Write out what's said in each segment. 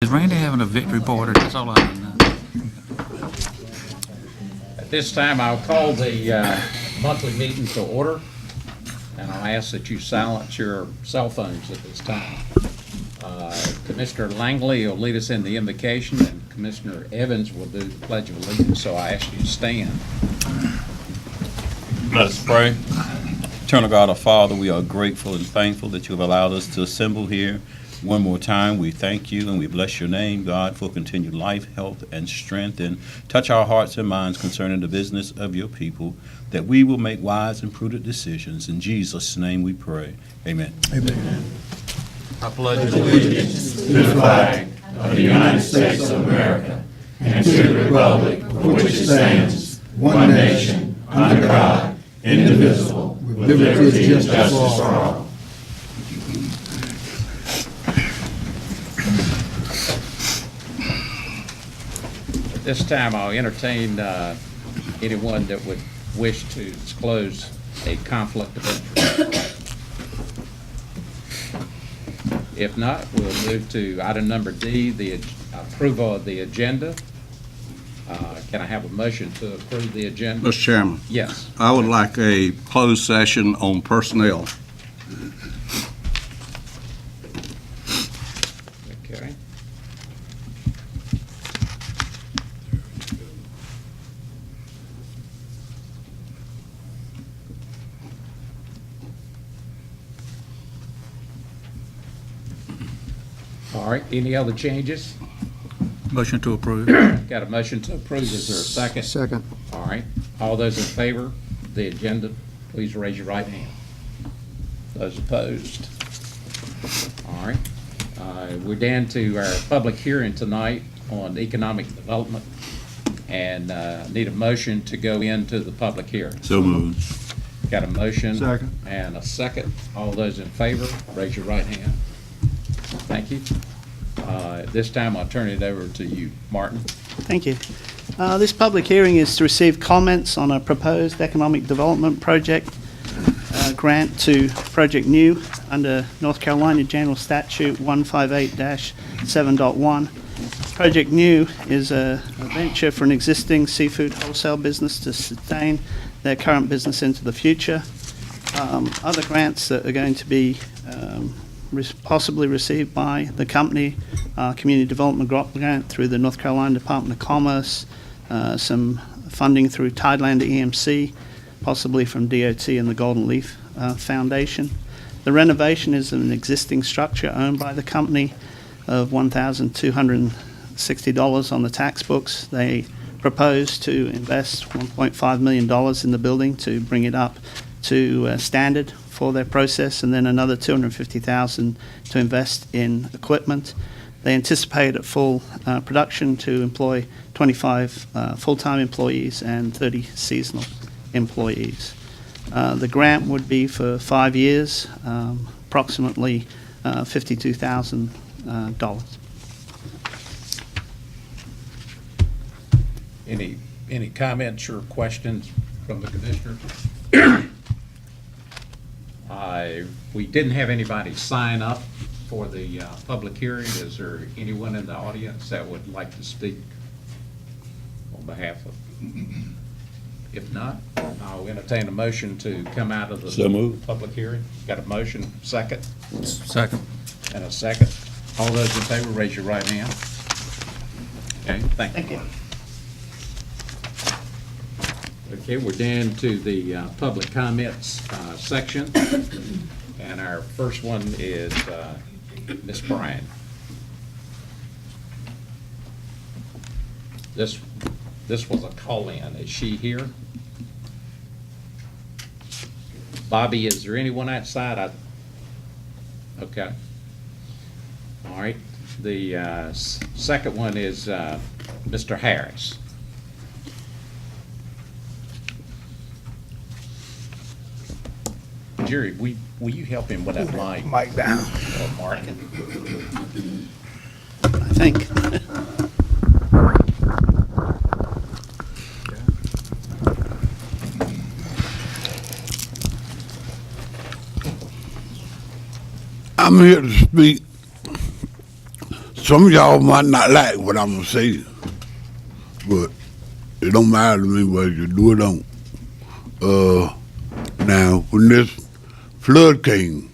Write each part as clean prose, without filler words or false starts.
Is Randy having a victory party? That's all I need to know. At this time, I'll call the monthly meeting to order, and I'll ask that you silence your cell phones at this time. Commissioner Langley will lead us in the invocation, and Commissioner Evans will do the Pledge of Allegiance, so I ask you to stand. Let us pray. Eternal God, our Father, we are grateful and thankful that you have allowed us to assemble here one more time. We thank you and we bless your name, God, for continued life, health, and strength, and touch our hearts and minds concerning the business of your people, that we will make wise and prudent decisions. In Jesus' name we pray. Amen. Amen. I pledge Allegiance to the flag of the United States of America and to the republic for which it stands, one nation, under God, indivisible, with liberty and justice for all. At this time, I'll entertain anyone that would wish to disclose a conflict of interest. If not, we'll move to item number D, the approval of the agenda. Can I have a motion to approve the agenda? Mr. Chairman, Yes. I would like a closed session on personnel. Okay. All right, any other changes? motion to approve. Got a motion to approve, is there a second? Second. All right, all those in favor of the agenda, please raise your right hand. Those opposed? All right, we're down to our public hearing tonight on economic development, and need a motion to go into the public hearing. So moved. Got a motion? Second. And a second. All those in favor, raise your right hand. Thank you. At this time, I'll turn it over to you, Martin. Thank you. This public hearing is to receive comments on a proposed economic development project grant to Project New under North Carolina General Statute 158-7.1. Project New is a venture for an existing seafood wholesale business to sustain their current business into the future. Other grants that are going to be possibly received by the company, Community Development Grant through the North Carolina Department of Commerce, some funding through Tideland EMC, possibly from DOT and the Golden Leaf Foundation. The renovation is an existing structure owned by the company of $1,260 on the tax books. They propose to invest $1.5 million in the building to bring it up to standard for their process, and then another $250,000 to invest in equipment. They anticipate at full production to employ 25 full-time employees and 30 seasonal employees. The grant would be for 5 years, approximately $52,000. Any comments or questions from the commissioner? We didn't have anybody sign up for the public hearing. Is there anyone in the audience that would like to speak on behalf of? If not, I'll entertain a motion to come out of the So moved. public hearing. Got a motion, second, Second. and a second. All those in favor, raise your right hand. Okay, thank you. Thank you. Okay, we're down to the public comments section, and our first one is Ms. Bryan. This was a call-in. Is she here? Bobby, is there anyone outside? Okay. All right. The second one is Mr. Harris. Jerry, will you help him with that mic? Mic down. Martin. I think. I'm here to speak some of y'all might not like what I'm gonna say, but it don't matter to me whether you do or don't. Now, when this flood came,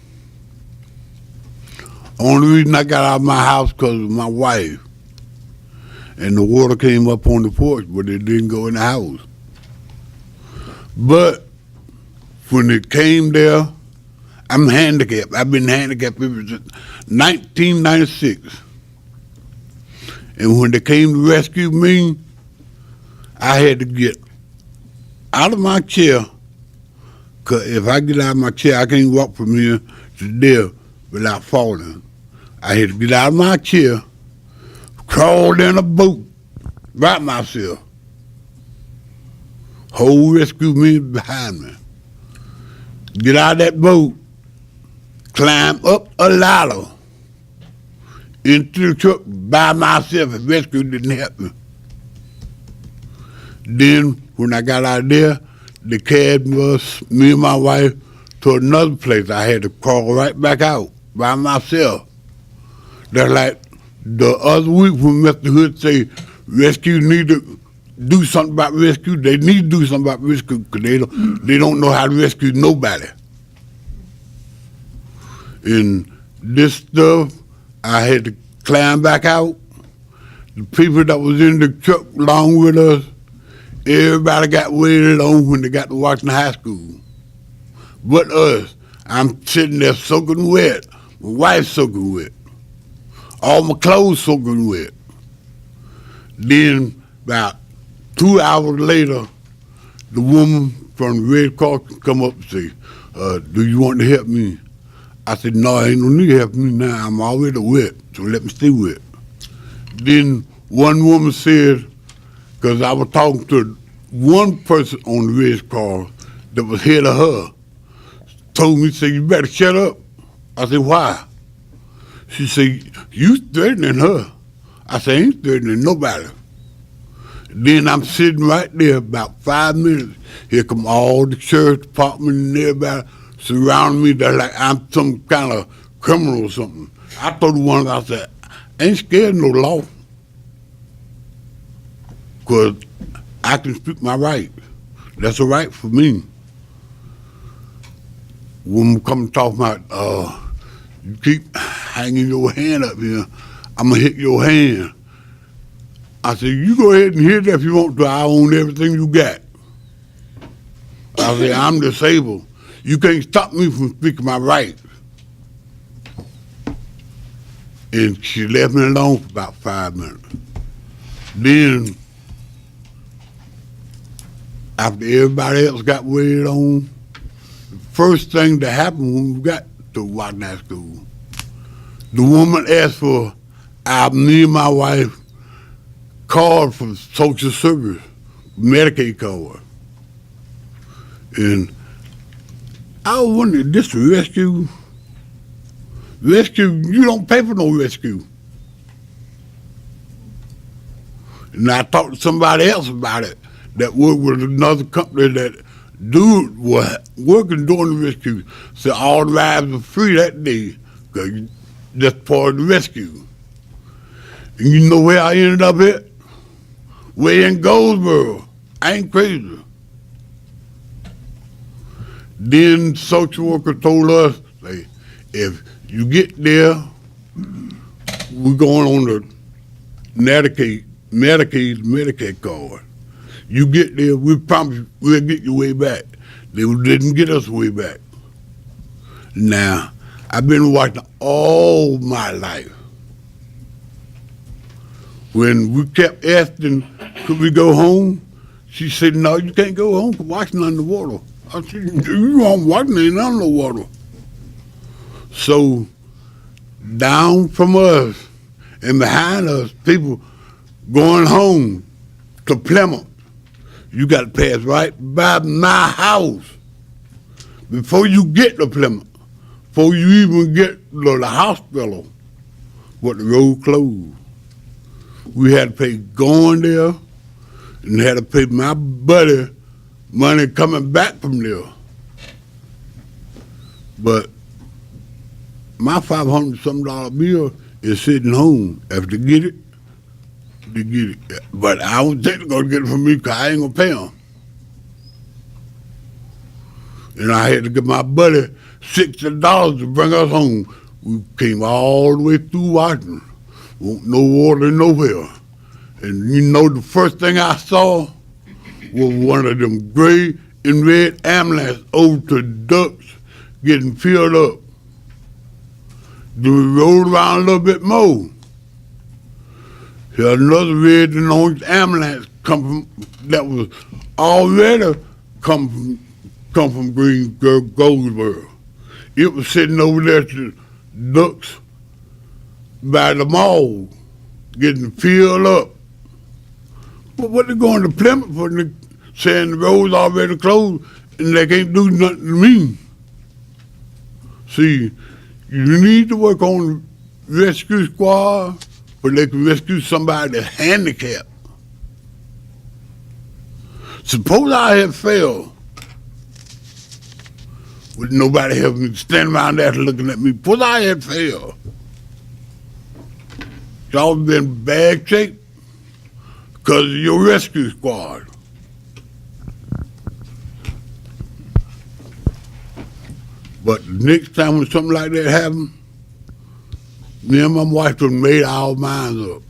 only reason I got out of my house because of my wife, and the water came up on the porch, but it didn't go in the house. But when it came there, I'm handicapped. I've been handicapped ever since 1996. And when they came to rescue me, I had to get out of my chair, because if I get out of my chair, I can't walk from here to there without falling. I had to get out of my chair, crawl in a boat by myself. Whole rescue me behind me. Get out of that boat, climb up a ladder into the truck by myself, and rescue didn't help me. Then, when I got out of there, they carried us, me and my wife, to another place. I had to crawl right back out by myself. That's like the other week when Mr. Hood say rescue need to do something about rescue. They need to do something about rescue because they don't know how to rescue nobody. And this stuff, I had to climb back out. The people that was in the truck along with us, everybody got waited on when they got to Washington High School. But us, I'm sitting there soaking wet. My wife's soaking wet. All my clothes soaking wet. Then about 2 hours later, the woman from the Red Cross come up and say, do you want to help me? I said, no, I ain't no need to help me now. I'm already wet, so let me stay wet. Then one woman said, because I was talking to one person on the Red Cross that was head of her, told me, said, you better shut up. I said, why? She said, you threatening her. I said, I ain't threatening nobody. Then I'm sitting right there about 5 minutes. Here come all the sheriff department and everybody surrounding me. They're like I'm some kind of criminal or something. I told one of them, I said, I ain't scared of no law. Because I can speak my right. That's a right for me. When we come talking about, you keep hanging your hand up here, I'm going to hit your hand. I said, you go ahead and hit it if you want to. I own everything you got. I said, I'm disabled. You can't stop me from speaking my rights. And she left me alone for about 5 minutes. Then, after everybody else got waited on, the first thing that happened when we got to Washington High School, the woman asked for me and my wife card from Social Service, Medicaid card. And I was wondering, this rescue? Rescue, you don't pay for no rescue. And I talked to somebody else about it that worked with another company that dude was working during the rescue. Said all the rides were free that day because that's part of the rescue. And you know where I ended up at? Way in Goldsboro. I ain't crazy. Then social worker told us, say, if you get there, we're going on the Medicaid card. You get there, we promise we'll get your way back. They didn't get us way back. Now, I've been watching all my life. When we kept asking, could we go home? She said, no, you can't go home because Washington underwater. I said, you on Washington ain't underwater. So, down from us and behind us, people going home to Plymouth. You got to pass right by my house before you get to Plymouth, before you even get to the hospital, but the road closed. We had to pay going there and had to pay my buddy money coming back from there. But my $500-something bill is sitting home. If they get it, they get it. But I don't think they're gonna get it from me because I ain't gonna pay them. And I had to give my buddy $60 to bring us home. We came all the way through Washington. No water nowhere. And you know the first thing I saw was one of them gray and red ambulances over to the ducks getting filled up. Then we rode around a little bit more. Here's another red and orange ambulance that was already come from Goldsboro. It was sitting over there to ducks by the mall, getting filled up. But what they going to Plymouth for? They saying the road's already closed and they can't do nothing to me. See, you need to work on the rescue squad, but they can rescue somebody that's handicapped. Suppose I had failed with nobody helping me, standing around there looking at me. Suppose I had failed. Y'all been in bad shape because of your rescue squad. But the next time when something like that happens, me and my wife have made our minds up.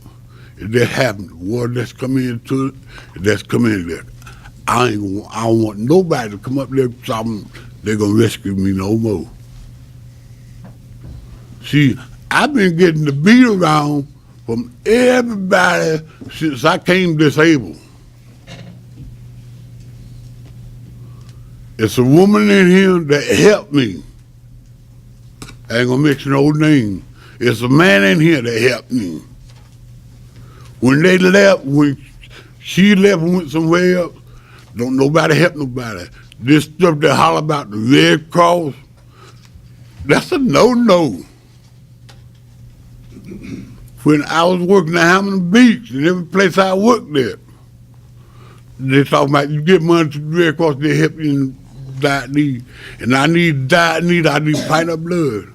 If that happens, water that's coming into it, if that's coming in there, I don't want nobody to come up there and they're going to rescue me no more. See, I've been getting the beat around from everybody since I came disabled. It's a woman in here that helped me. I ain't gonna mention no name. It's a man in here that helped me. When they left, when she left and went somewhere else, don't nobody help nobody. This stuff they holler about the Red Cross, that's a no-no. When I was working at Hammond Beach, and every place I worked at, they talking about you get money to the Red Cross, they help you in diet need. And I need diet need, I need pint of blood.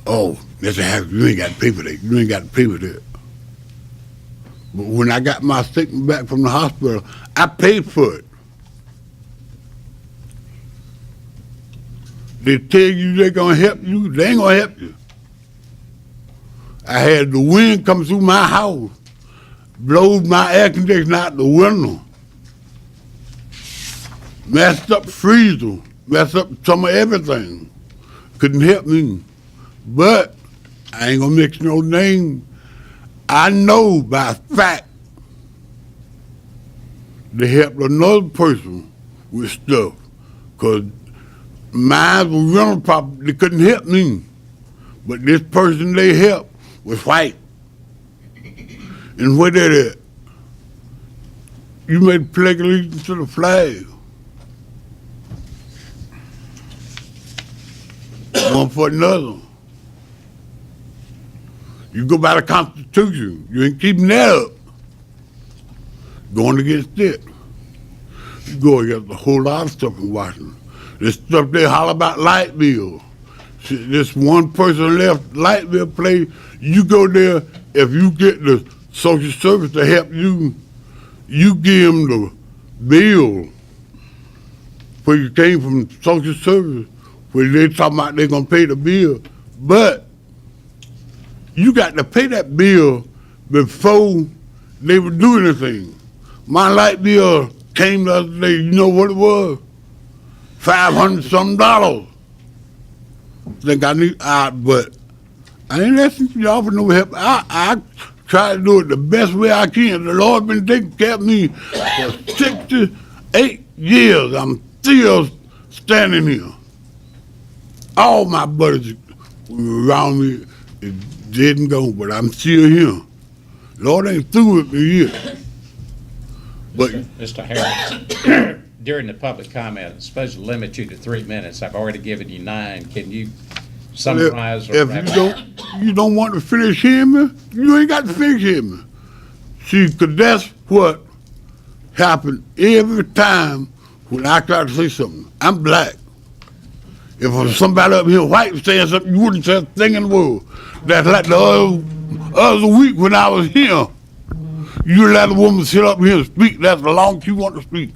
Oh, that's a habit. You ain't got to pay for that. You ain't got to pay for that. But when I got my statement back from the hospital, I paid for it. They tell you they're going to help you, they ain't going to help you. I had the wind come through my house, blowed my air conditioner out the window, messed up freezer, messed up some of everything. Couldn't help me. But I ain't gonna mix no name. I know by fact they helped another person with stuff, because mine was rental property. They couldn't help me. But this person they helped was white. And where they at? You made a pledge allegiance to the flag. One for another. You go by the Constitution. You ain't keeping that up. Going against it. You go against a whole lot of stuff in Washington. This stuff they holler about light bill. See, this one person left light bill play. You go there, if you get the social service to help you, you give them the bill where you came from social service, where they talking about they're gonna pay the bill. But you got to pay that bill before they would do anything. My light bill came the other day, you know what it was? $500-something. Think I need, but I ain't asking y'all for no help. I try to do it the best way I can. The Lord been taking care of me for 68 years. I'm still standing here. All my buddies around me is dead and gone, but I'm still here. Lord ain't through with me yet. But Mr. Harris, during the public comment, I'm supposed to limit you to 3 minutes. I've already given you 9. Can you summarize or if wrap you don't want to finish hearing me, you ain't got to finish hearing me. See, because that's what happened every time when I try to say something. I'm black. If somebody up here white was saying something, you wouldn't say a thing in the world. That's like the other week when I was here. You let a woman sit up here and speak. That's the long she want to speak.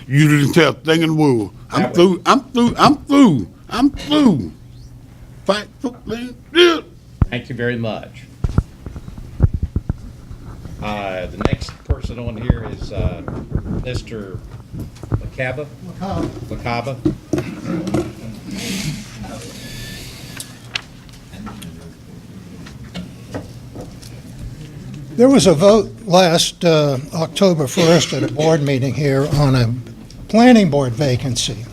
You didn't say a thing in the world. I'm through. Fight for things. Yeah. Thank you very much. The next person on here is Mr. Bcbc. There was a vote last October 1st at a board meeting here on a planning board vacancy.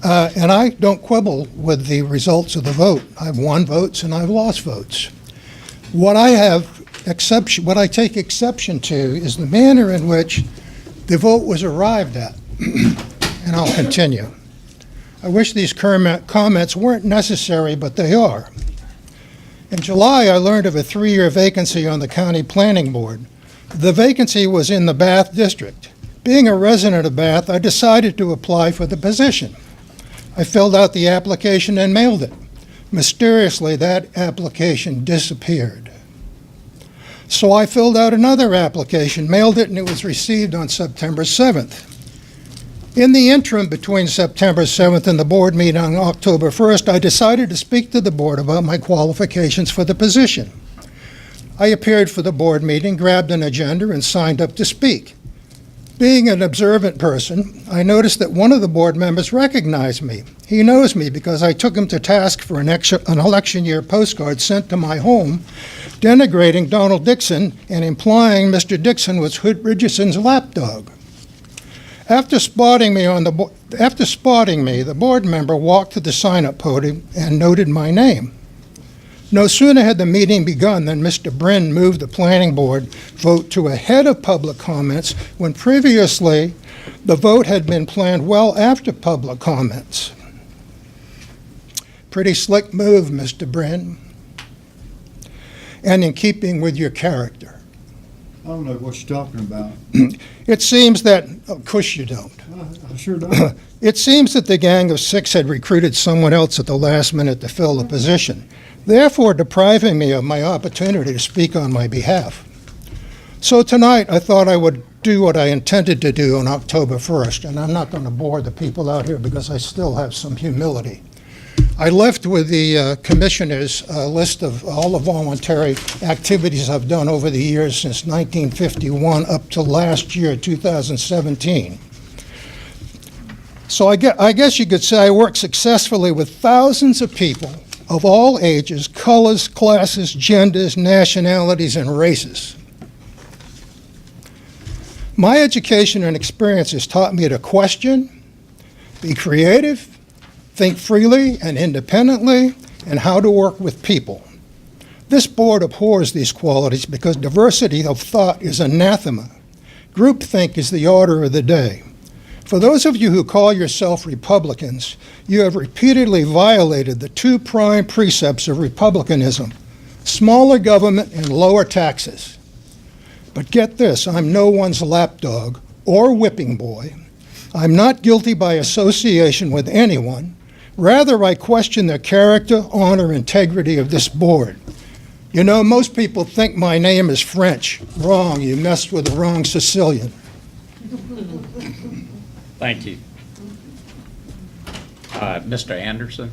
And I don't quibble with the results of the vote. I've won votes and I've lost votes. What I take exception to is the manner in which the vote was arrived at. And I'll continue. I wish these comments weren't necessary, but they are. In July, I learned of a 3-year vacancy on the county planning board. The vacancy was in the Bath district. Being a resident of Bath, I decided to apply for the position. I filled out the application and mailed it. Mysteriously, that application disappeared. So I filled out another application, mailed it, and it was received on September 7th. In the interim between September 7th and the board meeting on October 1st, I decided to speak to the board about my qualifications for the position. I appeared for the board meeting, grabbed an agenda, and signed up to speak. Being an observant person, I noticed that one of the board members recognized me. He knows me because I took him to task for an election year postcard sent to my home, denigrating Donald Dixon and implying Mr. Dixon was Hood Richardson's lapdog. After spotting me, the board member walked to the sign-up podium and noted my name. No sooner had the meeting begun than Mr. Brin moved the planning board vote to ahead of public comments when previously the vote had been planned well after public comments. Pretty slick move, Mr. Brin, and in keeping with your character. I don't know what you're talking about. It seems that, of course you don't. I sure don't. It seems that the Gang of Six had recruited someone else at the last minute to fill the position, therefore depriving me of my opportunity to speak on my behalf. So tonight, I thought I would do what I intended to do on October 1st, and I'm not going to bore the people out here because I still have some humility. I left with the commissioners a list of all the voluntary activities I've done over the years since 1951 up to last year, 2017. So I guess you could say I worked successfully with thousands of people of all ages, colors, classes, genders, nationalities, and races. My education and experiences taught me to question, be creative, think freely and independently, and how to work with people. This board abhors these qualities because diversity of thought is anathema. Groupthink is the order of the day. For those of you who call yourself Republicans, you have repeatedly violated the 2 prime precepts of republicanism: smaller government and lower taxes. But get this, I'm no one's lapdog or whipping boy. I'm not guilty by association with anyone. Rather, I question the character, honor, integrity of this board. You know, most people think my name is French. Wrong, you messed with the wrong Sicilian. Thank you. Mr. Anderson?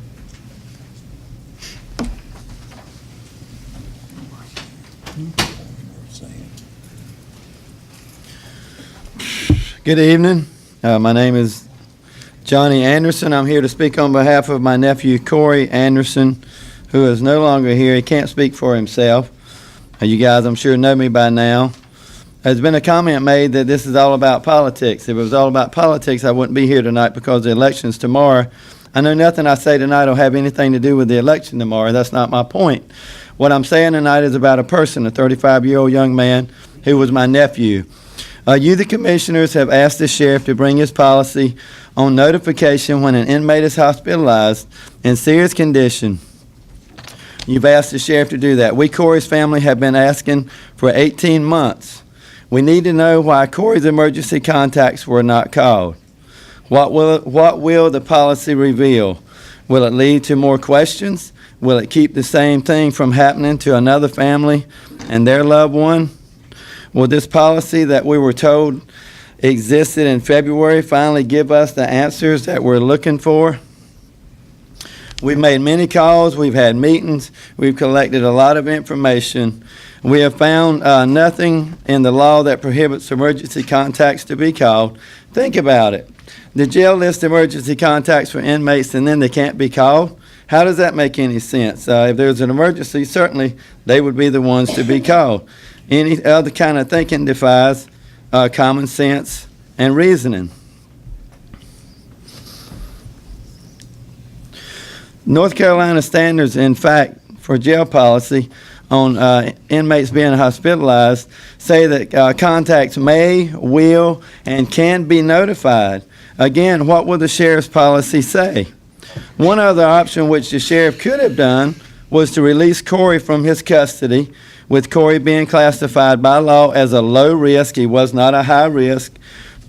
Good evening. My name is Johnny Anderson. I'm here to speak on behalf of my nephew, Corey Anderson, who is no longer here. He can't speak for himself. You guys, I'm sure, know me by now. There's been a comment made that this is all about politics. If it was all about politics, I wouldn't be here tonight because the election's tomorrow. I know nothing I say tonight will have anything to do with the election tomorrow. That's not my point. What I'm saying tonight is about a person, a 35-year-old young man who was my nephew. You, the commissioners, have asked the sheriff to bring his policy on notification when an inmate is hospitalized in serious condition. You've asked the sheriff to do that. We, Corey's family, have been asking for 18 months. We need to know why Corey's emergency contacts were not called. What will the policy reveal? Will it lead to more questions? Will it keep the same thing from happening to another family and their loved one? Will this policy that we were told existed in February finally give us the answers that we're looking for? We've made many calls, we've had meetings, we've collected a lot of information. We have found nothing in the law that prohibits emergency contacts to be called. Think about it. The jail lists emergency contacts for inmates and then they can't be called. How does that make any sense? If there's an emergency, certainly they would be the ones to be called. Any other kind of thinking defies common sense and reasoning. North Carolina standards, in fact, for jail policy on inmates being hospitalized say that contacts may, will, and can be notified. Again, what will the sheriff's policy say? One other option which the sheriff could have done was to release Corey from his custody, with Corey being classified by law as a low risk. He was not a high risk.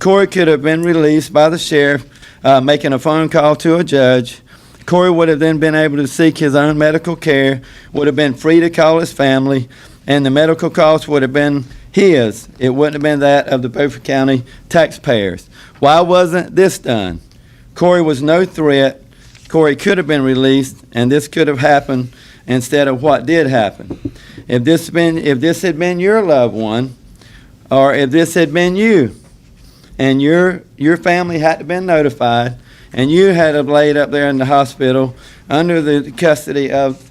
Corey could have been released by the sheriff, making a phone call to a judge. Corey would have then been able to seek his own medical care, would have been free to call his family, and the medical costs would have been his. It wouldn't have been that of the Beaufort County taxpayers. Why wasn't this done? Corey was no threat. Corey could have been released, and this could have happened instead of what did happen. If this had been your loved one, or if this had been you, and your family had to been notified, and you had to laid up there in the hospital under the custody of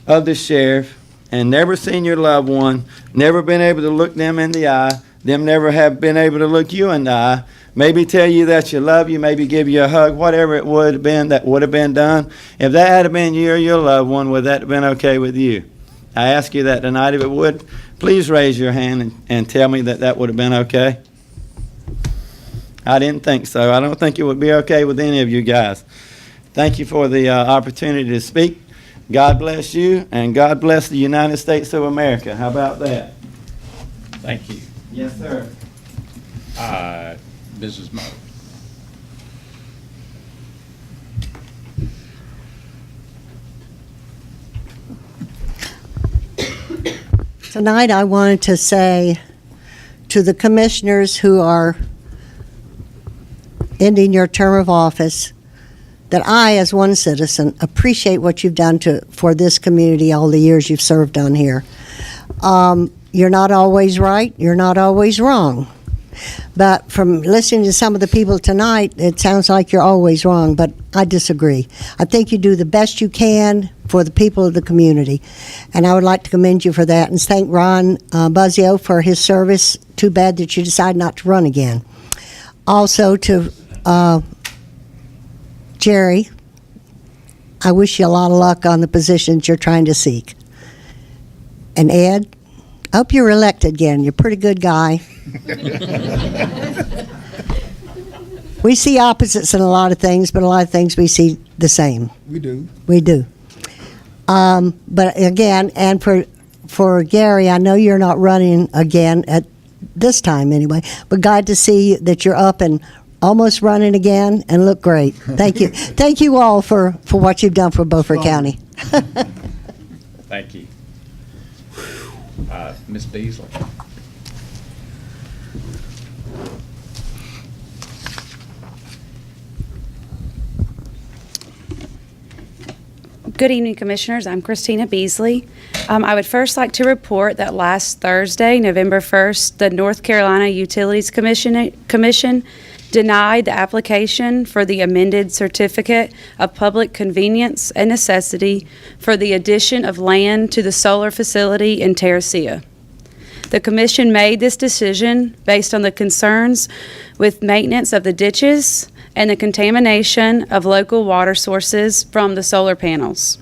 the sheriff, and never seen your loved one, never been able to look them in the eye, them never have been able to look you in the eye, maybe tell you that you love you, maybe give you a hug, whatever it would have been that would have been done. If that had been you or your loved one, would that have been okay with you? I ask you that tonight. If it would, please raise your hand and tell me that that would have been okay. I didn't think so. I don't think it would be okay with any of you guys. Thank you for the opportunity to speak. God bless you, and God bless the United States of America. How about that? Thank you. Yes, sir. Mrs. Moe. Tonight I wanted to say to the commissioners who are ending your term of office that I, as one citizen, appreciate what you've done for this community all the years you've served on here. You're not always right, you're not always wrong. But from listening to some of the people tonight, it sounds like you're always wrong, but I disagree. I think you do the best you can for the people of the community, and I would like to commend you for that and thank Ron Buzzio for his service. Too bad that you decided not to run again. Also to Jerry, I wish you a lot of luck on the positions you're trying to seek. And Ed, I hope you're elected again. You're a pretty good guy. We see opposites in a lot of things, but a lot of things we see the same. We do. We do. But again, and for Gary, I know you're not running again at this time anyway, but glad to see that you're up and almost running again and look great. Thank you. Thank you all for what you've done for Beaufort County. Thank you. Ms. Beasley. Good evening, Commissioners. I'm Christina Beasley. I would first like to report that last Thursday, November 1st, the North Carolina Utilities Commission denied the application for the amended Certificate of Public Convenience and Necessity for the addition of land to the solar facility in Terracea. The Commission made this decision based on the concerns with maintenance of the ditches and the contamination of local water sources from the solar panels.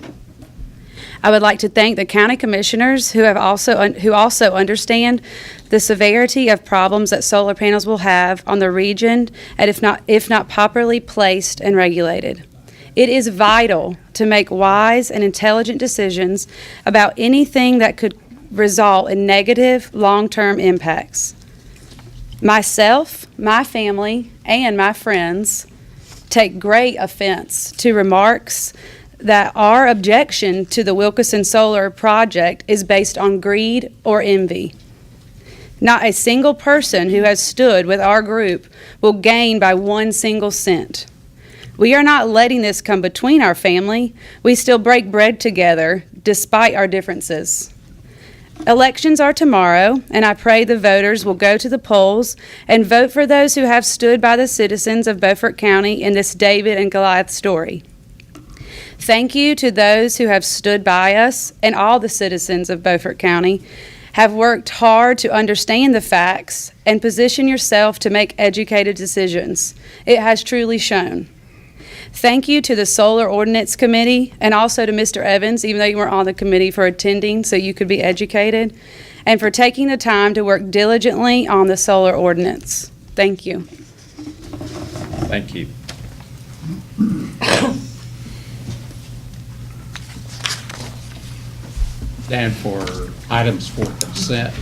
I would like to thank the county commissioners who also understand the severity of problems that solar panels will have on the region, and if not properly placed and regulated. It is vital to make wise and intelligent decisions about anything that could result in negative long-term impacts. Myself, my family, and my friends take great offense to remarks that our objection to the Wilkeson Solar project is based on greed or envy. Not a single person who has stood with our group will gain by 1 single cent. We are not letting this come between our family. We still break bread together despite our differences. Elections are tomorrow, and I pray the voters will go to the polls and vote for those who have stood by the citizens of Beaufort County in this David and Goliath story. Thank you to those who have stood by us, and all the citizens of Beaufort County have worked hard to understand the facts and position yourself to make educated decisions. It has truly shown. Thank you to the Solar Ordinance Committee and also to Mr. Evans, even though you weren't on the committee, for attending so you could be educated and for taking the time to work diligently on the solar ordinance. Thank you. Thank you. Dan, for items for consent,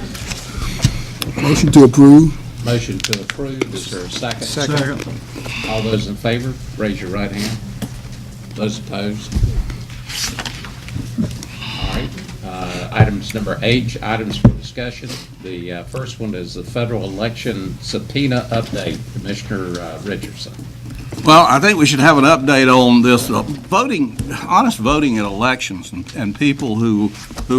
Motion to approve. motion to approve, is there a second? Second. All those in favor, raise your right hand. Those opposed? All right, items number H, items for discussion. The first one is the federal election subpoena update. Commissioner Richardson. Well, I think we should have an update on this voting, honest voting in elections, and people who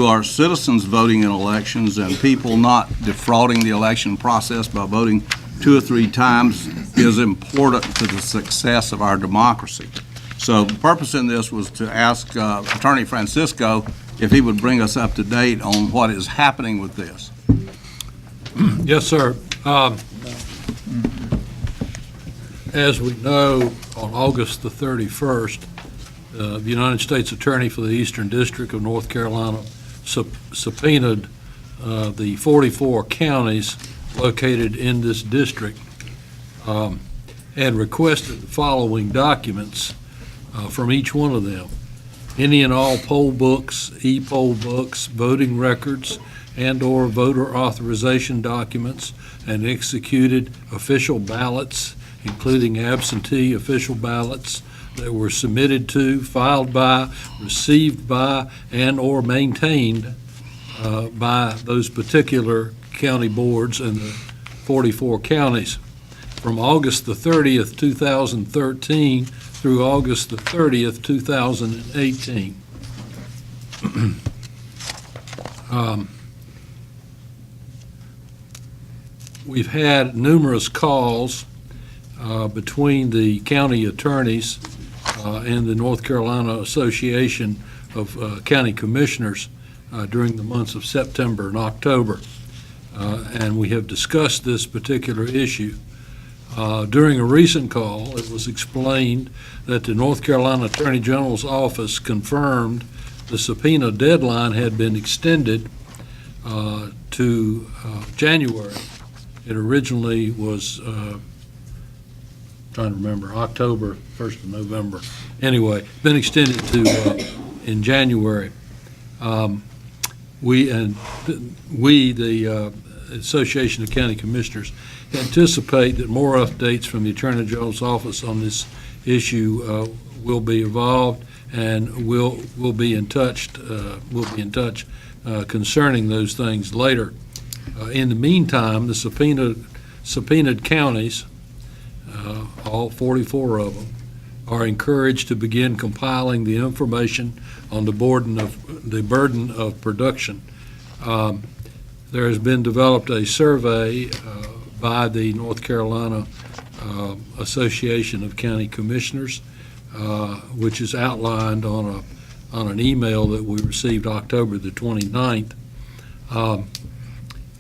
are citizens voting in elections, and people not defrauding the election process by voting 2 or 3 times is important to the success of our democracy. So the purpose in this was to ask Attorney Francisco if he would bring us up to date on what is happening with this. Yes, sir. As we know, on August the 31st, the United States Attorney for the Eastern District of North Carolina subpoenaed the 44 counties located in this district and requested the following documents from each one of them: any and all poll books, e-poll books, voting records, and/or voter authorization documents, and executed official ballots, including absentee official ballots that were submitted to, filed by, received by, and/or maintained by those particular county boards in the 44 counties from August the 30th, 2013 through August the 30th, 2018. We've had numerous calls between the county attorneys and the North Carolina Association of County Commissioners during the months of September and October. And we have discussed this particular issue. During a recent call, it was explained that the North Carolina Attorney General's office confirmed the subpoena deadline had been extended to January. It originally was trying to remember, October, 1st of November. Anyway, been extended to in January. We, the Association of County Commissioners, anticipate that more updates from the Attorney General's office on this issue will be evolved, and we'll be in touch. Concerning those things later. In the meantime, the subpoenaed counties, all 44 of them, are encouraged to begin compiling the information on the burden of production. There has been developed a survey by the North Carolina Association of County Commissioners, which is outlined on an email that we received October the 29th.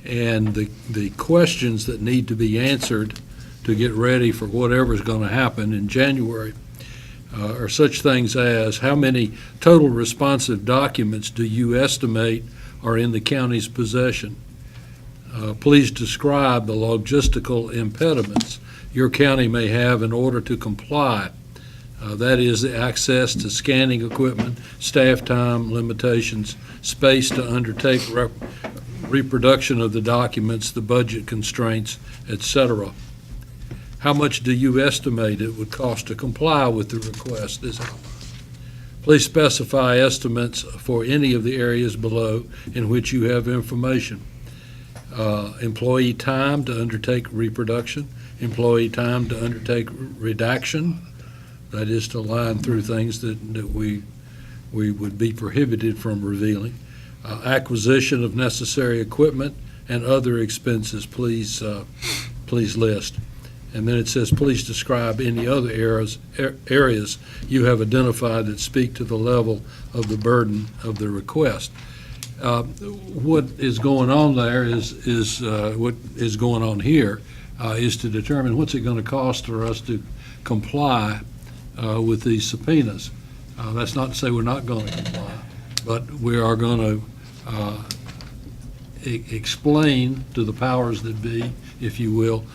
And the questions that need to be answered to get ready for whatever is going to happen in January are such things as: how many total responsive documents do you estimate are in the county's possession? Please describe the logistical impediments your county may have in order to comply. That is, the access to scanning equipment, staff time limitations, space to undertake reproduction of the documents, the budget constraints, etc. How much do you estimate it would cost to comply with the request as outlined? Please specify estimates for any of the areas below in which you have information. Employee time to undertake reproduction, employee time to undertake redaction, that is to line through things that we would be prohibited from revealing, acquisition of necessary equipment and other expenses, please list. And then it says, please describe any other areas you have identified that speak to the level of the burden of the request. What is going on there is what is going on here is to determine what's it going to cost for us to comply with these subpoenas. That's not to say we're not going to comply, but we are going to explain to the powers that be, if you will,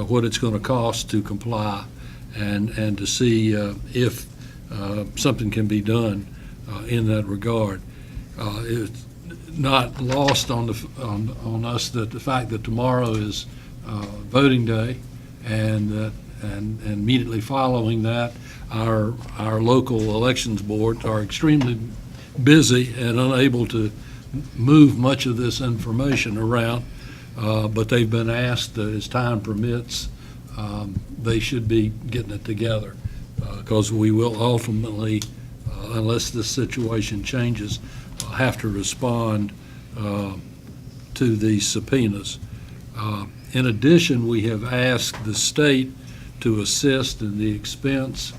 what it's going to cost to comply and to see if something can be done in that regard. It's not lost on us that the fact that tomorrow is voting day and immediately following that, our local elections boards are extremely busy and unable to move much of this information around. But they've been asked, as time permits, they should be getting it together, because we will ultimately, unless this situation changes, have to respond to these subpoenas. In addition, we have asked the state to assist in the expense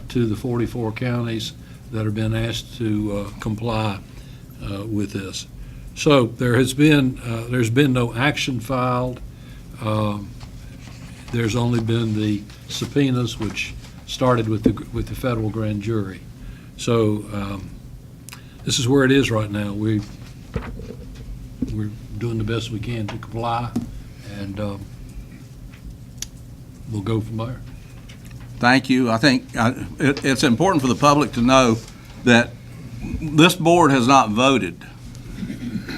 to the 44 counties that have been asked to comply with this. So there's been no action filed. There's only been the subpoenas, which started with the federal grand jury. So this is where it is right now. We're doing the best we can to comply, and we'll go from there. Thank you. I think it's important for the public to know that this board has not voted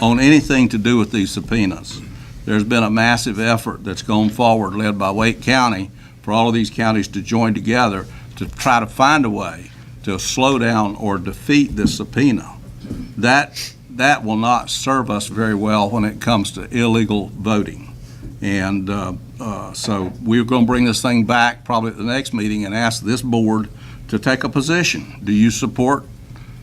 on anything to do with these subpoenas. There's been a massive effort that's gone forward, led by Wake County, for all of these counties to join together to try to find a way to slow down or defeat this subpoena. That will not serve us very well when it comes to illegal voting. And so we're going to bring this thing back probably at the next meeting and ask this board to take a position. Do you support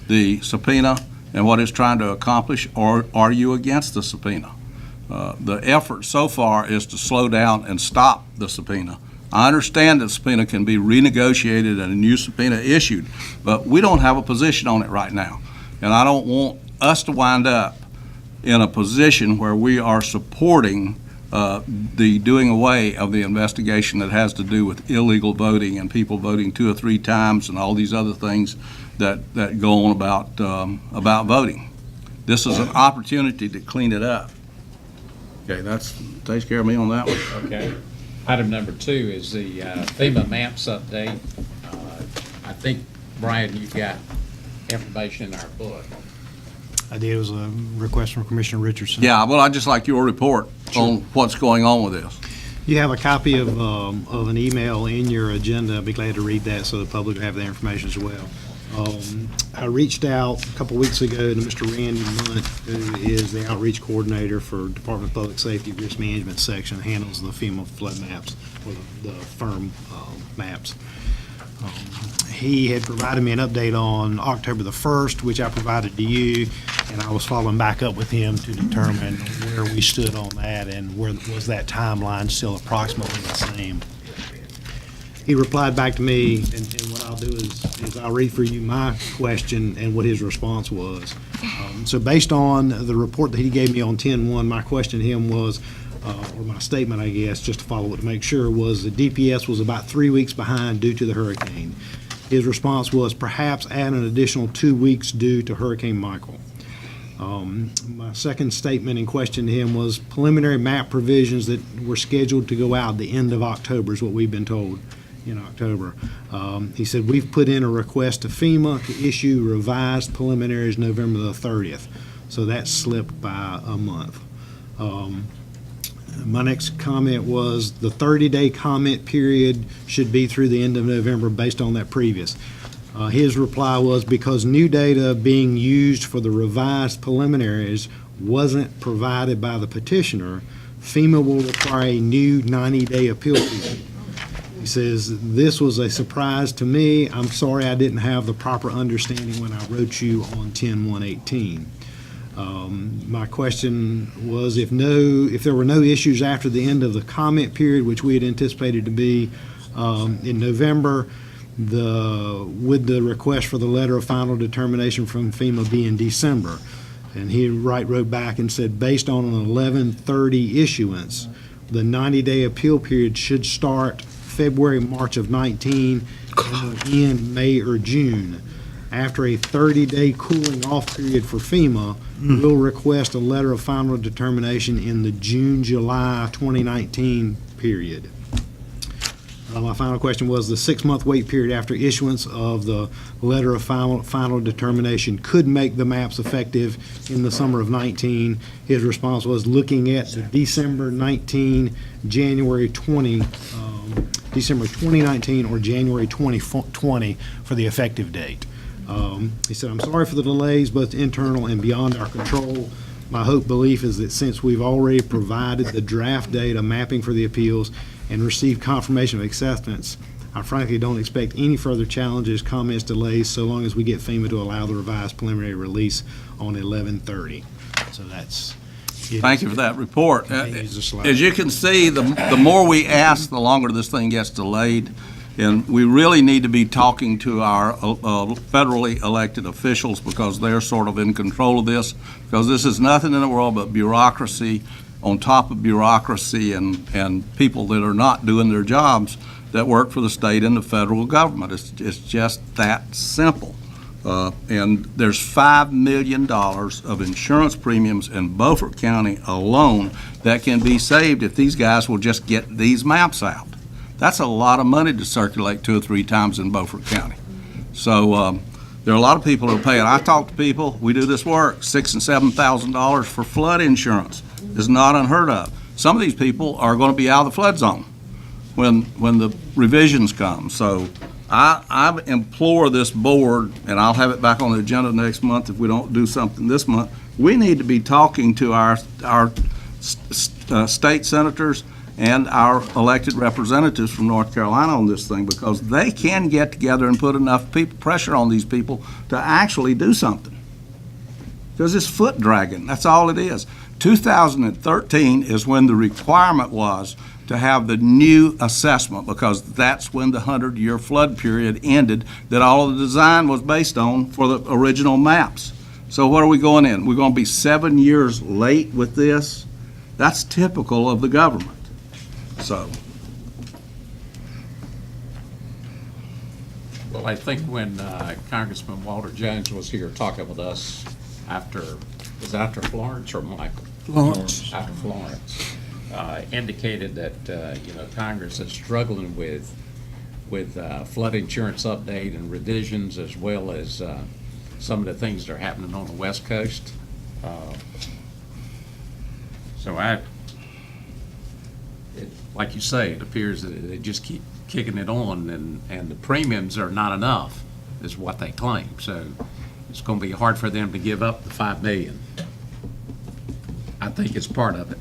the subpoena and what it's trying to accomplish, or are you against the subpoena? The effort so far is to slow down and stop the subpoena. I understand that the subpoena can be renegotiated and a new subpoena issued, but we don't have a position on it right now. And I don't want us to wind up in a position where we are supporting the doing away of the investigation that has to do with illegal voting and people voting 2 or 3 times and all these other things that go on about voting. This is an opportunity to clean it up. Okay, that takes care of me on that one. Okay. Item number 2 is the FEMA maps update. I think, Brian, you've got information in our book. I did. It was a request from Commissioner Richardson. Yeah, well, I'd just like your report on what's going on with this. You have a copy of an email in your agenda. I'd be glad to read that so the public will have the information as well. I reached out a couple weeks ago to Mr. Randy Munt, who is the outreach coordinator for Department of Public Safety Risk Management Section, handles the FEMA flood maps, or the firm maps. He had provided me an update on October the 1st, which I provided to you, and I was following back up with him to determine where we stood on that and where was that timeline still approximately the same. He replied back to me, and what I'll do is I'll read for you my question and what his response was. So based on the report that he gave me on 10/1, my question to him was, or my statement, I guess, just to follow it to make sure, was the DPS was about 3 weeks behind due to the hurricane. His response was perhaps add an additional 2 weeks due to Hurricane Michael. My second statement in question to him was preliminary map provisions that were scheduled to go out the end of October is what we've been told in October. He said, we've put in a request to FEMA to issue revised preliminaries November the 30th. So that slipped by a month. My next comment was the 30-day comment period should be through the end of November based on that previous. His reply was because new data being used for the revised preliminaries wasn't provided by the petitioner, FEMA will require a new 90-day appeal period. He says, this was a surprise to me. I'm sorry I didn't have the proper understanding when I wrote you on 10/1/18. My question was if there were no issues after the end of the comment period, which we had anticipated to be in November, would the request for the letter of final determination from FEMA be in December? And he wrote back and said, based on an 11/30 issuance, the 90-day appeal period should start February, March of 19 and will end May or June. After a 30-day cooling off period for FEMA, we'll request a letter of final determination in the June, July 2019 period. My final question was the 6-month wait period after issuance of the letter of final determination could make the maps effective in the summer of 19. His response was looking at the December 2019 or January 2020 for the effective date. He said, I'm sorry for the delays, both internal and beyond our control. My belief is that since we've already provided the draft data mapping for the appeals and received confirmation of acceptance, I frankly don't expect any further challenges, comments, delays, so long as we get FEMA to allow the revised preliminary release on 11/30. So that's. Thank you for that report. Here's the slide. As you can see, the more we ask, the longer this thing gets delayed. And we really need to be talking to our federally elected officials because they're sort of in control of this, because this is nothing in the world but bureaucracy on top of bureaucracy and people that are not doing their jobs that work for the state and the federal government. It's just that simple. And there's $5 million of insurance premiums in Beaufort County alone that can be saved if these guys will just get these maps out. That's a lot of money to circulate 2 or 3 times in Beaufort County. So there are a lot of people who are paying. I talk to people, we do this work, $6,000 and $7,000 for flood insurance is not unheard of. Some of these people are going to be out of the flood zone when the revisions come. So I implore this board, and I'll have it back on the agenda next month if we don't do something this month, we need to be talking to our state senators and our elected representatives from North Carolina on this thing, because they can get together and put enough pressure on these people to actually do something. Because it's foot dragging, that's all it is. 2013 is when the requirement was to have the new assessment, because that's when the 100-year flood period ended that all of the design was based on for the original maps. So what are we going in? We're going to be 7 years late with this? That's typical of the government. So, Well, I think when Congressman Walter Jones was here talking with us after Florence or Michael? Florence. After Florence, indicated that, Congress is struggling with flood insurance update and revisions, as well as some of the things that are happening on the West Coast. Like you say, it appears that they just keep kicking it on, and the premiums are not enough, is what they claim. So it's going to be hard for them to give up the $5 million. I think it's part of it.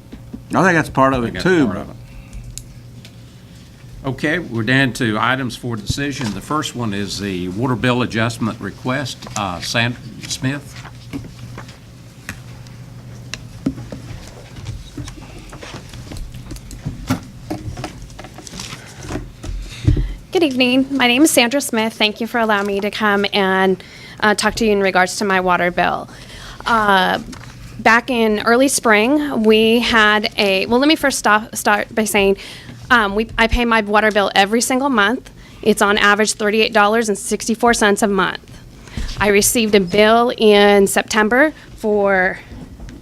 I think that's part of it too. Okay, we're down to items for decision. The first one is the water bill adjustment request. Sandra Smith. Good evening. My name is Sandra Smith. Thank you for allowing me to come and talk to you in regards to my water bill. Back in early spring, we had let me first start by saying I pay my water bill every single month. It's on average $38.64 a month. I received a bill in September for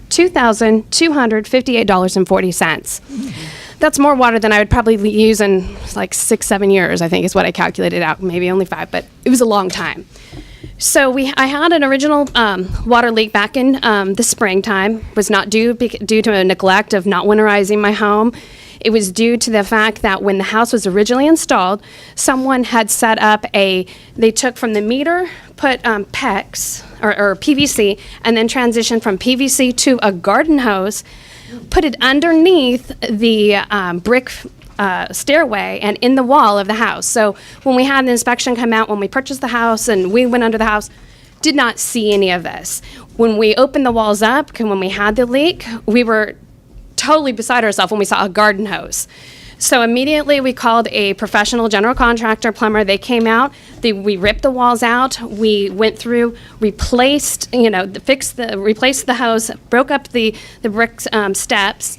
$2,258.40. That's more water than I would probably use in like 6-7 years, I think is what I calculated out. Maybe only 5, but it was a long time. So I had an original water leak back in the springtime. Was not due to a neglect of not winterizing my home. It was due to the fact that when the house was originally installed, someone had set up they took from the meter, put PEX or PVC, and then transitioned from PVC to a garden hose, put it underneath the brick stairway and in the wall of the house. So when we had an inspection come out, when we purchased the house and we went under the house, did not see any of this. When we opened the walls up, when we had the leak, we were totally beside ourselves when we saw a garden hose. So immediately we called a professional general contractor plumber. They came out, we ripped the walls out, we went through, replaced the hose, broke up the brick steps,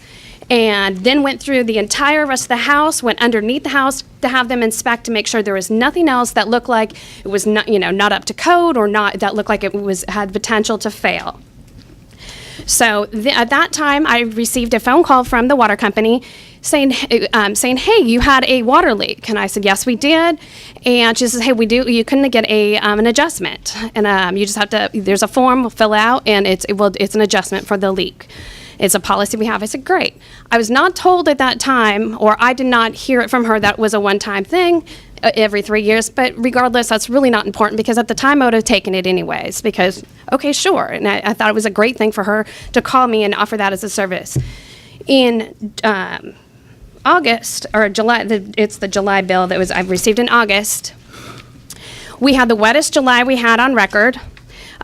and then went through the entire rest of the house, went underneath the house to have them inspect to make sure there was nothing else that looked like it was not up to code or not that looked like it had potential to fail. So at that time, I received a phone call from the water company saying, hey, you had a water leak. And I said, yes, we did. And she says, hey, you couldn't get an adjustment. And you just have to, there's a form we'll fill out, and it's an adjustment for the leak. It's a policy we have. I said, great. I was not told at that time, or I did not hear it from her that it was a one-time thing every 3 years, but regardless, that's really not important because at the time I would have taken it anyways because, okay, sure. And I thought it was a great thing for her to call me and offer that as a service. In August, or July, it's the July bill that I received in August, we had the wettest July we had on record.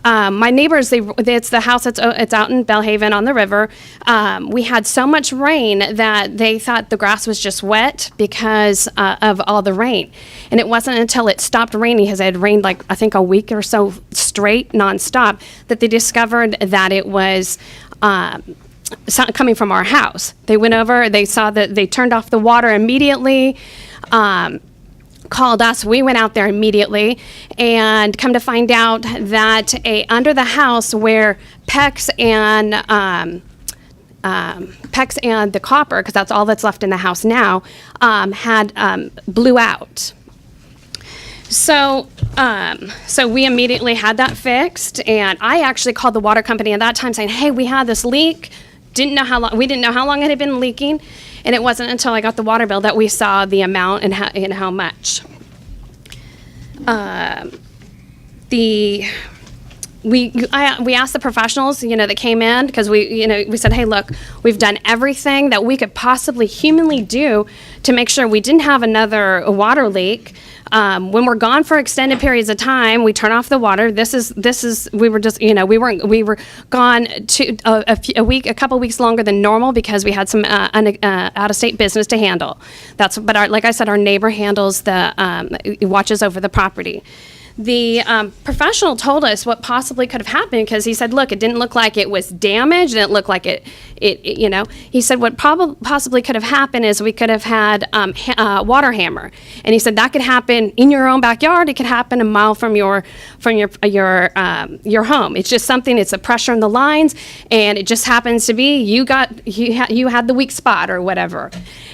My neighbors, it's the house it's out in Bellhaven on the river. We had so much rain that they thought the grass was just wet because of all the rain. And it wasn't until it stopped raining, because it had rained like, I think a week or so straight, nonstop, that they discovered that it was coming from our house. They went over, they saw that they turned off the water immediately. Called us. We went out there immediately and come to find out that under the house where PEX and the copper, because that's all that's left in the house now, had blew out. So we immediately had that fixed, and I actually called the water company at that time saying, hey, we had this leak. We didn't know how long it had been leaking. And it wasn't until I got the water bill that we saw the amount and how much. We asked the professionals, that came in, because we said, hey, look, we've done everything that we could possibly humanly do to make sure we didn't have another water leak. When we're gone for extended periods of time, we turn off the water. We were gone a couple weeks longer than normal because we had some out-of-state business to handle. But like I said, our neighbor handles watches over the property. The professional told us what possibly could have happened, because he said, look, it didn't look like it was damaged. It didn't look like he said what possibly could have happened is we could have had water hammer. And he said that could happen in your own backyard. It could happen a mile from your home. It's just something, it's a pressure in the lines, and it just happens to be you had the weak spot or whatever.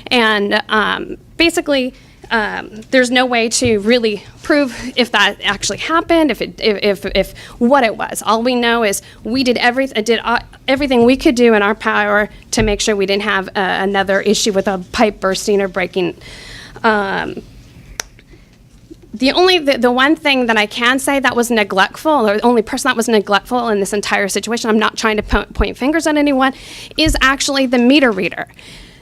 And basically, there's no way to really prove if that actually happened, if what it was. All we know is we did everything we could do in our power to make sure we didn't have another issue with a pipe bursting or breaking. The one thing that I can say that was neglectful, or the only person that was neglectful in this entire situation, I'm not trying to point fingers at anyone, is actually the meter reader.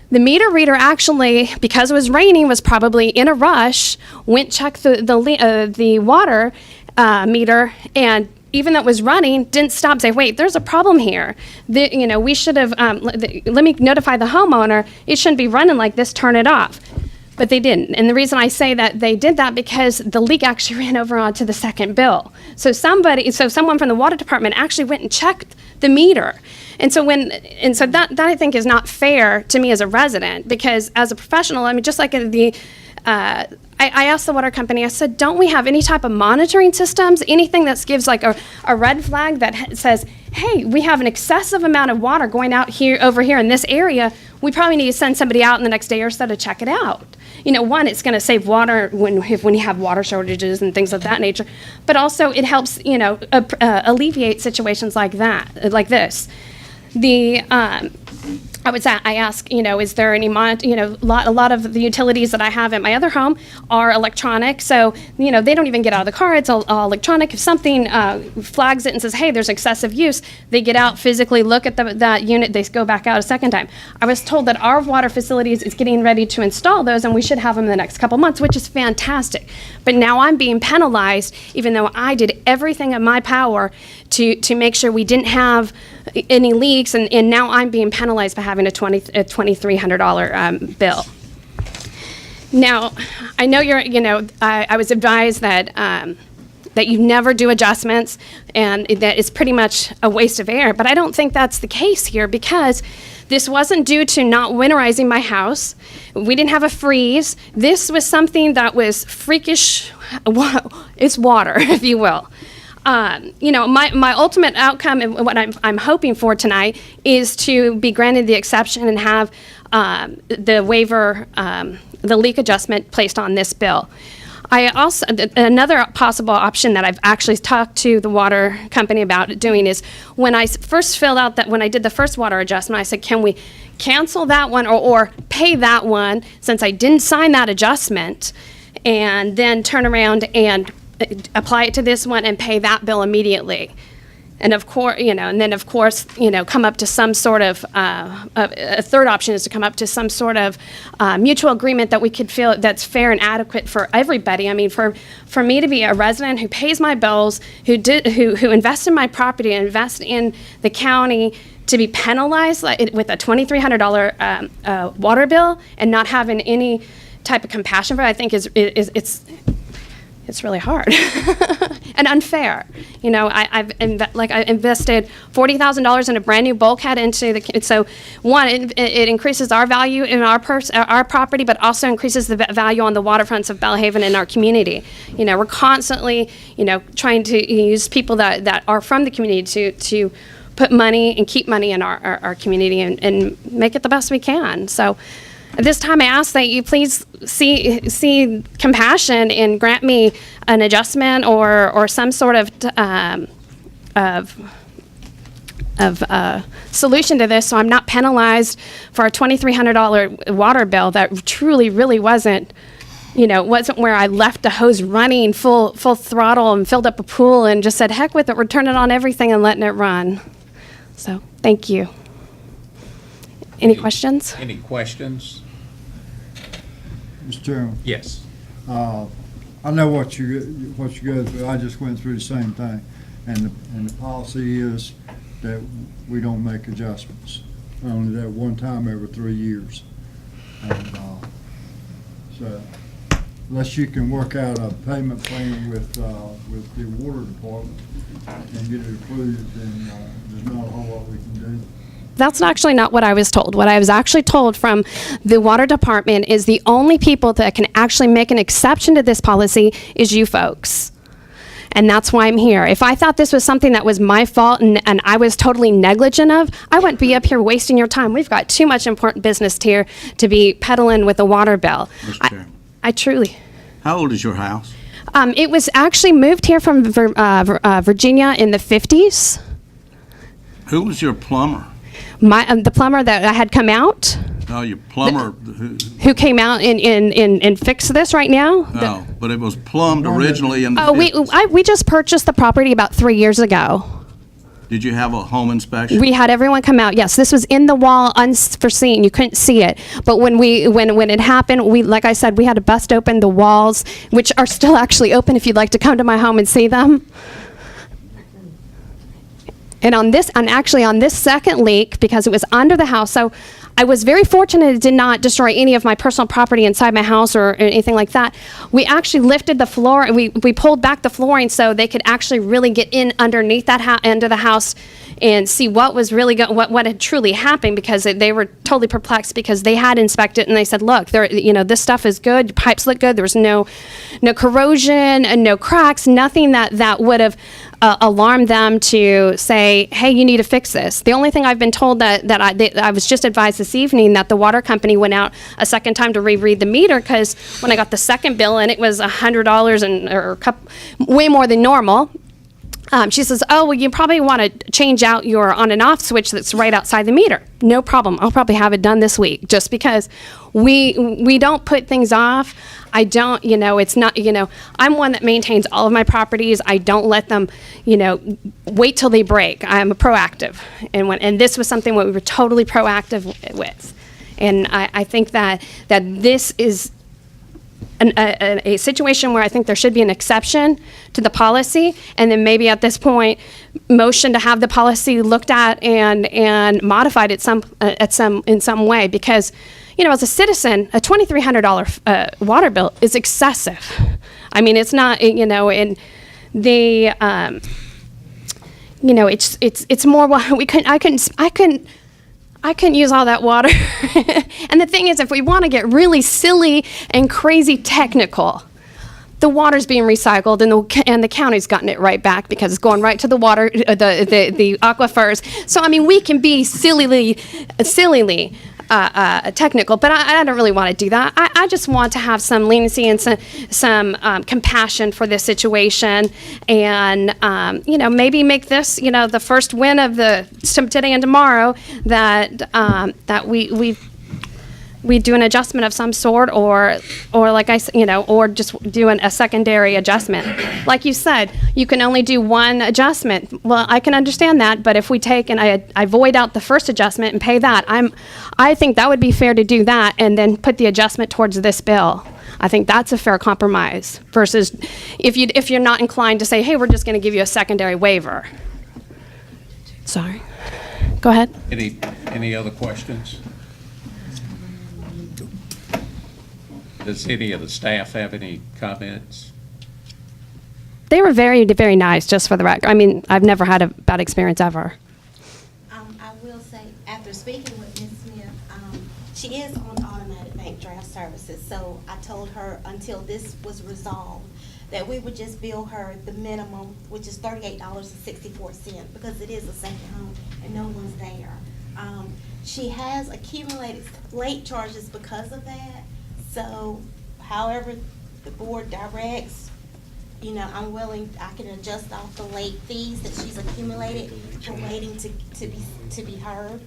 The meter reader actually, because it was raining, was probably in a rush, went checked the water meter, and even though it was running, didn't stop and say, wait, there's a problem here. We should have, let me notify the homeowner, it shouldn't be running like this, turn it off. But they didn't. And the reason I say that they did that, because the leak actually ran over onto the second bill. So someone from the water department actually went and checked the meter. And so that I think is not fair to me as a resident, because as a professional, I mean, just like I asked the water company, I said, don't we have any type of monitoring systems, anything that gives like a red flag that says, hey, we have an excessive amount of water going out here, over here in this area, we probably need to send somebody out in the next day or so to check it out. You know, one, it's going to save water when you have water shortages and things of that nature, but also it helps, you know, alleviate situations like that, like this. I ask, you know, is there any, a lot of the utilities that I have at my other home are electronic, so, you know, they don't even get out of the car, it's all electronic. If something flags it and says, hey, there's excessive use, they get out, physically look at that unit, they go back out a second time. I was told that our water facilities is getting ready to install those, and we should have them in the next couple months, which is fantastic. But now I'm being penalized, even though I did everything in my power to make sure we didn't have any leaks, and now I'm being penalized by having a $2,300 bill. Now, I know I was advised that that you never do adjustments and that it's pretty much a waste of air, but I don't think that's the case here, because this wasn't due to not winterizing my house. We didn't have a freeze. This was something that was freakish. It's water, if you will. My ultimate outcome and what I'm hoping for tonight is to be granted the exception and have the waiver, the leak adjustment placed on this bill. Another possible option that I've actually talked to the water company about doing is when I first filled out when I did the first water adjustment, I said, can we cancel that one or pay that one since I didn't sign that adjustment, and then turn around and apply it to this one and pay that bill immediately. And of course, come up to some sort of, a third option is to come up to some sort of mutual agreement that we could feel that's fair and adequate for everybody. I mean, for me to be a resident who pays my bills, who invests in my property, and invest in the county, to be penalized with a $2,300 water bill and not having any type of compassion for it, I think it's really hard and unfair. You know, I invested $40,000 in a brand new bulkhead into so one, it increases our value in our property, but also increases the value on the waterfronts of Belhaven and our community. You know, we're constantly, trying to use people that are from the community to put money and keep money in our community and make it the best we can. So at this time, I ask that you please see compassion and grant me an adjustment or some sort of solution to this, so I'm not penalized for a $2,300 water bill that truly, really wasn't where I left the hose running full throttle and filled up a pool and just said, heck with it, we're turning on everything and letting it run. So, thank you. Any questions? Any questions? Mr. Chairman, Yes. I know what you go through. I just went through the same thing, and the policy is that we don't make adjustments. Only that one time every 3 years. And so unless you can work out a payment plan with the water department and get it approved, then there's not a whole lot we can do. That's actually not what I was told. What I was actually told from the water department is the only people that can actually make an exception to this policy is you folks. And that's why I'm here. If I thought this was something that was my fault and I was totally negligent of, I wouldn't be up here wasting your time. We've got too much important business here to be peddling with a water bill. Mr. Chairman. I truly. How old is your house? It was actually moved here from Virginia in the 50s. Who was your plumber? The plumber that I had come out. No, your plumber. Who came out and fixed this right now? No, but it was plumbed originally in the 50s. We just purchased the property about 3 years ago. Did you have a home inspection? We had everyone come out. Yes, this was in the wall, unforeseen. You couldn't see it. But when it happened, like I said, we had to bust open the walls, which are still actually open if you'd like to come to my home and see them. And on this second leak, because it was under the house, so I was very fortunate it did not destroy any of my personal property inside my house or anything like that. We actually lifted the floor, we pulled back the flooring so they could actually really get in underneath that end of the house and see what was really what had truly happened, because they were totally perplexed because they had inspected and they said, look, there, this stuff is good, pipes look good, there was no corrosion and no cracks, nothing that would have alarmed them to say, hey, you need to fix this. The only thing I've been told that I was just advised this evening that the water company went out a second time to reread the meter, because when I got the second bill and it was $100 or way more than normal. She says, oh, well, you probably want to change out your on and off switch that's right outside the meter. No problem. I'll probably have it done this week, just because we don't put things off. I don't, it's not, I'm one that maintains all of my properties. I don't let them, wait till they break. I'm a proactive. And this was something we were totally proactive with. And I think that this is a situation where I think there should be an exception to the policy, and then maybe at this point, motion to have the policy looked at and modified in some way, because, as a citizen, a $2,300 water bill is excessive. I mean, it's not, and the, it's more. I couldn't use all that water. And the thing is, if we want to get really silly and crazy technical, the water's being recycled, and the county's gotten it right back because it's going right to the water, the aquifers. So I mean, we can be sillily technical, but I don't really want to do that. I just want to have some leniency and some compassion for this situation, and maybe make this the first win of the today and tomorrow, that we do an adjustment of some sort, or like I said, or just do a secondary adjustment. Like you said, you can only do one adjustment. Well, I can understand that, but if we take and I void out the first adjustment and pay that, I think that would be fair to do that and then put the adjustment towards this bill. I think that's a fair compromise versus if you're not inclined to say, hey, we're just going to give you a secondary waiver. Sorry. Go ahead. Any other questions? Does any of the staff have any comments? They were very, very nice, just for the record. I mean, I've never had a bad experience ever. I will say, after speaking with Ms. Smith, she is on automatic bank draft services, so I told her until this was resolved that we would just bill her the minimum, which is $38.64, because it is a second home and no one's there. She has accumulated late charges because of that. So, however the board directs, I'm willing, I can adjust off the late fees that she's accumulated for waiting to be heard.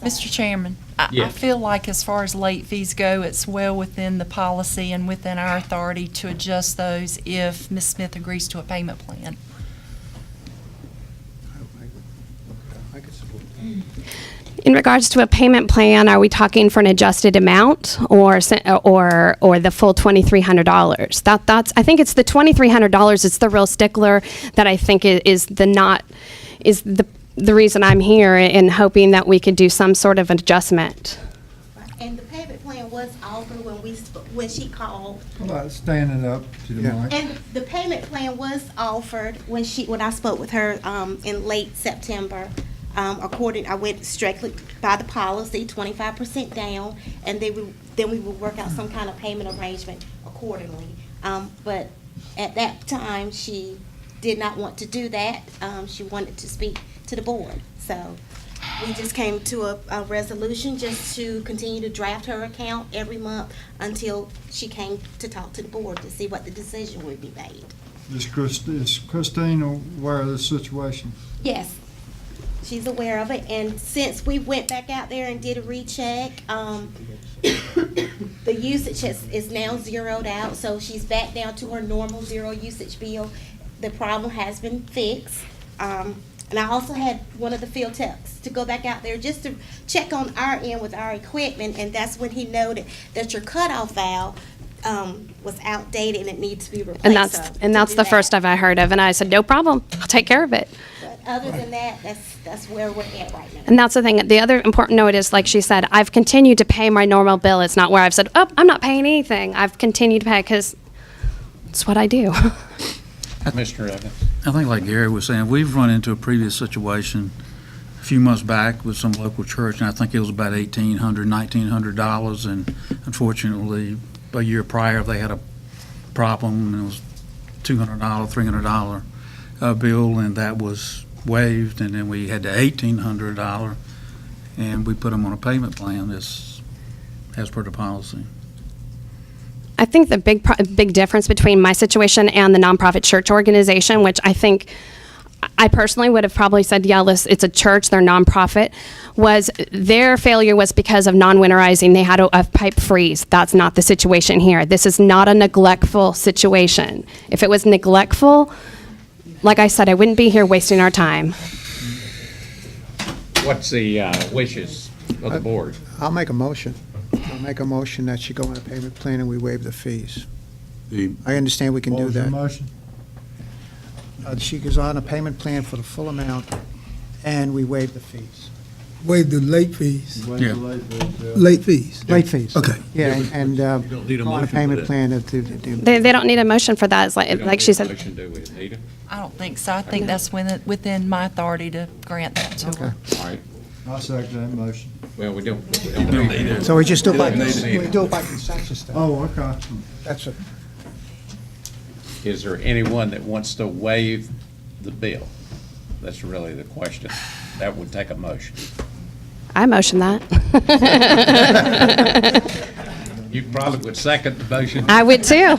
So. Mr. Chairman, I feel like as far as late fees go, it's well within the policy and within our authority to adjust those if Ms. Smith agrees to a payment plan. In regards to a payment plan, are we talking for an adjusted amount or the full $2,300? That's I think it's the $2,300. It's the real stickler that I think is the reason I'm here and hoping that we could do some sort of adjustment. And the payment plan was offered when she called. How about standing up to the mic? And the payment plan was offered when I spoke with her in late September. I went strictly by the policy, 25% down, and then we would work out some kind of payment arrangement accordingly. But at that time, she did not want to do that. She wanted to speak to the board. So we just came to a resolution just to continue to draft her account every month until she came to talk to the board to see what the decision would be made. Is Christine aware of the situation? Yes. She's aware of it, and since we went back out there and did a recheck, the usage is now zeroed out, so she's back down to her normal zero usage bill. The problem has been fixed, and I also had one of the field techs to go back out there just to check on our end with our equipment, and that's when he noted that your cutoff valve was outdated and it needs to be replaced. And that's the first I've heard of, and I said, no problem, I'll take care of it. But other than that, that's where we're at right now. And that's the thing. The other important note is, like she said, I've continued to pay my normal bill. It's not where I've said, oh, I'm not paying anything. I've continued to pay because it's what I do. Mr. Evans. I think like Gary was saying, we've run into a previous situation few months back with some local church, and I think it was about $1,900, and unfortunately, a year prior, they had a problem, and it was $200, $300 bill, and that was waived, and then we had the $1,800, and we put them on a payment plan as per the policy. I think the big difference between my situation and the nonprofit church organization, which I think I personally would have probably said, yeah, it's a church, they're nonprofit, was their failure was because of non-winterizing. They had a pipe freeze. That's not the situation here. This is not a neglectful situation. If it was neglectful, like I said, I wouldn't be here wasting our time. What's the wishes of the board? I'll make a motion. I'll make a motion that she go on a payment plan and we waive the fees. I understand we can What do was your that. motion? She goes on a payment plan for the full amount and we waive the fees. Waive the late fees. Waive the Yeah. late fees, yeah. Late fees. Late fees. Okay. Yeah, and don't need a go on a motion for payment that. plan to do. They don't need a motion for that. It's We like, don't like need she a said. motion, do we, Anita? I don't think so. I think that's within my authority to grant that to her. Okay. All right. I second that motion. Well, we don't need it. So we just do it by, We don't need we it. do it by consensus then. Oh, okay. That's it. Is there anyone that wants to waive the bill? That's really the question. That would take a motion. I motion that. You probably would second the motion. I would too.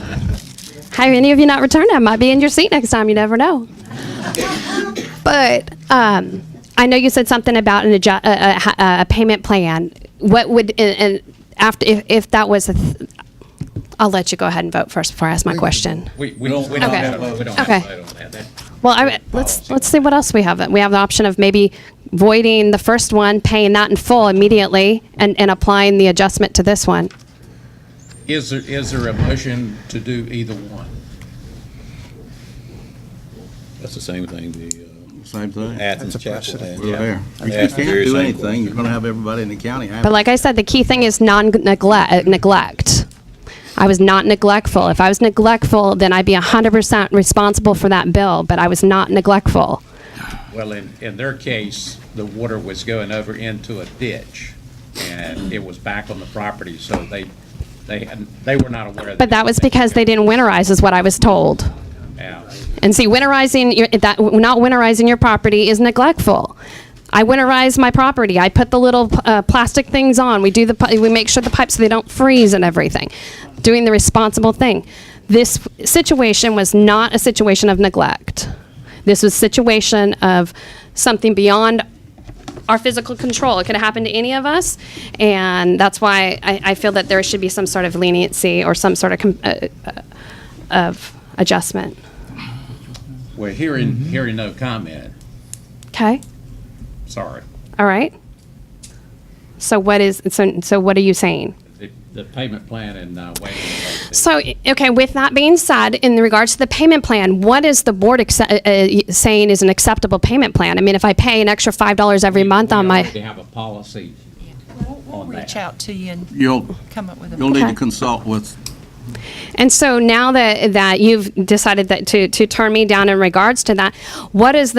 Have any of you not returned? I might be in your seat next time. You never know. But I know you said something about a payment plan. What would and after if that was I'll let you go ahead and vote first before I ask my question. We don't Okay. have to vote on Okay. that. Well, let's see what else we have. We have the option of maybe voiding the first one, paying that in full immediately, and applying the adjustment to this one. Is there a motion to do either one? That's the same thing the Same thing. Athens That's a Chapel precedent. had. We're there. You That's can't very do same anything. question. You're going to have everybody in the county have But like I said, the key thing is neglect. I was not neglectful. If I was neglectful, then I'd be 100% responsible for that bill, but I was not neglectful. Well, in their case, the water was going over into a ditch, and it was back on the property, so they were not aware of that. But that was because they didn't winterize, is what I was told. Yeah. And see, not winterizing your property is neglectful. I winterize my property. I put the little plastic things on. We make sure the pipes so they don't freeze and everything. Doing the responsible thing. This situation was not a situation of neglect. This was a situation of something beyond our physical control. It could have happened to any of us, and that's why I feel that there should be some sort of leniency or some sort of adjustment. Well, hearing no comment, Okay. sorry. All right. So what are you saying? The payment plan and waiving the late fee. So, okay, with that being said, in regards to the payment plan, what is the board saying is an acceptable payment plan? I mean, if I pay an extra $5 every month on We my, already have a policy We'll on reach that. out to you and You'll come up with a. need Okay. to consult with, and so now that you've decided that to turn me down in regards to that, what is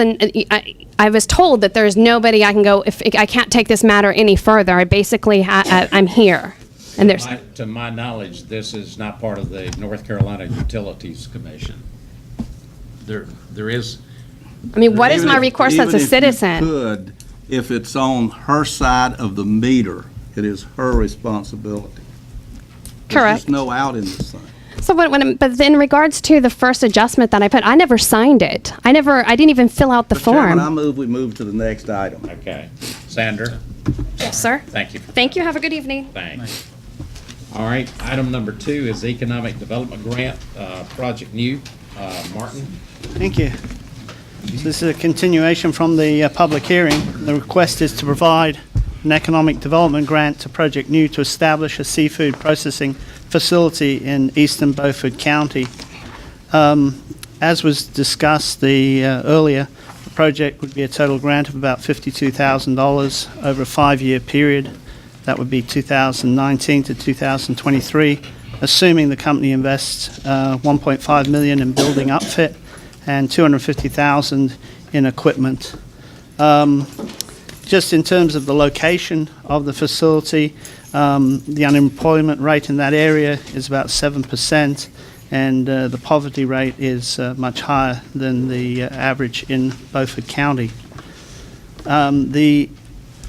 I was told that there's nobody I can go, if I can't take this matter any further, I basically, I'm here. And there's, To my knowledge, this is not part of the North Carolina Utilities Commission. There is, I mean, what is even my if- recourse as even a if you citizen? could, if it's on her side of the meter, it is her responsibility. There's Correct. just no out in this thing. So but in regards to the first adjustment that I put, I never signed it. I didn't even fill out the Mr. Chairman, I form. move we move to the next item. okay. Sandra, Yes, sir. thank you. Thank you. Have a good evening. Thanks. All right, item number 2 is Economic Development Grant, Project New. Martin? Thank you. So this is a continuation from the public hearing. The request is to provide an economic development grant to Project New to establish a seafood processing facility in eastern Beaufort County. As was discussed earlier, the project would be a total grant of about $52,000 over a 5-year period. That would be 2019 to 2023, assuming the company invests $1.5 million in building upfit and $250,000 in equipment. Just in terms of the location of the facility, the unemployment rate in that area is about 7%, and the poverty rate is much higher than the average in Beaufort County. The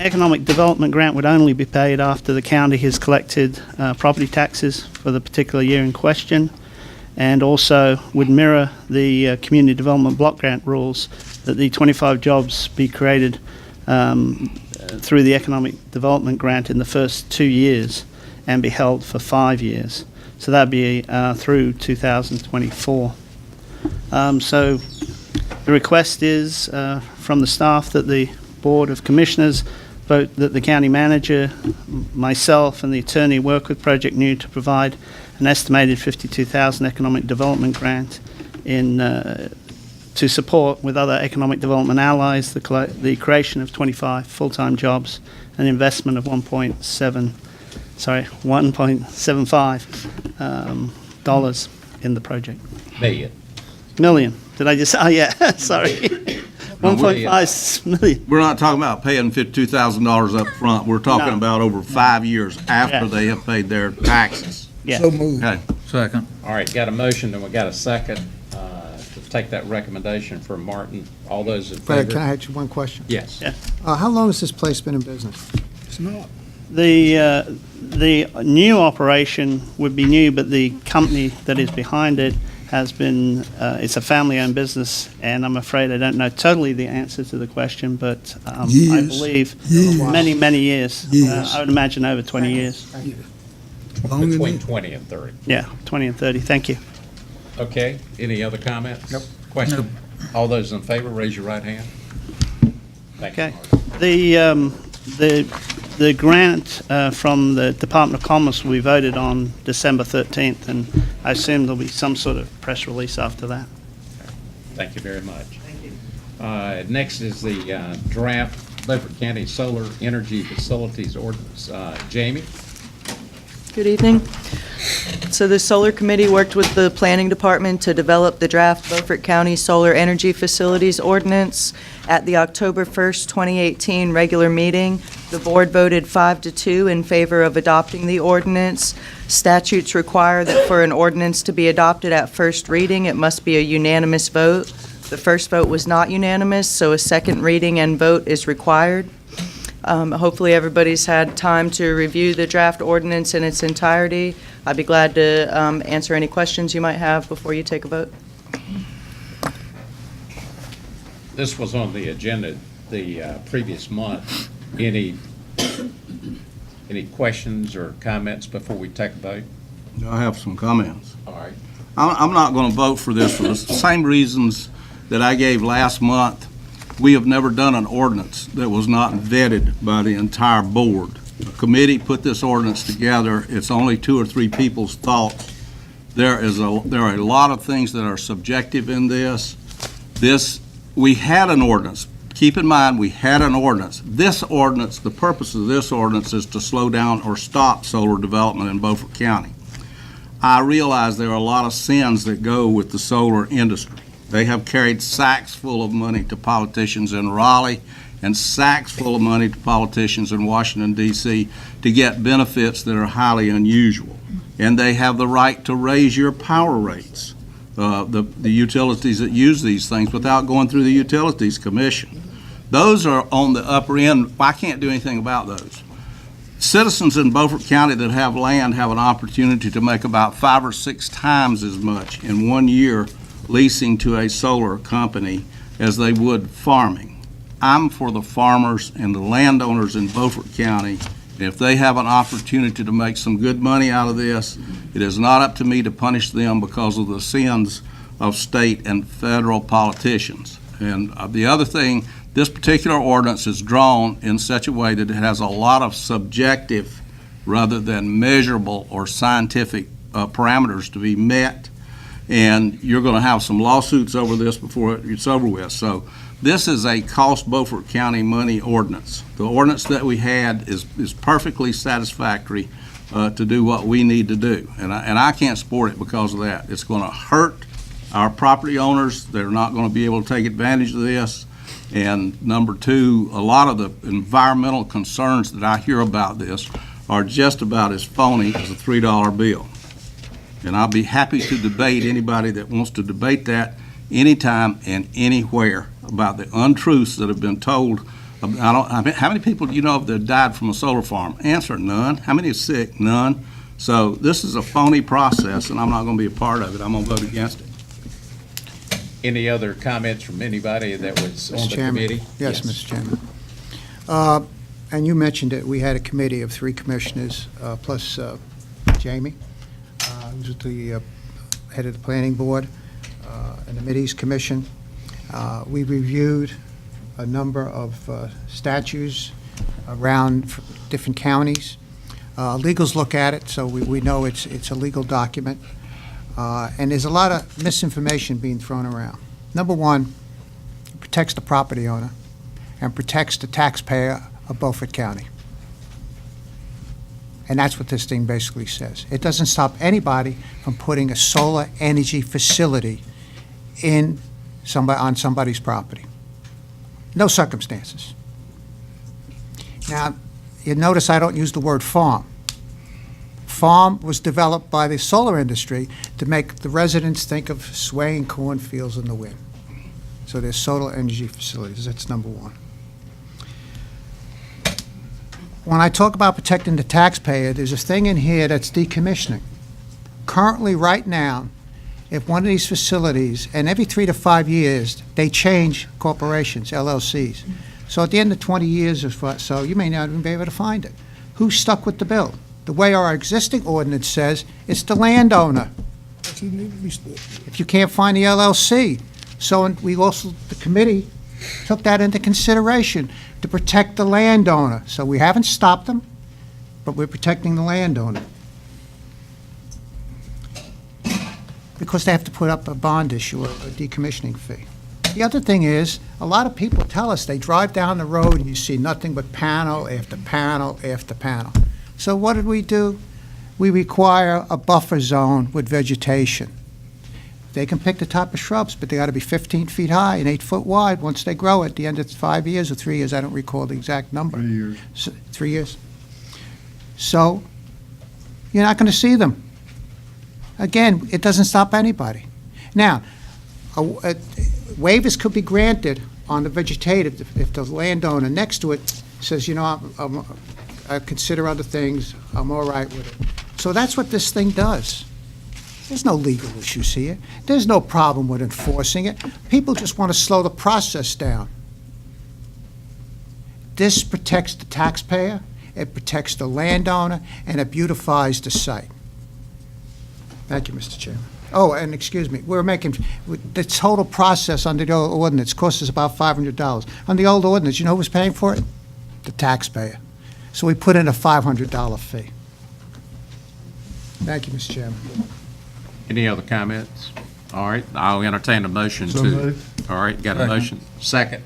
economic development grant would only be paid after the county has collected property taxes for the particular year in question, and also would mirror the community development block grant rules that the 25 jobs be created through the economic development grant in the first 2 years and be held for 5 years. So that'd be through 2024. So the request is from the staff that the Board of Commissioners vote that the county manager, myself, and the attorney work with Project New to provide an estimated $52,000 economic development grant to support with other economic development allies the creation of 25 full-time jobs, an investment of $1.75 dollars in the project. Million. Did I just? Oh yeah. Sorry. 1.5 million. We're not talking about paying $52,000 up front. We're talking No. about over 5 years after Yeah. they have paid their taxes. Yeah. So moved. Okay. Second. All right, got a motion and we got a second to take that recommendation from Martin. All those in Fred, can I favor? ask you one question? Yes. Yeah. How long has this place been in business? It's not. The new operation would be new, but the company that is behind it has been, it's a family-owned business, and I'm afraid I don't know totally the answer to the question, but I Years. believe Years. many, many years. Years. I would imagine over 20 years. Long Between enough. 20 and 30. Yeah, 20 and 30. Thank you. Okay, any other comments? Nope. Question? All those in favor, raise your right hand. Thank you, Okay. Martin. The grant from the Department of Commerce will be voted on December 13th, and I assume there'll be some sort of press release after that. Thank you very much. Thank you. Next is the draft Beaufort County Solar Energy Facilities Ordinance. Jamie? Good evening. So the Solar Committee worked with the Planning Department to develop the draft Beaufort County Solar Energy Facilities Ordinance. At the October 1st, 2018 regular meeting, the board voted 5-2 in favor of adopting the ordinance. Statutes require that for an ordinance to be adopted at first reading, it must be a unanimous vote. The first vote was not unanimous, so a second reading and vote is required. Hopefully, everybody's had time to review the draft ordinance in its entirety. I'd be glad to answer any questions you might have before you take a vote. This was on the agenda the previous month. Any questions or comments before we take a vote? I have some comments. All right. I'm not going to vote for this for the same reasons that I gave last month. We have never done an ordinance that was not vetted by the entire board. The committee put this ordinance together. It's only 2 or 3 people's thoughts. There are a lot of things that are subjective in this. We had an ordinance. Keep in mind, we had an ordinance. This ordinance, the purpose of this ordinance is to slow down or stop solar development in Beaufort County. I realize there are a lot of sins that go with the solar industry. They have carried sacks full of money to politicians in Raleigh and sacks full of money to politicians in Washington, D.C. to get benefits that are highly unusual. And they have the right to raise your power rates, the utilities that use these things, without going through the Utilities Commission. Those are on the upper end. I can't do anything about those. Citizens in Beaufort County that have land have an opportunity to make about 5 or 6 times as much in 1 year leasing to a solar company as they would farming. I'm for the farmers and the landowners in Beaufort County. If they have an opportunity to make some good money out of this, it is not up to me to punish them because of the sins of state and federal politicians. And the other thing, this particular ordinance is drawn in such a way that it has a lot of subjective rather than measurable or scientific parameters to be met. And you're going to have some lawsuits over this before it's over with. So this is a cost Beaufort County money ordinance. The ordinance that we had is perfectly satisfactory to do what we need to do. And I can't support it because of that. It's going to hurt our property owners. They're not going to be able to take advantage of this. And number two, a lot of the environmental concerns that I hear about this are just about as phony as a $3 bill. And I'll be happy to debate anybody that wants to debate that anytime and anywhere about the untruths that have been told. How many people do you know that died from a solar farm? Answer, none. How many are sick? None. So this is a phony process, and I'm not going to be a part of it. I'm going to vote against it. Any other comments from anybody that was on Mr. the Chairman. committee? Yes, Mr. Chairman. And you mentioned it, we had a committee of 3 commissioners, plus Jamie, who's the head of the planning board, and the Mideast Commission. We reviewed a number of statutes around different counties. Legals look at it, so we know it's a legal document. And there's a lot of misinformation being thrown around. Number one, it protects the property owner and protects the taxpayer of Beaufort County. And that's what this thing basically says. It doesn't stop anybody from putting a solar energy facility on somebody's property. No circumstances. Now, you notice I don't use the word farm. Farm was developed by the solar industry to make the residents think of swaying cornfields in the wind. So there's solar energy facilities. That's number one. When I talk about protecting the taxpayer, there's a thing in here that's decommissioning. Currently, right now, if one of these facilities, and every 3 to 5 years, they change corporations, LLCs. So at the end of 20 years or so, you may not even be able to find it. Who's stuck with the bill? The way our existing ordinance says, it's the landowner. If you can't find the LLC. So we also, the committee took that into consideration to protect the landowner. So we haven't stopped them, but we're protecting the landowner. Because they have to put up a bond issue or a decommissioning fee. The other thing is, a lot of people tell us they drive down the road and you see nothing but panel after panel after panel. So what did we do? We require a buffer zone with vegetation. They can pick the type of shrubs, but they got to be 15 feet high and 8 foot wide once they grow at the end of 5 years or 3 years. I don't recall the exact number. 3 years. 3 years. So you're not going to see them. Again, it doesn't stop anybody. Now, waivers could be granted on the vegetative if the landowner next to it says, you know, I consider other things, I'm all right with it. So that's what this thing does. There's no legal issues here. There's no problem with enforcing it. People just want to slow the process down. This protects the taxpayer, it protects the landowner, and it beautifies the site. Thank you, Mr. Chairman. Oh, and excuse me, we're making, the total process under the old ordinance costs us about $500. On the old ordinance, you know who was paying for it? The taxpayer. So we put in a $500 fee. Thank you, Mr. Chairman. Any other comments? All right, I'll entertain a motion So to. moved. All right, got a motion. Second.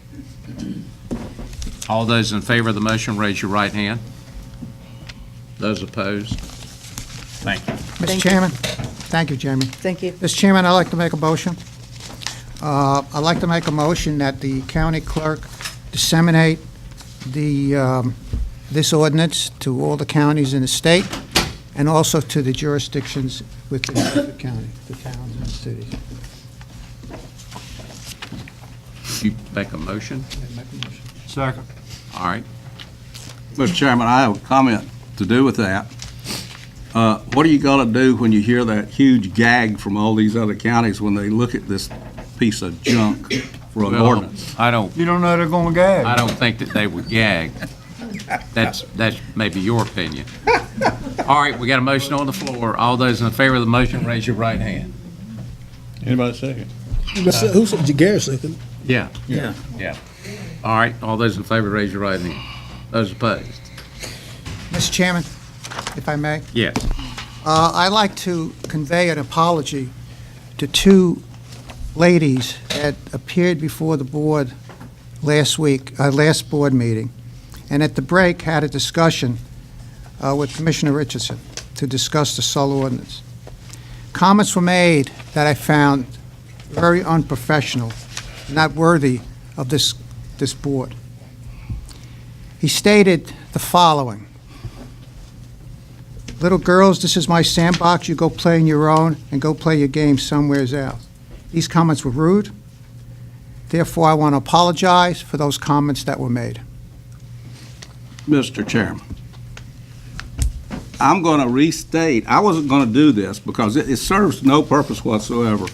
All those in favor of the motion, raise your right hand. Those opposed? Thank you. Mr. Chairman? Thank you, Jamie. Thank you. Mr. Chairman, I'd like to make a motion. I'd like to make a motion that the county clerk disseminate this ordinance to all the counties in the state and also to the jurisdictions within the county, the towns and cities. You make a motion? Second. All right. Mr. Chairman, I have a comment to do with that. What are you going to do when you hear that huge gag from all these other counties when they look at this piece of junk for an ordinance? You don't know they're going to gag. I don't think that they would gag. That's maybe your opinion. All right, we got a motion on the floor. All those in favor of the motion, raise your right hand. Anybody second? Who's Gary second? Yeah. Yeah. Yeah. All right, all those in favor, raise your right hand. Those opposed? Mr. Chairman, if I may? Yes. I'd like to convey an apology to 2 ladies that appeared before the board last week, last board meeting, and at the break had a discussion with Commissioner Richardson to discuss the solar ordinance. Comments were made that I found very unprofessional, not worthy of this this board. He stated the following: "Little girls, this is my sandbox. You go play on your own and go play your game somewhere else." These comments were rude. Therefore, I want to apologize for those comments that were made. Mr. Chairman, I'm going to restate, I wasn't going to do this because it serves no purpose whatsoever.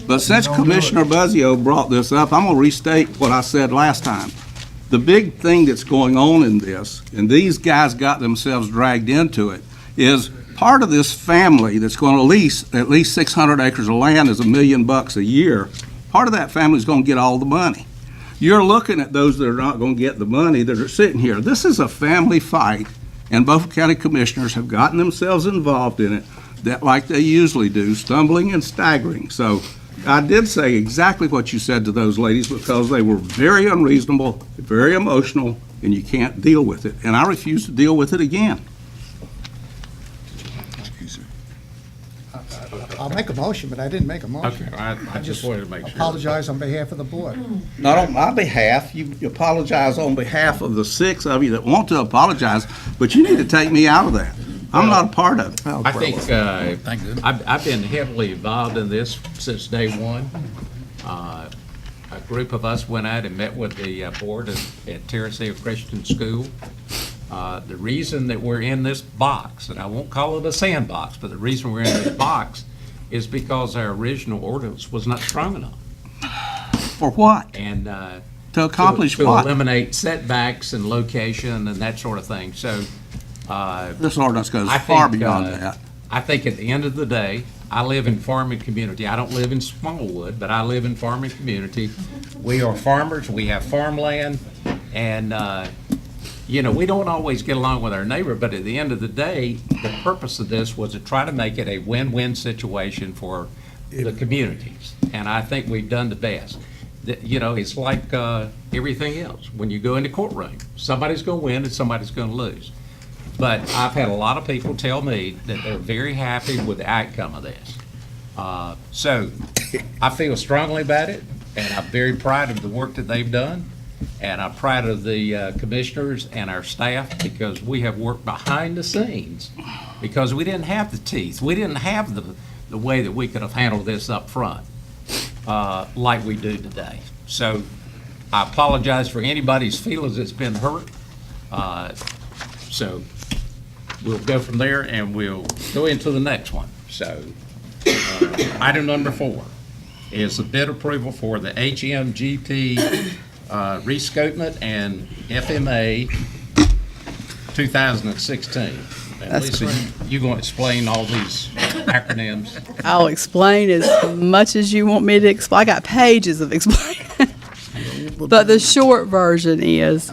But since Commissioner Buzzio brought this up, I'm going to restate what I said last time. The big thing that's going on in this, and these guys got themselves dragged into it, is part of this family that's going to lease at least 600 acres of land is $1 million a year. Part of that family is going to get all the money. You're looking at those that are not going to get the money that are sitting here. This is a family fight, and both county commissioners have gotten themselves involved in it, that like they usually do, stumbling and staggering. So I did say exactly what you said to those ladies because they were very unreasonable, very emotional, and you can't deal with it. And I refuse to deal with it again. I'll make a motion, but I didn't make a motion. Okay, I just wanted to make sure. Apologize on behalf of the board. Not on my behalf. You apologize on behalf of the 6 of you that want to apologize, but you need to take me out of that. I'm not a part of it. I think I've been heavily involved in this since day one. A group of us went out and met with the board at Terrace Hill Christian School. The reason that we're in this box, and I won't call it a sandbox, but the reason we're in this box is because our original ordinance was not strong enough. For what? And to accomplish to what? eliminate setbacks and location and that sort of thing. So this ordinance goes far beyond that. I think at the end of the day, I live in farming community. I don't live in Smallwood, but I live in farming community. We are farmers. We have farmland, and you know, we don't always get along with our neighbor, but at the end of the day, the purpose of this was to try to make it a win-win situation for the communities. And I think we've done the best. You know, it's like everything else. When you go into courtroom, somebody's going to win and somebody's going to lose. But I've had a lot of people tell me that they're very happy with the outcome of this. So I feel strongly about it, and I'm very proud of the work that they've done. And I'm proud of the commissioners and our staff because we have worked behind the scenes because we didn't have the teeth. We didn't have the way that we could have handled this up front like we do today. So I apologize for anybody's feelings that's been hurt. So we'll go from there and we'll go into the next one. So item number 4 is the bid approval for the HMGP rescopement and FMA 2016. And Lisa, you going to explain all these acronyms? I'll explain as much as you want me to explain. I got pages of explaining. But the short version is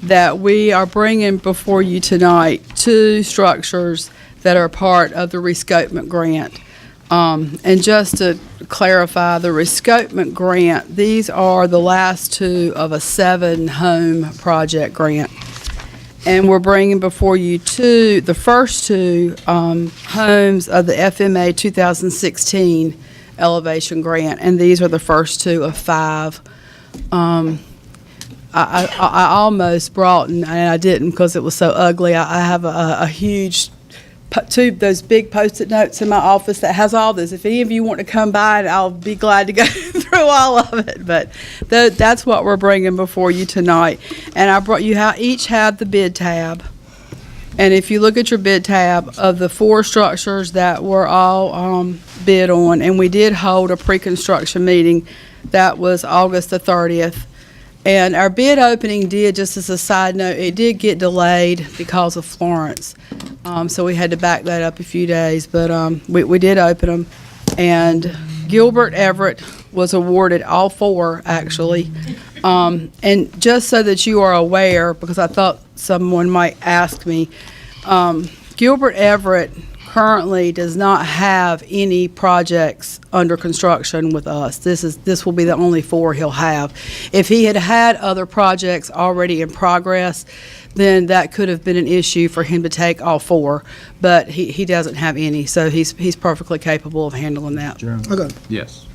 that we are bringing before you tonight 2 structures that are part of the rescopement grant. And just to clarify, the rescopement grant, these are the last 2 of a 7-home project grant. And we're bringing before you the first 2 homes of the FMA 2016 elevation grant, and these are the first 2 of 5. I almost brought, and I didn't because it was so ugly. I have a huge 2 those big Post-it notes in my office that has all this. If any of you want to come by, I'll be glad to go through all of it. But that's what we're bringing before you tonight. And I brought you each had the bid tab. And if you look at your bid tab of the 4 structures that were all bid on, and we did hold a pre-construction meeting, that was August the 30th. And our bid opening did, just as a side note, it did get delayed because of Florence. So we had to back that up a few days, but we did open them. And Gilbert Everett was awarded all 4, actually. And just so that you are aware, because I thought someone might ask me, Gilbert Everett currently does not have any projects under construction with us. This will be the only 4 he'll have. If he had had other projects already in progress, then that could have been an issue for him to take all 4, but he doesn't have any, so he's perfectly capable of handling that. Okay. Yes.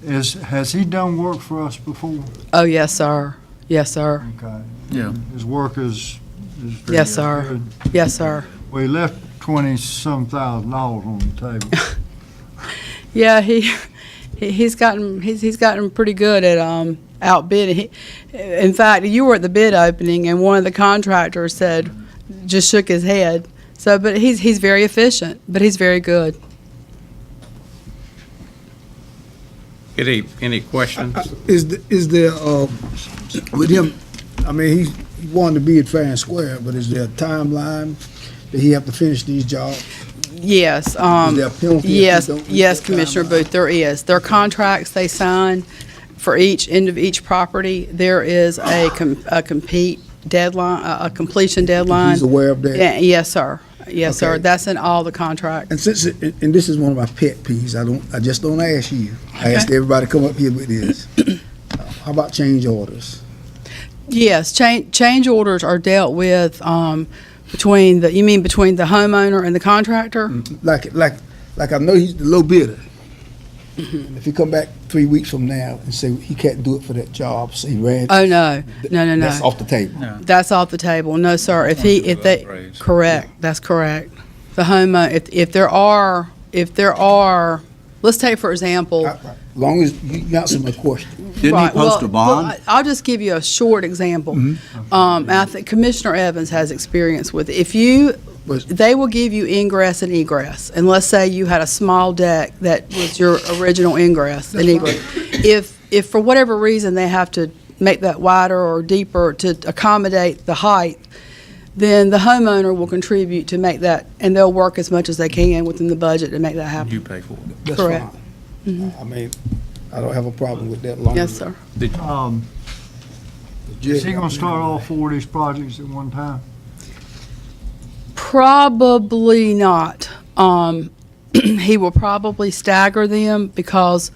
Has he done work for us before? Oh, yes, sir. Yes, sir. Okay. Yeah. His work is pretty Yes, sir. good. Yes, sir. Well, he left $20-some thousand on the table. Yeah, he's gotten pretty good at outbidding. In fact, you were at the bid opening, and one of the contractors just shook his head. So, but he's very efficient, but he's very good. Any questions? Is there, with him, I mean, he wanted to be at fair and square, but is there a timeline that he have to finish these jobs? Yes. Is there a penalty if he Yes, don't reach yes, that Commissioner timeline? Booth, there is. There are contracts they sign for each end of each property. There is a compete deadline, a completion deadline. He's aware of that? Yeah, yes, sir. Yes, sir. Okay. That's in all the contracts. And since, and this is one of my pet peeves, I just don't ask you. I ask everybody to come up here with this. How about change orders? Yes, change orders are dealt with between the homeowner and the contractor? Like I know he's the low bidder. And if he come back 3 weeks from now and say he can't do it for that job, say he ran. Oh, no. No. That's off the table. That's off the table. No, sir. Correct. That's correct. The homeowner, if there are, let's take for example. As long as you answer my question. Didn't he post a bond? Well, I'll just give you a short example. And I think Commissioner Evans has experience with it. They will give you ingress and egress. And let's say you had a small deck that was your original ingress and egress. If for whatever reason they have to make that wider or deeper to accommodate the height, then the homeowner will contribute to make that, and they'll work as much as they can within the budget to make that happen. You pay for it. That's Correct. fine. I mean, I don't have a problem with that long. Yes, sir. Is he gonna start all 4 of these projects at one time? Probably not. He will probably stagger them because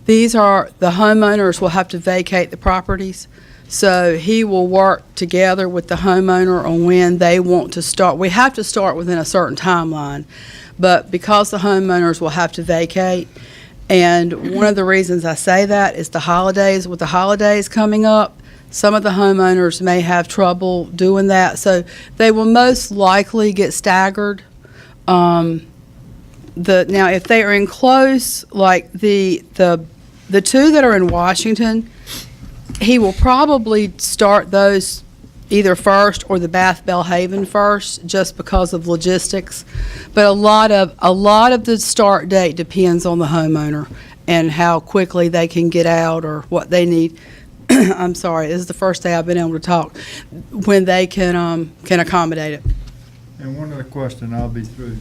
the homeowners will have to vacate the properties. So he will work together with the homeowner on when they want to start. We have to start within a certain timeline, but because the homeowners will have to vacate, and one of the reasons I say that is the holidays. With the holidays coming up, some of the homeowners may have trouble doing that, so they will most likely get staggered. Now, if they are in close, like the two that are in Washington, he will probably start those either first or the Bath Bellhaven first, just because of logistics. But a lot of the start date depends on the homeowner and how quickly they can get out or what they need. I'm sorry, this is the first day I've been able to talk, when they can accommodate it. And one other question, I'll be through.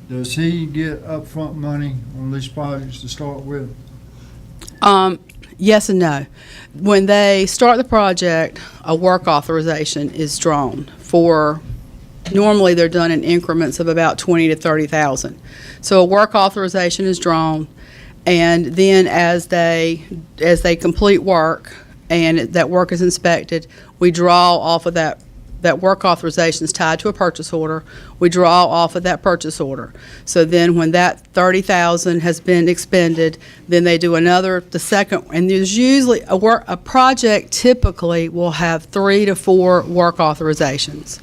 Does he get upfront money on these projects to start with? Yes and no. When they start the project, a work authorization is drawn for, normally they're done in increments of about 20 to 30,000. So a work authorization is drawn, and then as they complete work and that work is inspected, we draw off of that work authorization is tied to a purchase order. We draw off of that purchase order. So then when that 30,000 has been expended, then they do the second, and there's usually a project typically will have 3 to 4 work authorizations.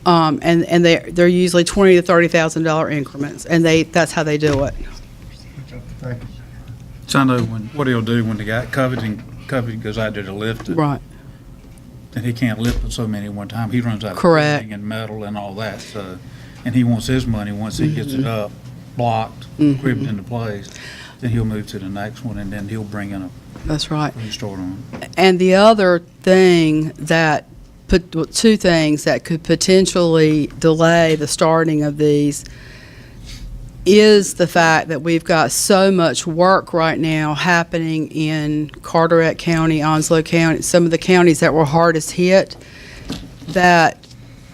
And they're usually $20,000 to $30,000 increments, and that's how they do it. Thank you. So I know what he'll do when the guy coveting goes out there to lift it. Right. And he can't lift it so many at one time. He runs out of Correct. footing and metal and all that. So, and he wants his money once he gets it up, blocked, cribbed into place. Then he'll move to the next one, and then he'll bring in That's right. restore on. And the other thing two things that could potentially delay the starting of these is the fact that we've got so much work right now happening in Carteret County, Onslow County, some of the counties that were hardest hit, that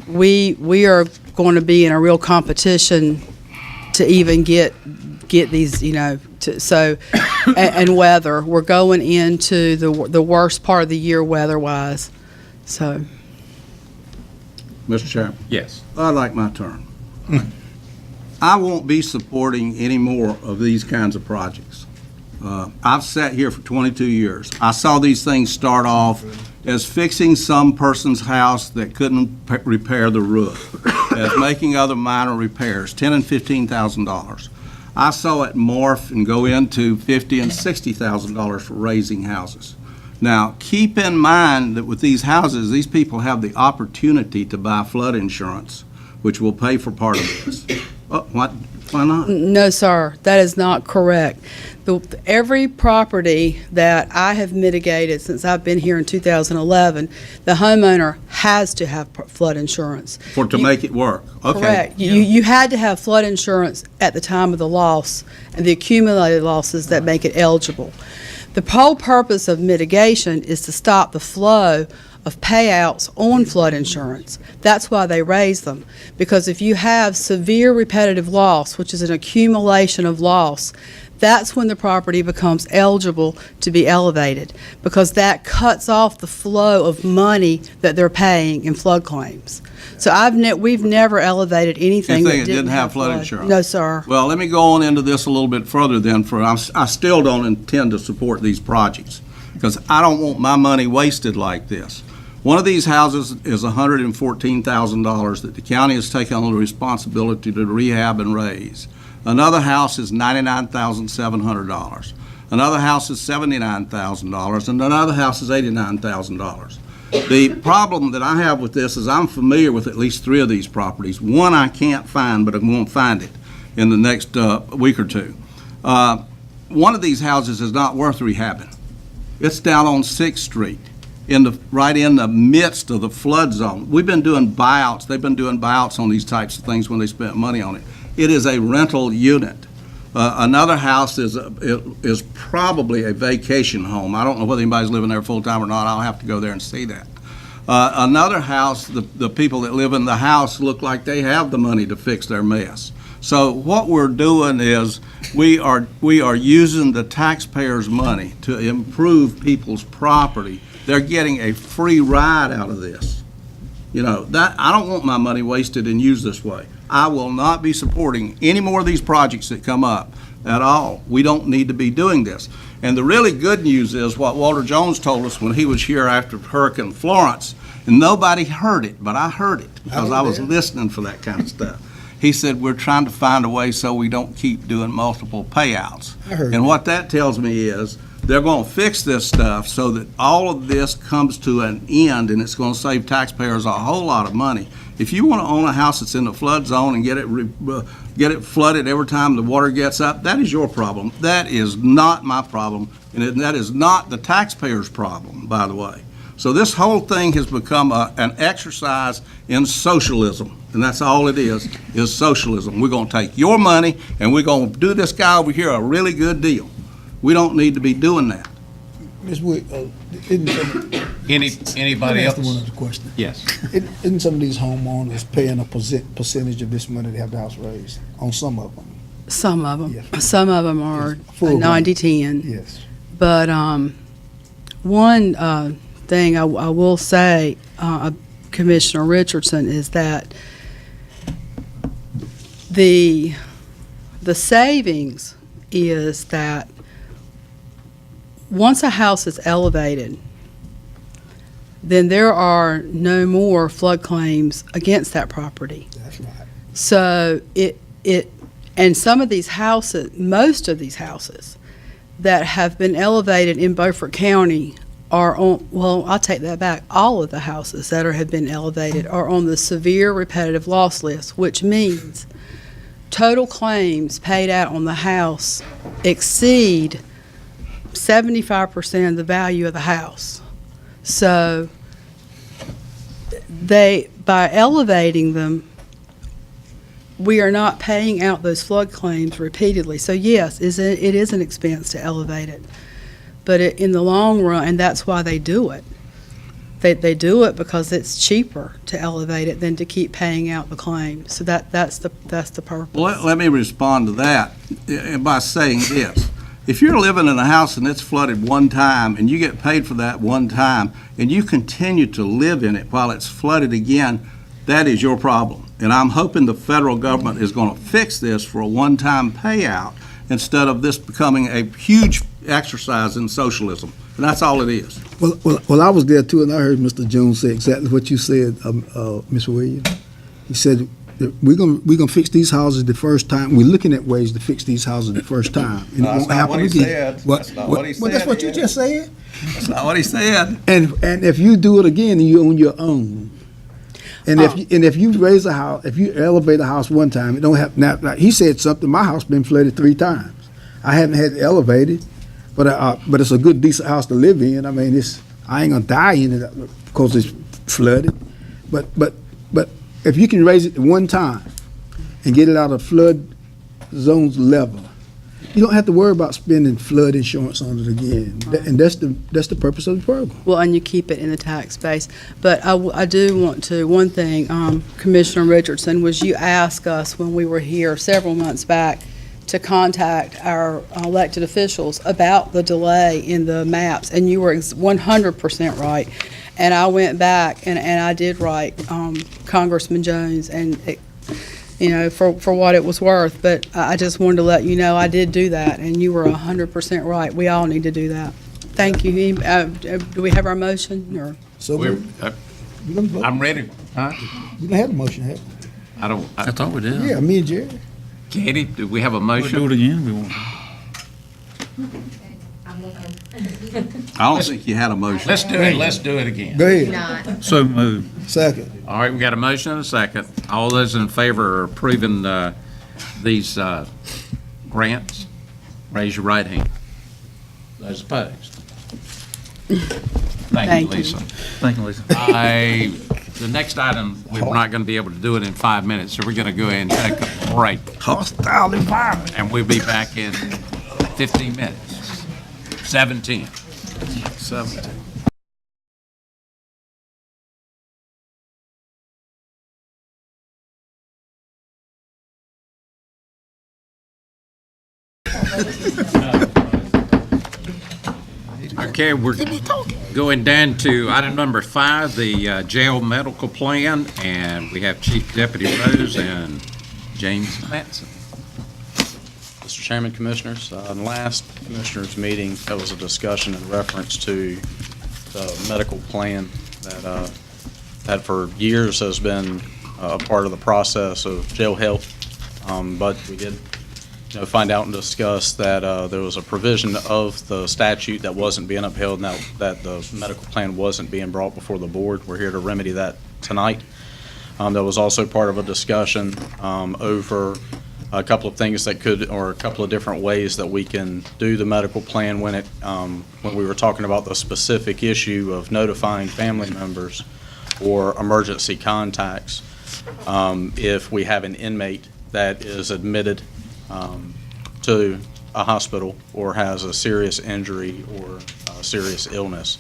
we are going to be in a real competition to even get these, and weather. We're going into the worst part of the year weather-wise, so. Mr. Chairman, Yes. I'd like my turn. I won't be supporting any more of these kinds of projects. I've sat here for 22 years. I saw these things start off as fixing some person's house that couldn't repair the roof, as making other minor repairs, $10,000 and $15,000. I saw it morph and go into $50,000 and $60,000 for raising houses. Now, keep in mind that with these houses, these people have the opportunity to buy flood insurance, which will pay for part of this. Why not? No, sir, that is not correct. Every property that I have mitigated since I've been here in 2011, the homeowner has to have flood insurance. To make it work. Okay. Correct. You had to have flood insurance at the time of the loss and the accumulated losses that make it eligible. The whole purpose of mitigation is to stop the flow of payouts on flood insurance. That's why they raise them. Because if you have severe repetitive loss, which is an accumulation of loss, that's when the property becomes eligible to be elevated, because that cuts off the flow of money that they're paying in flood claims. So we've never elevated anything that didn't have flood insurance? No, sir. Well, let me go on into this a little bit further then. I still don't intend to support these projects because I don't want my money wasted like this. One of these houses is $114,000 that the county has taken on the responsibility to rehab and raise. Another house is $99,700. Another house is $79,000, and another house is $89,000. The problem that I have with this is I'm familiar with at least 3 of these properties. One I can't find, but I won't find it in the next week or two. One of these houses is not worth rehabbing. It's down on 6th Street, right in the midst of the flood zone. We've been doing buyouts. They've been doing buyouts on these types of things when they spent money on it. It is a rental unit. Another house is probably a vacation home. I don't know whether anybody's living there full-time or not. I'll have to go there and see that. Another house, the people that live in the house look like they have the money to fix their mess. So what we're doing is we are using the taxpayers' money to improve people's property. They're getting a free ride out of this. You know, I don't want my money wasted and used this way. I will not be supporting any more of these projects that come up at all. We don't need to be doing this. And the really good news is what Walter Jones told us when he was here after Hurricane Florence, and nobody heard it, but I heard it because I was listening for that kind of stuff. He said, we're trying to find a way so we don't keep doing multiple payouts. And what that tells me is they're going to fix this stuff so that all of this comes to an end, and it's going to save taxpayers a whole lot of money. If you want to own a house that's in the flood zone and get it flooded every time the water gets up, that is your problem. That is not my problem, and that is not the taxpayer's problem, by the way. So this whole thing has become an exercise in socialism, and that's all it is socialism. We're going to take your money, and we're going to do this guy over here a really good deal. We don't need to be doing that. Ms. Wood, Anybody else? One other question. Yes. Isn't some of these homeowners paying a percentage of this money to have the house raised on some of them? Some of them. Yes. Some of them are Full 90-10. Yes. But one thing I will say, Commissioner Richardson, is that the savings is that once a house is elevated, then there are no more flood claims against that property. That's right. So and some of these houses, most of these houses that have been elevated in Beaufort County are on, well, I'll take that back. All of the houses that have been elevated are on the severe repetitive loss list, which means total claims paid out on the house exceed 75% of the value of the house. So by elevating them, we are not paying out those flood claims repeatedly. So yes, it is an expense to elevate it. But in the long run, and that's why they do it. They do it because it's cheaper to elevate it than to keep paying out the claim. So that's the purpose. Well, let me respond to that by saying this. If you're living in a house and it's flooded one time and you get paid for that one time and you continue to live in it while it's flooded again, that is your problem. And I'm hoping the federal government is going to fix this for a one-time payout instead of this becoming a huge exercise in socialism. And that's all it is. Well, I was there too, and I heard Mr. Jones say exactly what you said, Mr. Williams. He said that we're gonna fix these houses the first time. We're looking at ways to fix these houses the first time, and No, it that's won't not happen what he again. said. That's not what he Well, that's said, what you Ed. just said. That's not what he said. And if you do it again, you're on your own. And if you raise a house, if you elevate a house one time, it don't have. Now, like he said something. My house been flooded 3 times. I haven't had it elevated, but it's a good, decent house to live in. I mean, I ain't gonna die in it because it's flooded. But if you can raise it one time and get it out of flood zones level, you don't have to worry about spending flood insurance on it again. And that's the purpose of the program. Well, and you keep it in the tax base. But I do want to, one thing, Commissioner Richardson, was you asked us when we were here several months back to contact our elected officials about the delay in the maps, and you were 100% right. And I went back and I did write Congressman Jones, and it, for what it was worth. But I just wanted to let you know I did do that, and you were 100% right. We all need to do that. Thank you. Do we have our motion? Or? So I'm ready. Huh? We don't have a motion, have we? I thought we did. Yeah, me and Jerry. Katie, do we have a We'll motion? do it again. We won't. I don't think you had a motion. Let's do it again. Go ahead. So moved. Second. All right, we got a motion and a second. All those in favor of approving these grants, raise your right hand. Those opposed? Thank you, Lisa. Thank you, Lisa. The next item, we're not going to be able to do it in 5 minutes, so we're going to go ahead and take a break. Hostile environment. And we'll be back in 15 minutes. 17. Okay, we're going down to item number 5, the jail medical plan, and we have Chief Deputy Rose and James Matson. Mr. Chairman, Commissioners, in the last Commissioners meeting, there was a discussion in reference to the medical plan that for years has been a part of the process of jail health, but we did find out and discuss that there was a provision of the statute that wasn't being upheld, and that the medical plan wasn't being brought before the board. We're here to remedy that tonight. There was also part of a discussion over a couple of things that or a couple of different ways that we can do the medical plan when we were talking about the specific issue of notifying family members or emergency contacts if we have an inmate that is admitted to a hospital or has a serious injury or a serious illness.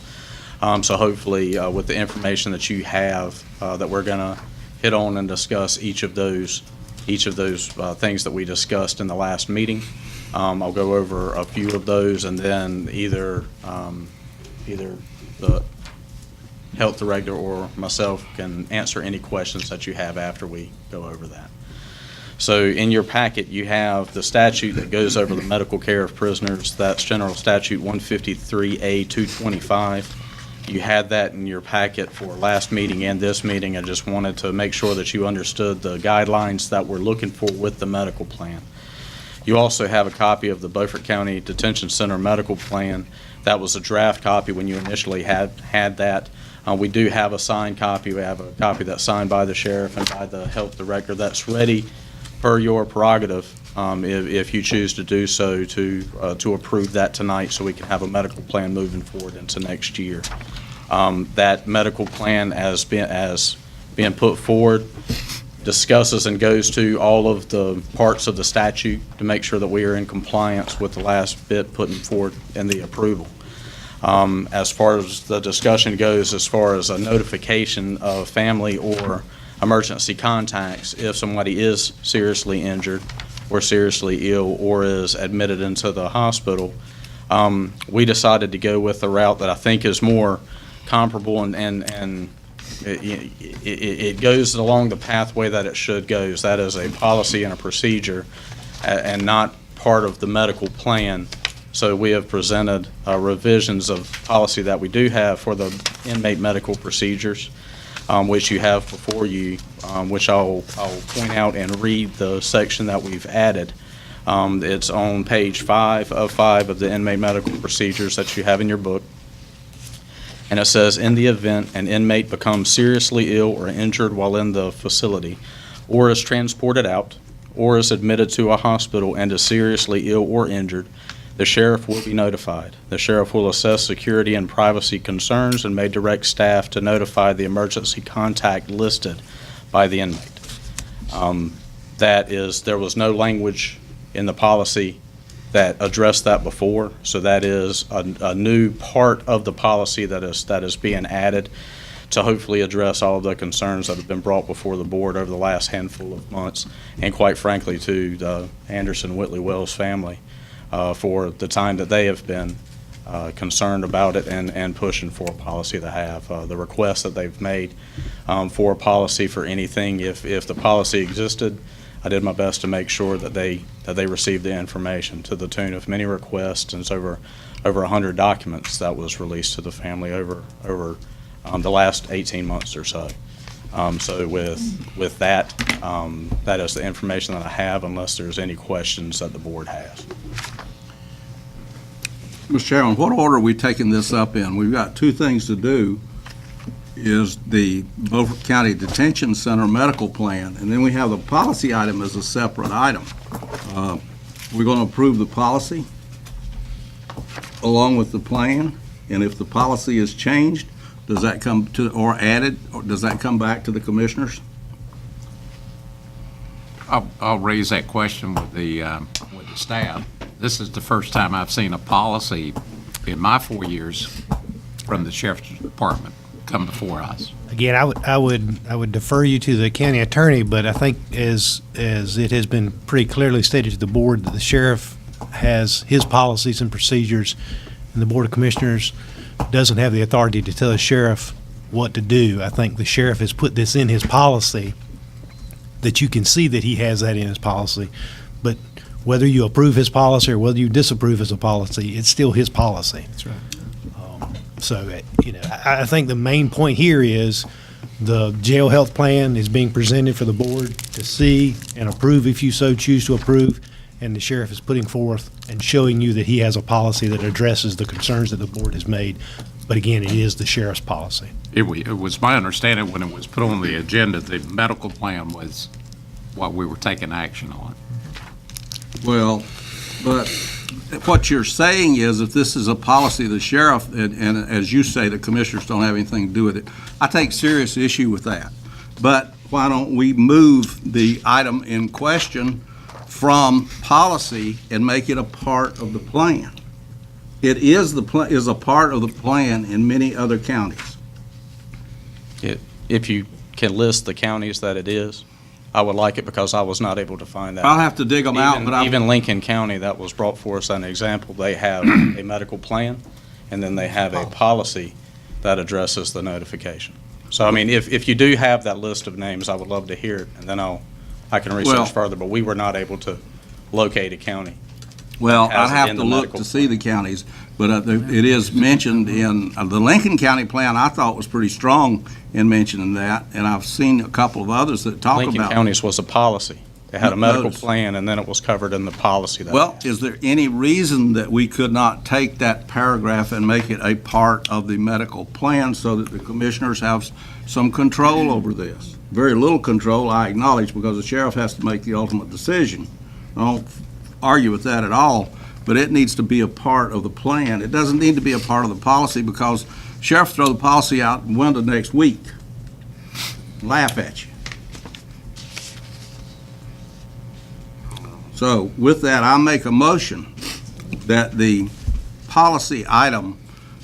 So hopefully with the information that you have that we're going to hit on and discuss each of those things that we discussed in the last meeting. I'll go over a few of those, and then either the health director or myself can answer any questions that you have after we go over that. So in your packet, you have the statute that goes over the medical care of prisoners. That's General Statute 153A-225. You had that in your packet for last meeting and this meeting. I just wanted to make sure that you understood the guidelines that we're looking for with the medical plan. You also have a copy of the Beaufort County Detention Center medical plan. That was a draft copy when you initially had that. We do have a signed copy. We have a copy that's signed by the sheriff and by the health director. That's ready per your prerogative, if you choose to do so, to approve that tonight so we can have a medical plan moving forward into next year. That medical plan as being put forward discusses and goes to all of the parts of the statute to make sure that we are in compliance with the last bit putting forward in the approval. As far as the discussion goes, as far as a notification of family or emergency contacts, if somebody is seriously injured or seriously ill or is admitted into the hospital, we decided to go with the route that I think is more comparable and it goes along the pathway that it should go. That is a policy and a procedure and not part of the medical plan. So we have presented revisions of policy that we do have for the inmate medical procedures, which you have before you, which I'll point out and read the section that we've added. It's on page 5 of the inmate medical procedures that you have in your book. And it says, in the event an inmate becomes seriously ill or injured while in the facility, or is transported out, or is admitted to a hospital and is seriously ill or injured, the sheriff will be notified. The sheriff will assess security and privacy concerns and may direct staff to notify the emergency contact listed by the inmate. There was no language in the policy that addressed that before, so that is a new part of the policy that is being added to hopefully address all of the concerns that have been brought before the board over the last handful of months, and quite frankly to the Anderson Whitley Wells family for the time that they have been concerned about it and pushing for a policy to have. The request that they've made for a policy for anything, if the policy existed, I did my best to make sure that they received the information to the tune of many requests, and it's over 100 documents that was released to the family over the last 18 months or so. So with that, that is the information that I have, unless there's any questions that the board has. Mr. Chairman, what order are we taking this up in? We've got two things to do, is the Beaufort County Detention Center medical plan, and then we have the policy item as a separate item. We're going to approve the policy along with the plan, and if the policy is changed, does that come to, or added, or does that come back to the commissioners? I'll raise that question with the staff. This is the first time I've seen a policy in my 4 years from the Sheriff's Department come before us. Again, I would defer you to the county attorney, but I think as it has been pretty clearly stated to the board that the sheriff has his policies and procedures, and the Board of Commissioners doesn't have the authority to tell the sheriff what to do. I think the sheriff has put this in his policy, that you can see that he has that in his policy. But whether you approve his policy or whether you disapprove his policy, it's still his policy. That's right. So, I think the main point here is the jail health plan is being presented for the board to see and approve if you so choose to approve, and the sheriff is putting forth and showing you that he has a policy that addresses the concerns that the board has made. But again, it is the sheriff's policy. It was my understanding when it was put on the agenda, the medical plan was what we were taking action on. Well, but what you're saying is if this is a policy of the sheriff, and as you say, the commissioners don't have anything to do with it, I take serious issue with that. But why don't we move the item in question from policy and make it a part of the plan? It is a part of the plan in many other counties. If you can list the counties that it is, I would like it, because I was not able to find that. I'll have to dig them out, but even Lincoln County, that was brought for us as an example, they have a medical plan, and then they have a policy that addresses the notification. So, I mean, if you do have that list of names, I would love to hear it, and then I can research further, but we were not able to locate a county. Well, I'd have to look to see the counties, but it is mentioned in the Lincoln County plan. I thought was pretty strong in mentioning that, and I've seen a couple of others that talk about. Lincoln County's was a policy. They had a medical plan, and then it was covered in the policy. Well, is there any reason that we could not take that paragraph and make it a part of the medical plan so that the commissioners have some control over this? Very little control, I acknowledge, because the sheriff has to make the ultimate decision. I don't argue with that at all, but it needs to be a part of the plan. It doesn't need to be a part of the policy, because sheriff throw the policy out the window next week. Laugh at you. So with that, I make a motion that the policy item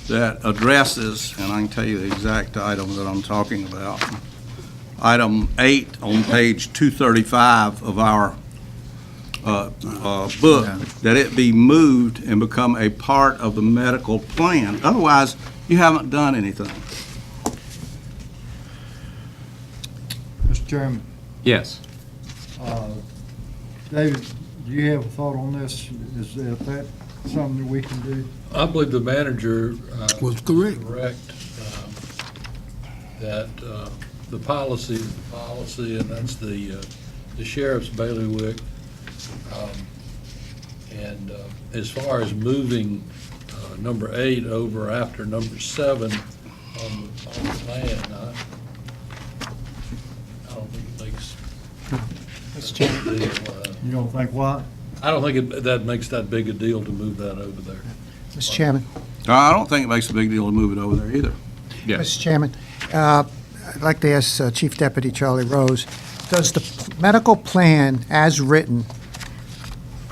that addresses, and I can tell you the exact item that I'm talking about, item 8 on page 235 of our book, that it be moved and become a part of the medical plan. Otherwise, you haven't done anything. Mr. Chairman, Yes. David, do you have a thought on this? Is that something that we can do? I believe the manager Was correct. That the policy is the policy, and that's the sheriff's bailiwick. And as far as moving number 8 over after number 7 on the plan, I don't think it makes. You don't think what? I don't think that makes that big a deal to move that over there. Mr. Chairman. I don't think it makes a big deal to move it over there either. Mr. Chairman, I'd like to ask Chief Deputy Charlie Rose, does the medical plan as written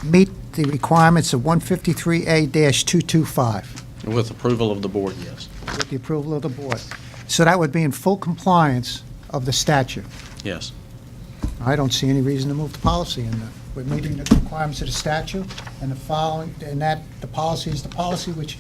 meet the requirements of 153A-225? With approval of the board, yes. With the approval of the board. So that would be in full compliance of the statute. Yes. I don't see any reason to move the policy in there. We're meeting the requirements of the statute, and the following, and that the policy is the policy which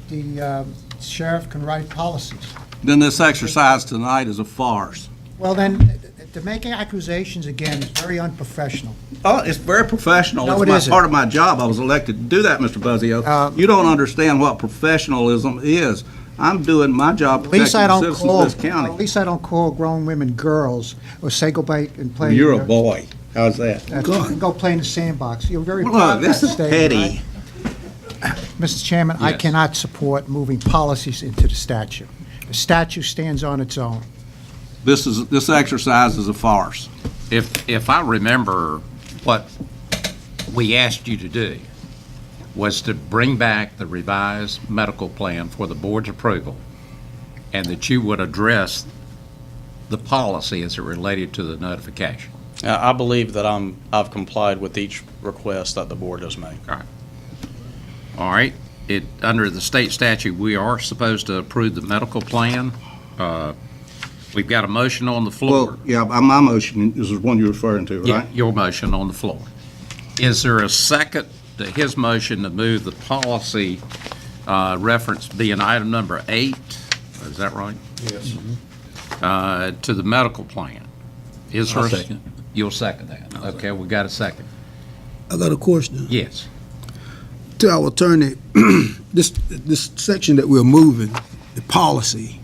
the sheriff can write policies. Then this exercise tonight is a farce. Well, then, to make accusations again is very unprofessional. Oh, it's very professional. No, It's it isn't. part of my job. I was elected to do that, Mr. Buzzio. You don't understand what professionalism is. I'm doing my job At least protecting I the don't citizens call. of this county. At least I don't call grown women girls or say go back and play. You're a boy. How's that? Go play in the sandbox. You're very Look, proud of this that is statement, petty. right? Mr. Chairman, I Yes. cannot support moving policies into the statute. The statute stands on its own. This exercise is a farce. If I remember, what we asked you to do was to bring back the revised medical plan for the board's approval, and that you would address the policy as it related to the notification. I believe that I've complied with each request that the board has made. All right, under the state statute, we are supposed to approve the medical plan. We've got a motion on the floor. Well, yeah, my motion is the one you're referring to, Yeah, right? your motion on the floor. Is there a second to his motion to move the policy reference being item number 8? Is that right? Yes. To the medical plan? Is there I'll a- second. You'll second that? Okay, we got a second. I got a question. Yes. To our attorney, this section that we're moving, the policy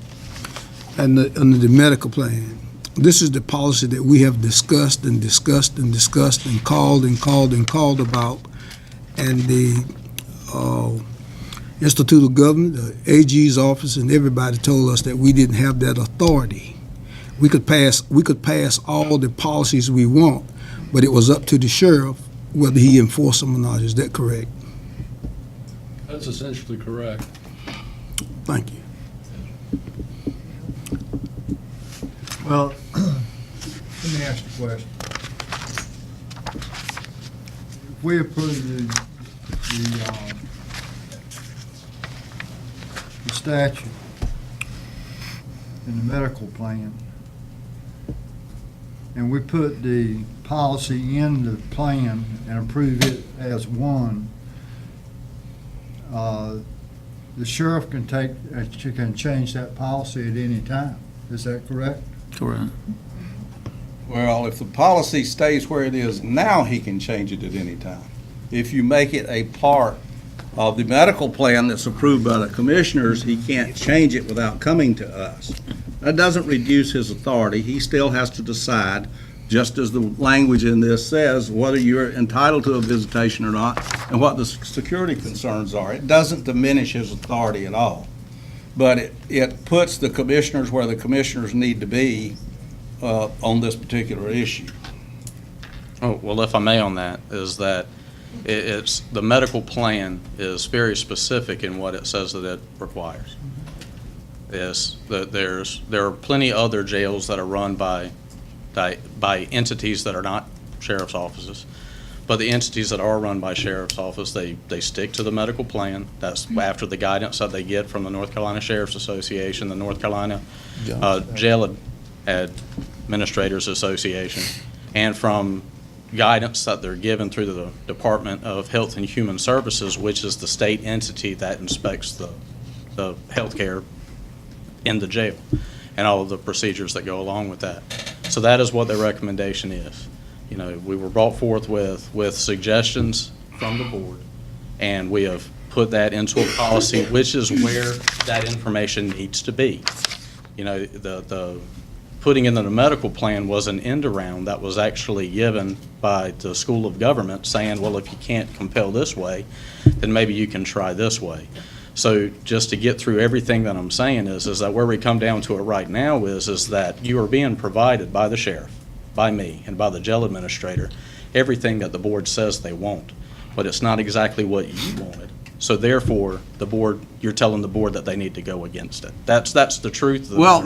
and the medical plan, this is the policy that we have discussed and discussed and discussed and called and called and called about. And the Institute of Government, the AG's office, and everybody told us that we didn't have that authority. We could pass all the policies we want, but it was up to the sheriff whether he enforced them or not. Is that correct? That's essentially correct. Thank you. Well, let me ask you a question. If we approve the statute and the medical plan, and we put the policy in the plan and approve it as one, the sheriff can change that policy at any time. Is that correct? Correct. Well, if the policy stays where it is now, he can change it at any time. If you make it a part of the medical plan that's approved by the commissioners, he can't change it without coming to us. That doesn't reduce his authority. He still has to decide, just as the language in this says, whether you're entitled to a visitation or not and what the security concerns are. It doesn't diminish his authority at all. But it puts the commissioners where the commissioners need to be on this particular issue. Oh, well, if I may on that, is that it's, the medical plan is very specific in what it says that it requires. Is that there are plenty other jails that are run by entities that are not sheriff's offices, but the entities that are run by sheriff's office, they stick to the medical plan. That's after the guidance that they get from the North Carolina Sheriff's Association, the North Carolina Jail Administrators Association, and from guidance that they're given through the Department of Health and Human Services, which is the state entity that inspects the health care in the jail and all of the procedures that go along with that. So that is what their recommendation is. You know, we were brought forth with suggestions from the board, and we have put that into a policy, which is where that information needs to be. You know, the putting in the medical plan was an end around that was actually given by the School of Government, saying, well, if you can't compel this way, then maybe you can try this way. So just to get through everything that I'm saying is that where we come down to it right now is that you are being provided by the sheriff, by me, and by the jail administrator, everything that the board says they want, but it's not exactly what you wanted. So therefore, the board, you're telling the board that they need to go against it. That's the truth. Well,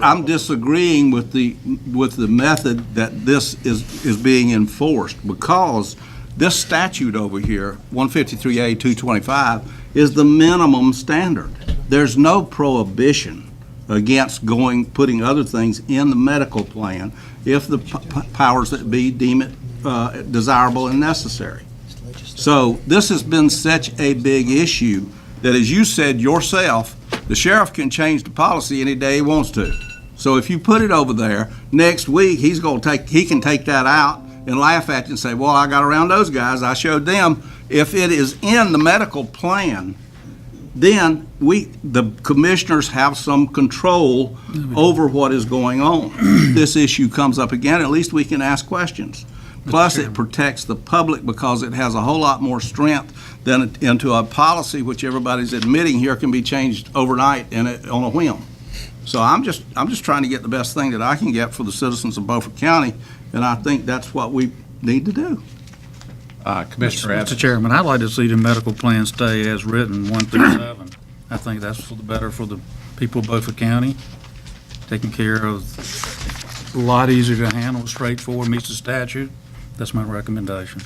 I'm disagreeing with the method that this is being enforced, because this statute over here, 153A 225, is the minimum standard. There's no prohibition against putting other things in the medical plan if the powers that be deem it desirable and necessary. So this has been such a big issue that, as you said yourself, the sheriff can change the policy any day he wants to. So if you put it over there, next week he can take that out and laugh at you and say, well, I got around those guys, I showed them. If it is in the medical plan, then the commissioners have some control over what is going on. This issue comes up again, at least we can ask questions. Plus, it protects the public because it has a whole lot more strength than into a policy which everybody's admitting here can be changed overnight and on a whim. So I'm just trying to get the best thing that I can get for the citizens of Beaufort County, and I think that's what we need to do. Commissioner Evans. Mr. Chairman, I'd like to see the medical plan stay as written, 1 through 7. I think that's for the better for the people of Beaufort County, taken care of, a lot easier to handle, straightforward, meets the statute. That's my recommendation.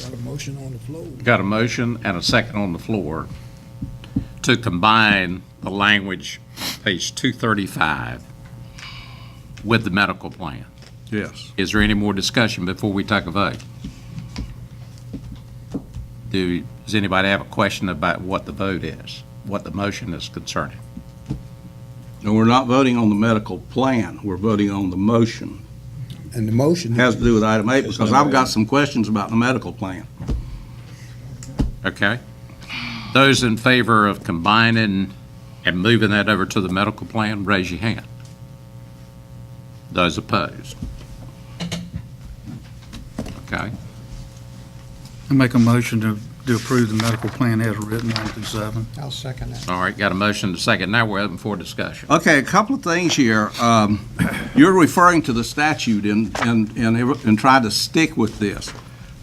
Got a motion on the floor. Got a motion and a second on the floor to combine the language, page 235, with the medical plan. Yes. Is there any more discussion before we take a vote? Does anybody have a question about what the vote is, what the motion is concerning? No, we're not voting on the medical plan. We're voting on the motion. And the motion has to do with item 8 because I've got some questions about the medical plan. Okay. Those in favor of combining and moving that over to the medical plan, raise your hand. Those opposed? Okay. I make a motion to approve the medical plan as written, 1 through 7. I'll second that. All right, got a motion to second. Now we're open for discussion. Okay, a couple of things here. You're referring to the statute and trying to stick with this.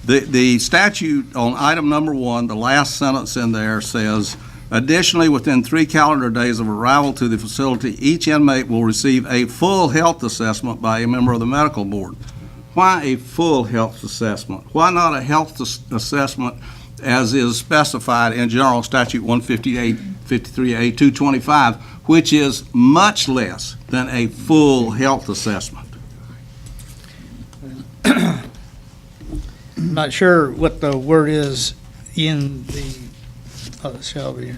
The statute on item number 1, the last sentence in there says, additionally, within 3 calendar days of arrival to the facility, each inmate will receive a full health assessment by a member of the medical board. Why a full health assessment? Why not a health assessment as is specified in General Statute 153A 225, which is much less than a full health assessment? I'm not sure what the word is in the, shall be.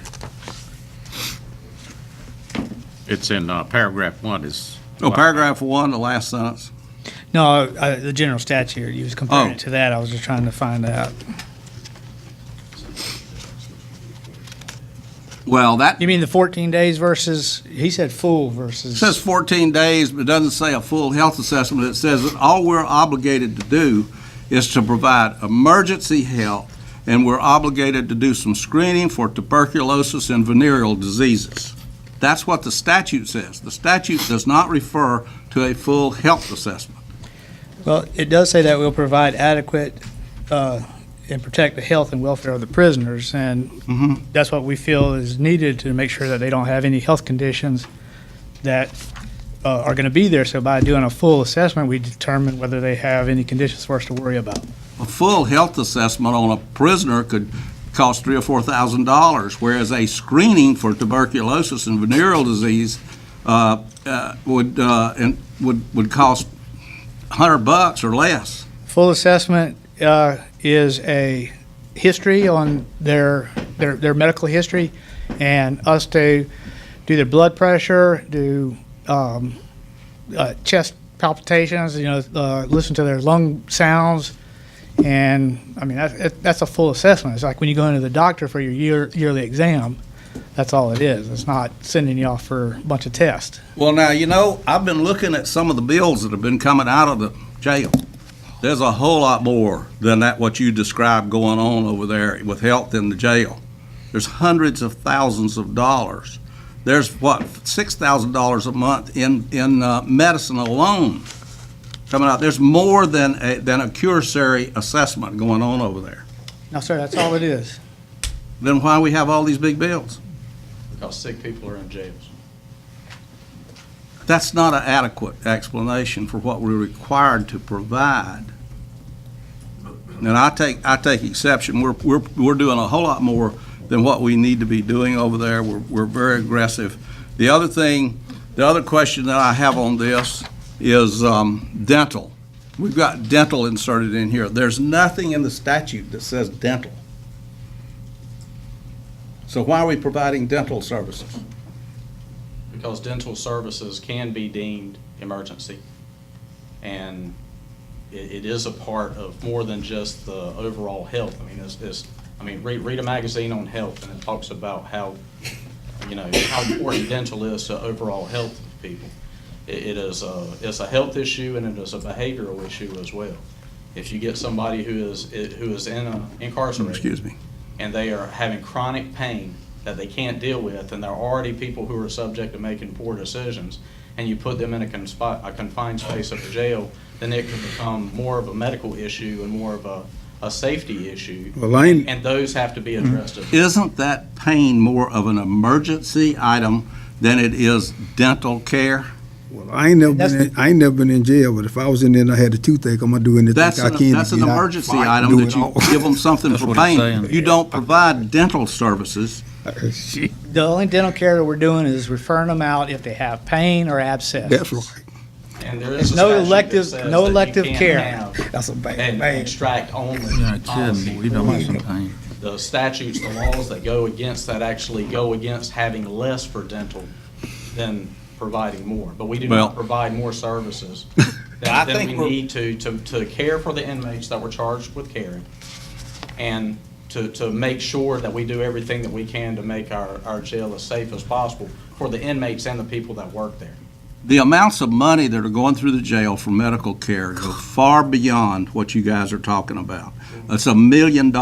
It's in paragraph 1 is. Oh, paragraph 1, the last sentence. No, the general statute, you was comparing it to that, I was just trying to find out. Well, that... You mean the 14 days versus, he said full versus... It says 14 days, but it doesn't say a full health assessment. It says that all we're obligated to do is to provide emergency health, and we're obligated to do some screening for tuberculosis and venereal diseases. That's what the statute says. The statute does not refer to a full health assessment. Well, it does say that we'll provide adequate and protect the health and welfare of the prisoners, and that's what we feel is needed to make sure that they don't have any health conditions that are going to be there. So by doing a full assessment, we determine whether they have any conditions for us to worry about. A full health assessment on a prisoner could cost $3,000 or $4,000, whereas a screening for tuberculosis and venereal disease would cost $100 or less. Full assessment is a history on their medical history, and us to do their blood pressure, do chest palpitations, listen to their lung sounds. And, I mean, that's a full assessment. It's like when you go into the doctor for your yearly exam, that's all it is. It's not sending you off for a bunch of tests. Well, now, I've been looking at some of the bills that have been coming out of the jail. There's a whole lot more than that what you described going on over there with health in the jail. There's hundreds of thousands of dollars. There's, $6,000 a month in medicine alone coming out. There's more than a cursory assessment going on over there. No, sir, that's all it is. Then why we have all these big bills? Because sick people are in jails. That's not an adequate explanation for what we're required to provide. And I take exception. We're doing a whole lot more than what we need to be doing over there. We're very aggressive. The other question that I have on this is dental. We've got dental inserted in here. There's nothing in the statute that says dental. So why are we providing dental services? Because dental services can be deemed emergency. And it is a part of more than just the overall health. I mean, read a magazine on health, and it talks about how important dental is to overall health of people. It's a health issue, and it is a behavioral issue as well. If you get somebody who is incarcerated, excuse me, and they are having chronic pain that they can't deal with, and there are already people who are subject to making poor decisions, and you put them in a confined space of a jail, then it can become more of a medical issue and more of a safety issue, and those have to be addressed. Isn't that pain more of an emergency item than it is dental care? Well, I ain't never been in jail, but if I was in there and I had a toothache, I'm gonna do anything I can. That's an emergency item that you give them something for pain. You don't provide dental services. The only dental care that we're doing is referring them out if they have pain or abscess. That's right. And there is It's no statute that says that you elective can't care. have That's a bad an extract only policy. We don't want some pain. The statutes, the laws that go against that actually go against having less for dental than providing more. But we do not provide more services than we need to care for the inmates that we're charged with caring, and to make sure that we do everything that we can to make our jail as safe as possible for the inmates and the people that work there. The amounts of money that are going through the jail for medical care go far beyond what you guys are talking about. It's $1 million in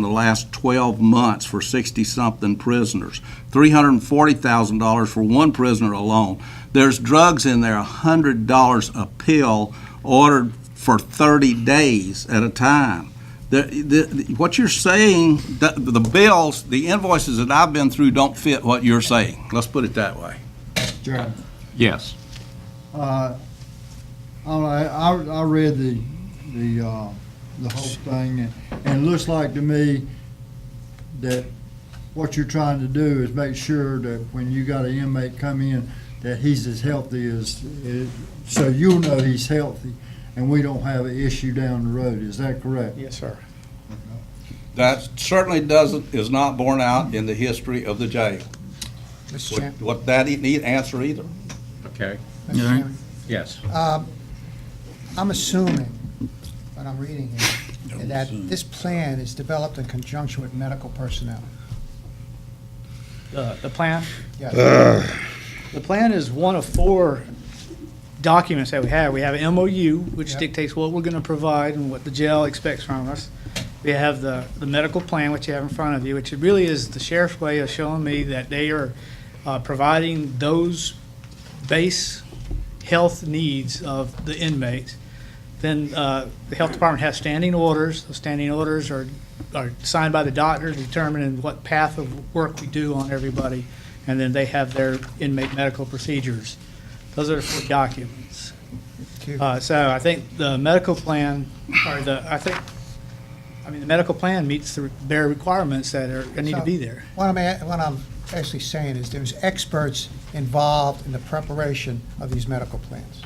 the last 12 months for 60-something prisoners, $340,000 for one prisoner alone. There's drugs in there, $100 a pill, ordered for 30 days at a time. What you're saying, the bills, the invoices that I've been through don't fit what you're saying. Let's put it that way. Chairman. Yes. I read the whole thing, and it looks like to me that what you're trying to do is make sure that when you got an inmate come in, that he's as healthy as, so you'll know he's healthy, and we don't have an issue down the road. Is that correct? Yes, sir. That certainly is not borne out in the history of the jail. Mr. Chairman. What that need answer either. Okay. Mr. Chairman. Yes. I'm assuming, what I'm reading here, that this plan is developed in conjunction with medical personnel. The plan? Yes. The plan is one of 4 documents that we have. We have an MOU, which dictates what we're going to provide and what the jail expects from us. We have the medical plan, which you have in front of you, which really is the sheriff's way of showing me that they are providing those base health needs of the inmates. Then the health department has standing orders. Those standing orders are signed by the doctor, determining what path of work we do on everybody, and then they have their inmate medical procedures. Those are the 4 documents. So I think the medical plan, the medical plan meets the bare requirements that need to be there. What I'm basically saying is there's experts involved in the preparation of these medical plans.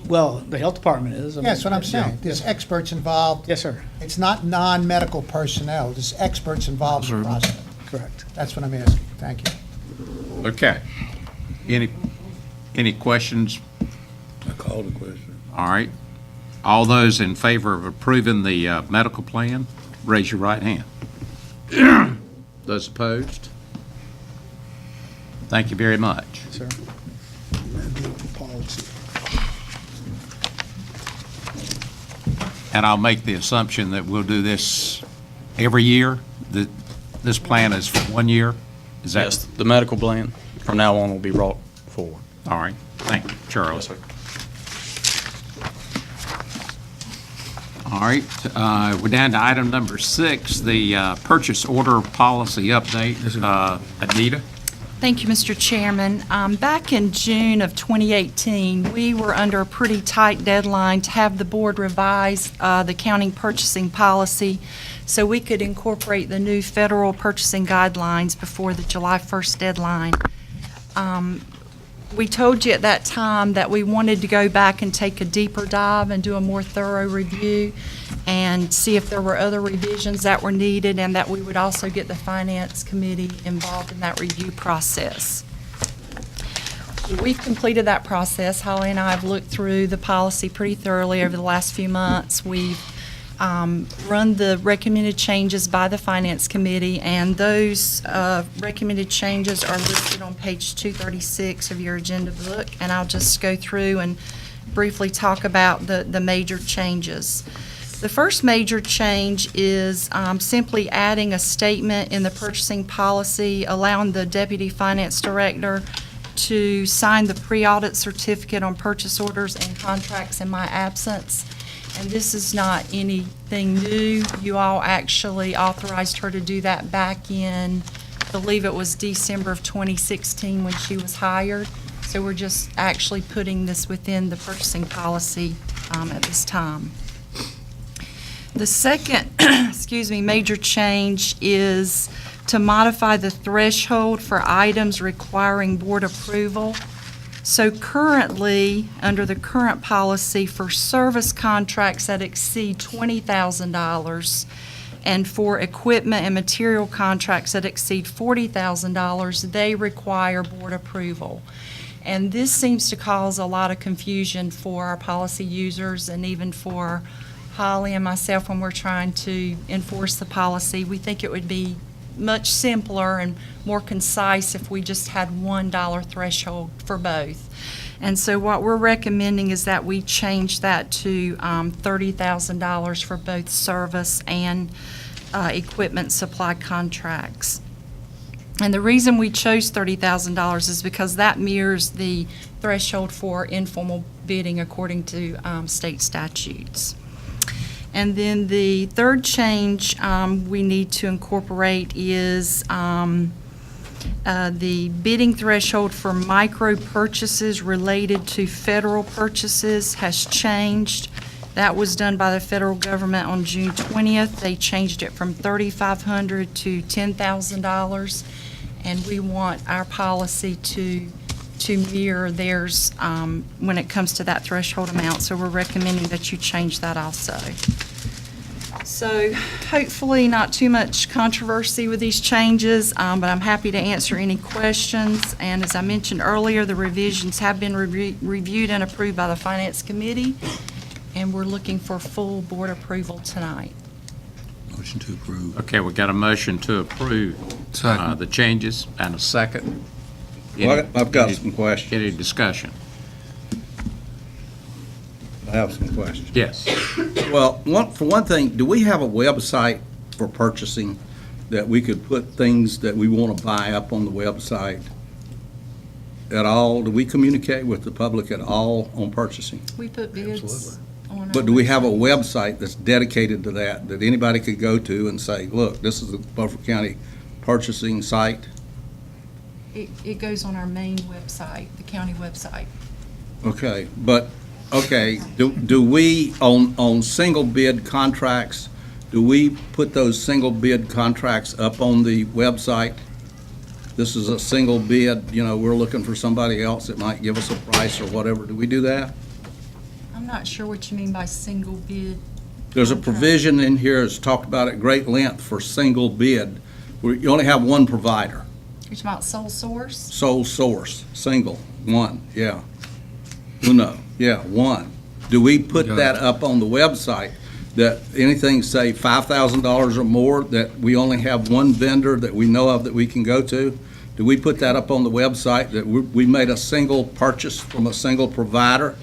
Well, the health department is. That's what I'm saying. There's experts involved. Yes, sir. It's not non-medical personnel. There's experts involved in the process. Correct. That's what I'm asking. Thank you. Okay. Any questions? I called a question. All right. All those in favor of approving the medical plan, raise your right hand. Those opposed? Thank you very much. Sir. Policy. And I'll make the assumption that we'll do this every year? This plan is for 1 year? Is that? Yes, the medical plan from now on will be brought forward. All right. Thank you, Charles. Yes, sir. All right, we're down to item number 6, the purchase order policy update. Anita? Thank you, Mr. Chairman. Back in June of 2018, we were under a pretty tight deadline to have the board revise the county purchasing policy so we could incorporate the new federal purchasing guidelines before the July 1st deadline. We told you at that time that we wanted to go back and take a deeper dive and do a more thorough review and see if there were other revisions that were needed, and that we would also get the Finance Committee involved in that review process. We've completed that process. Holly and I have looked through the policy pretty thoroughly over the last few months. We've run the recommended changes by the Finance Committee, and those recommended changes are listed on page 236 of your agenda book, and I'll just go through and briefly talk about the major changes. The first major change is simply adding a statement in the purchasing policy allowing the Deputy Finance Director to sign the pre-audit certificate on purchase orders and contracts in my absence. And this is not anything new. You all actually authorized her to do that back in, I believe it was December of 2016 when she was hired. So we're just actually putting this within the purchasing policy at this time. The second, major change is to modify the threshold for items requiring board approval. So currently, under the current policy, for service contracts that exceed $20,000 and for equipment and material contracts that exceed $40,000, they require board approval. And this seems to cause a lot of confusion for our policy users and even for Holly and myself when we're trying to enforce the policy. We think it would be much simpler and more concise if we just had $1 threshold for both. And so what we're recommending is that we change that to $30,000 for both service and equipment supply contracts. And the reason we chose $30,000 is because that mirrors the threshold for informal bidding according to state statutes. And then the third change we need to incorporate is the bidding threshold for micro purchases related to federal purchases has changed. That was done by the federal government on June 20th. They changed it from $3,500 to $10,000, and we want our policy to mirror theirs when it comes to that threshold amount. So we're recommending that you change that also. So hopefully not too much controversy with these changes, but I'm happy to answer any questions. And as I mentioned earlier, the revisions have been reviewed and approved by the Finance Committee, and we're looking for full board approval tonight. Motion to approve. Okay, we got a motion to approve the changes and a second. Well, I've got some questions. Any discussion? I have some questions. Yes. Well, for one thing, do we have a website for purchasing that we could put things that we want to buy up on the website at all? Do we communicate with the public at all on purchasing? We put bids on our But do we have a website that's dedicated to that anybody could go to and say, look, this is the Beaufort County purchasing site? It goes on our main website, the county website. Okay, but, do we, on single bid contracts, do we put those single bid contracts up on the website? This is a single bid, we're looking for somebody else that might give us a price or whatever. Do we do that? I'm not sure what you mean by single bid. There's a provision in here that's talked about at great length for single bid, You only have one provider, You're talking about sole source? sole source, single, one, yeah. Uno, yeah, one. Do we put that up on the website, that anything, say, $5,000 or more, that we only have one vendor that we know of that we can go to? Do we put that up on the website, that we made a single purchase from a single provider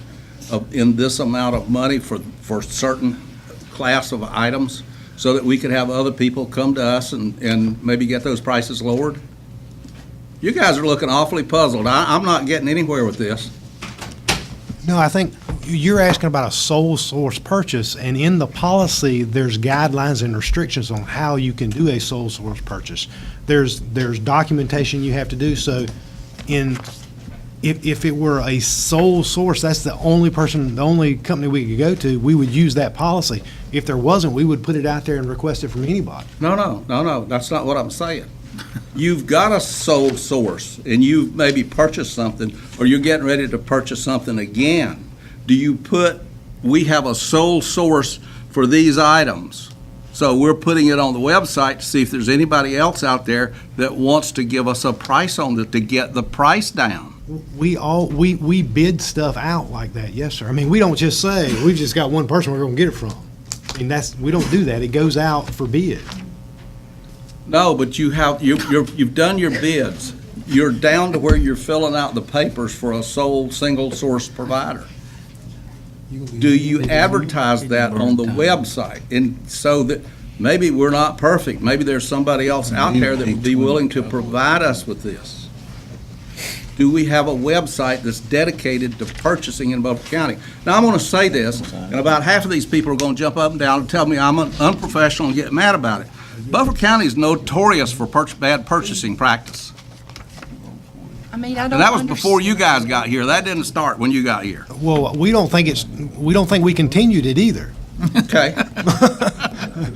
in this amount of money for certain class of items, so that we could have other people come to us and maybe get those prices lowered? You guys are looking awfully puzzled. I'm not getting anywhere with this. No, I think you're asking about a sole source purchase, and in the policy, there's guidelines and restrictions on how you can do a sole source purchase. There's documentation you have to do, so if it were a sole source, that's the only company we could go to, we would use that policy. If there wasn't, we would put it out there and request it from anybody. No, that's not what I'm saying. You've got a sole source, and you've maybe purchased something, or you're getting ready to purchase something again. Do you put, we have a sole source for these items, so we're putting it on the website to see if there's anybody else out there that wants to give us a price on it to get the price down? We bid stuff out like that, yes, sir. I mean, we don't just say, we've just got one person we're gonna get it from. I mean, we don't do that. It goes out for bid. No, but you've done your bids. You're down to where you're filling out the papers for a sole, single source provider. Do you advertise that on the website? And so that, maybe we're not perfect, maybe there's somebody else out there that would be willing to provide us with this. Do we have a website that's dedicated to purchasing in Beaufort County? Now, I'm gonna say this, and about half of these people are gonna jump up and down and tell me I'm unprofessional and get mad about it. Beaufort County is notorious for bad purchasing practice. I mean, I And don't that was before you guys got here. That didn't start when you got here. Well, we don't think we continued it either. Okay.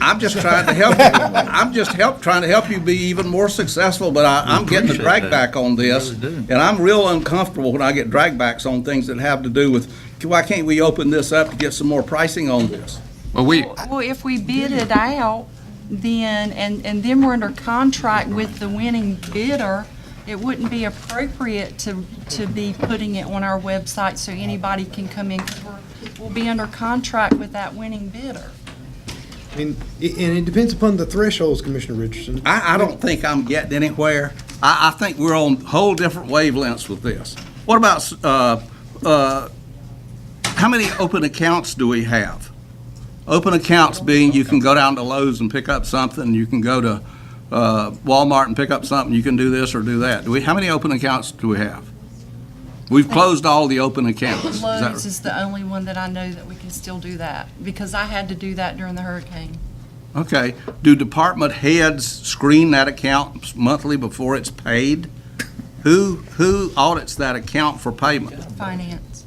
I'm just trying to help you. I'm just trying to help you be even more successful, but I'm getting the drag back on this. And I'm real uncomfortable when I get drag backs on things that have to do with, why can't we open this up to get some more pricing on this? Well, if we bid it out, then, and then we're under contract with the winning bidder, it wouldn't be appropriate to be putting it on our website so anybody can come in, 'cause we'll be under contract with that winning bidder. I mean, and it depends upon the thresholds, Commissioner Richardson. I don't think I'm getting anywhere. I think we're on whole different wavelengths with this. What about, how many open accounts do we have? Open accounts being you can go down to Lowe's and pick up something, you can go to Walmart and pick up something, you can do this or do that. How many open accounts do we have? We've closed all the open accounts. Lowe's is the only one that I know that we can still do that, because I had to do that during the hurricane. Okay. Do department heads screen that account monthly before it's paid? Who audits that account for payment? Finance.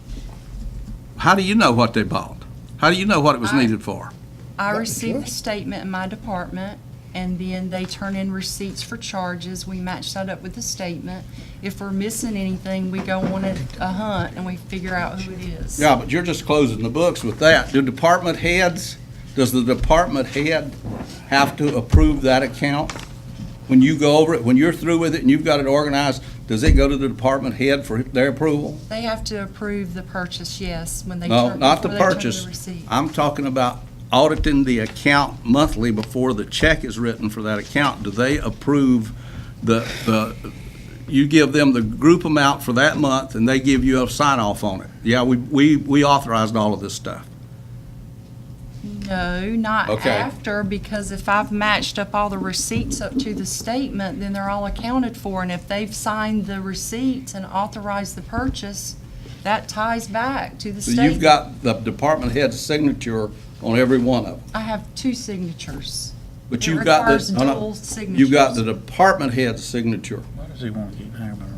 How do you know what they bought? How do you know what it was needed for? I receive a statement in my department, and then they turn in receipts for charges. We match that up with the statement. If we're missing anything, we go on a hunt and we figure out who it is. Yeah, but you're just closing the books with that. Does the department head have to approve that account? When you go over it, when you're through with it and you've got it organized, does it go to the department head for their approval? They have to approve the purchase, yes, when they No, turn, not the before they turn purchase. the receipt. I'm talking about auditing the account monthly before the check is written for that account. Do they approve you give them the group amount for that month and they give you a sign off on it? Yeah, we authorized all of this stuff. No, not Okay. after, because if I've matched up all the receipts up to the statement, then they're all accounted for. And if they've signed the receipts and authorized the purchase, that ties back to the So statement. you've got the department head's signature on every one of them. I have 2 signatures. But It you've got requires the, dual signatures. you've got the department head's signature. Why does he want to keep hammering on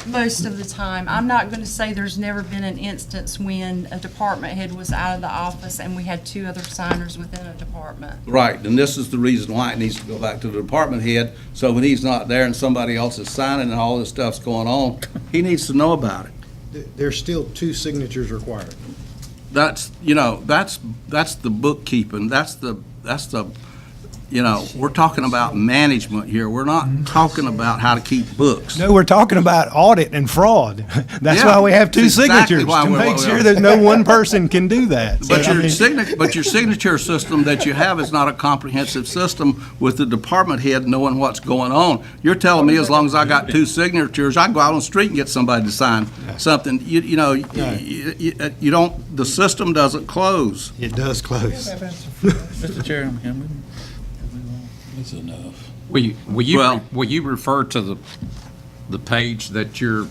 Most of the time. I'm not going to say there's never been an instance when a department head was out of the office and we had 2 other signers within a department. Right, and this is the reason why it needs to go back to the department head, so when he's not there and somebody else is signing and all this stuff's going on, he needs to know about it. There's still 2 signatures required. That's the bookkeeping, that's the You know, we're talking about management here. We're not talking about how to keep books. No, we're talking about audit and fraud. That's Yeah, why we have two that's exactly signatures, why to we're- make sure that no one person can do that. So, But I your mean, but your signature system that you have is not a comprehensive system with the department head knowing what's going on. You're telling me as long as I got two signatures, I can go out on the street and get somebody to sign something. You know, you don't, the system doesn't close. It does close. Mr. Chairman, That's enough. Will you refer to the page that you're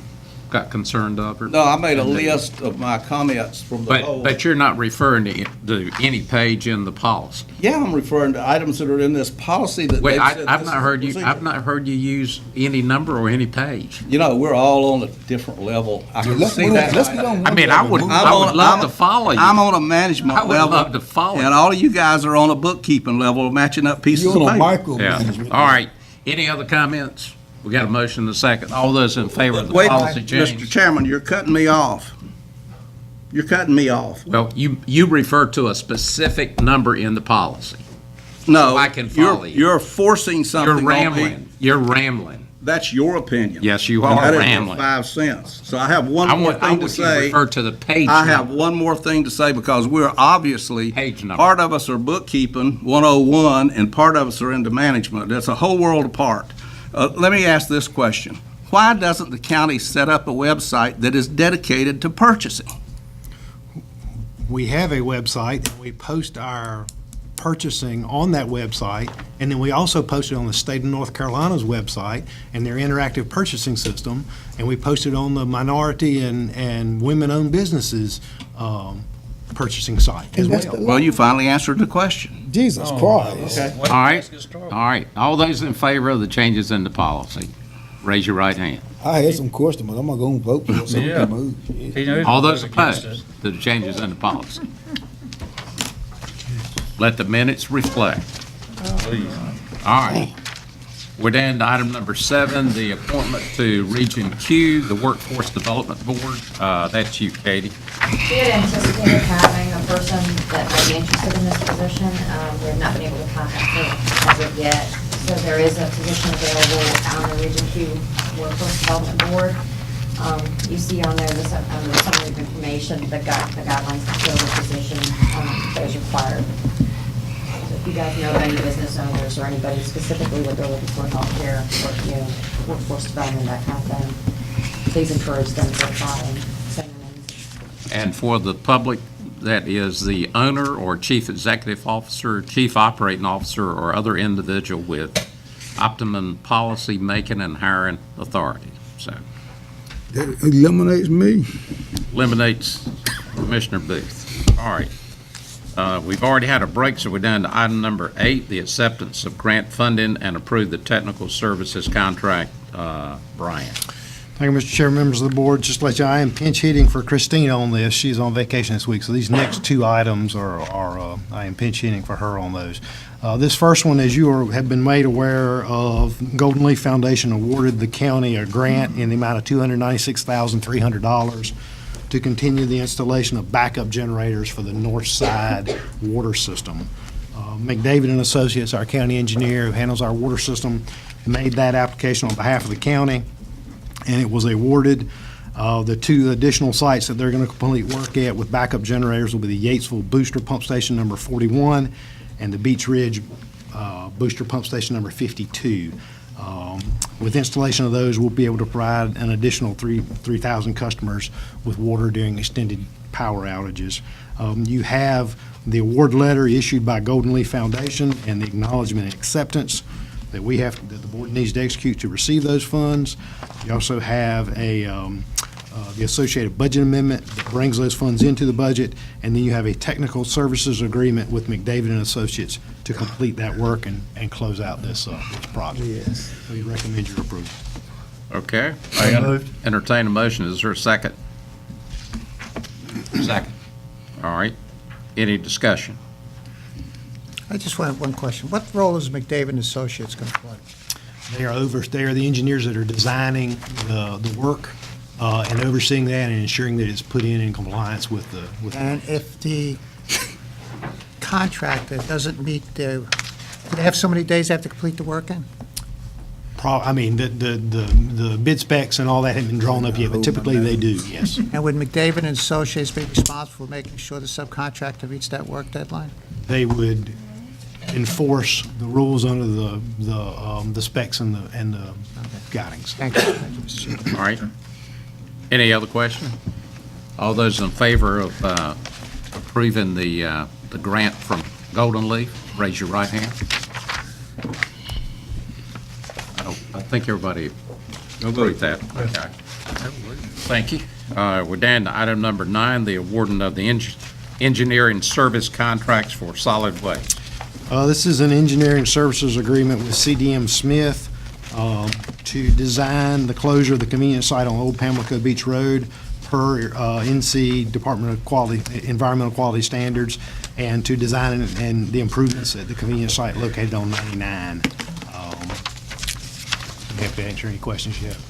got concerned of? No, I made a list of my comments from the whole. But you're not referring to any page in the policy. Yeah, I'm referring to items that are in this policy that Wait, they've said I've this not is heard you. procedure. I've not heard you use any number or any page. You know, we're all on a different level. I can see that. I mean, I would love to follow you. I'm on a management I would level. love to follow you. And all of you guys are on a bookkeeping level, matching up pieces of You're on paper. a Yeah. micromanagement. All right. Any other comments? We got a motion and a second. All those in favor of the Wait, policy Mr. change? Chairman, you're cutting me off. You're cutting me off. Well, you refer to a specific number in the policy. No, So I can follow you. You're forcing something You're on me. rambling. You're rambling. That's your opinion. Yes, you And are that is rambling. 5 cents. So I have one I more want thing to you to say. refer to the page I have number. one more thing to say because we're obviously, Page number. part of us are bookkeeping 101 and part of us are into management. That's a whole world apart. Let me ask this question. Why doesn't the county set up a website that is dedicated to purchasing? We have a website, and we post our purchasing on that website, and then we also post it on the state of North Carolina's website and their interactive purchasing system, and we post it on the minority and women-owned businesses purchasing site as well. Well, you finally answered the question. Jesus Christ. All right. All right. All those in favor of the changes in the policy, raise your right hand. I had some question, but I'm not gonna vote for it, so we can move. All those opposed to the changes in the policy. Let the minutes reflect. All right. We're down to item number 7, the appointment to Region Q, the Workforce Development Board. That's you, Katie. We had anticipated having a person that might be interested in this position. We have not been able to contact her as of yet. So there is a position available on the Region Q Workforce Development Board. You see on there the summary of information, the guidelines to fill the position that is required. So if you guys know any business owners or anybody specifically what they're looking for, healthcare, or, workforce development, that kind of thing, please encourage them to apply and send their names. And for the public, that is the owner or chief executive officer, chief operating officer, or other individual with optimum policy making and hiring authority. So That eliminates me. eliminates Commissioner Booth. All right. We've already had a break, so we're down to item number 8, the acceptance of grant funding and approve the technical services contract. Brian. Thank you, Mr. Chair, members of the board. Just to let you know, I am pinch hitting for Christina on this. She's on vacation this week, so these next 2 items are I am pinch hitting for her on those. This first one, as you have been made aware of, Golden Leaf Foundation awarded the county a grant in the amount of $296,300 to continue the installation of backup generators for the north side water system. McDavid and Associates, our county engineer who handles our water system, made that application on behalf of the county, and it was awarded. The 2 additional sites that they're going to complete work at with backup generators will be the Yatesville Booster Pump Station number 41 and the Beach Ridge Booster Pump Station number 52. With installation of those, we'll be able to provide an additional 3,000 customers with water during extended power outages. You have the award letter issued by Golden Leaf Foundation and the acknowledgement and acceptance that the board needs to execute to receive those funds. You also have the associated budget amendment that brings those funds into the budget, and then you have a technical services agreement with McDavid and Associates to complete that work and close out this project. Yes. So we recommend your approval. Okay. I entertain a motion. Is there a second? Second. All right. Any discussion? I just want one question. What role is McDavid and Associates going to play? They are the engineers that are designing the work and overseeing that and ensuring that it's put in compliance with the. And if the contractor doesn't meet their They have so many days they have to complete the work in? I mean, the bid specs and all that haven't been drawn up yet, but typically they do, yes. And would McDavid and Associates be responsible for making sure the subcontractor meets that work deadline? They would enforce the rules under the specs and the guidings. Thank you. All right. Any other question? All those in favor of approving the grant from Golden Leaf, raise your right hand. I think everybody agreed with that. Okay. Thank you. We're down to item number 9, the awarding of the engineering service contracts for solid waste. This is an engineering services agreement with CDM Smith to design the closure of the convenience site on Old Pamlico Beach Road per NC Department of Quality, Environmental Quality Standards, and to design and the improvements at the convenience site located on 99. I'm happy to answer any questions you have.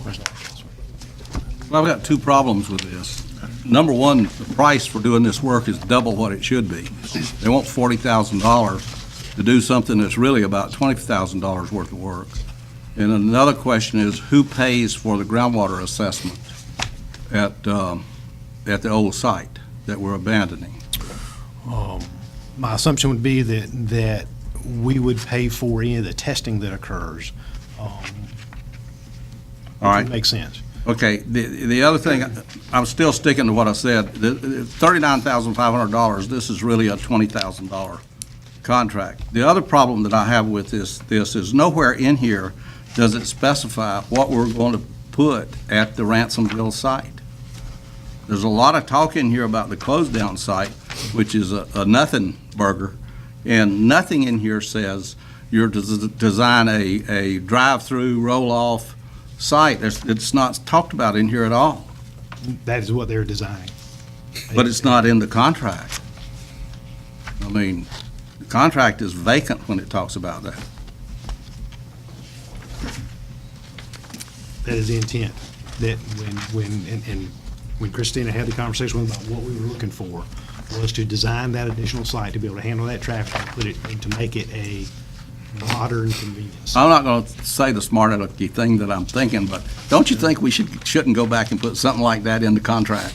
Well, I've got two problems with this. Number one, the price for doing this work is double what it should be. They want $40,000 to do something that's really about $20,000 worth of work. And another question is, who pays for the groundwater assessment at the old site that we're abandoning? My assumption would be that we would pay for any of the testing that occurs. All right. Makes sense. Okay, the other thing, I'm still sticking to what I said. The $39,500, this is really a $20,000 contract. The other problem that I have with this is nowhere in here does it specify what we're going to put at the Ransomville site. There's a lot of talk in here about the closed down site, which is a nothing burger, and nothing in here says you're to design a drive-through, roll-off site. It's not talked about in here at all. That is what they're designing. But it's not in the contract. I mean, the contract is vacant when it talks about that. That is the intent, that when Christina had the conversation with about what we were looking for, was to design that additional site to be able to handle that traffic and put it, and to make it a modern convenience. I'm not going to say the smart alecky thing that I'm thinking, but don't you think we shouldn't go back and put something like that in the contract?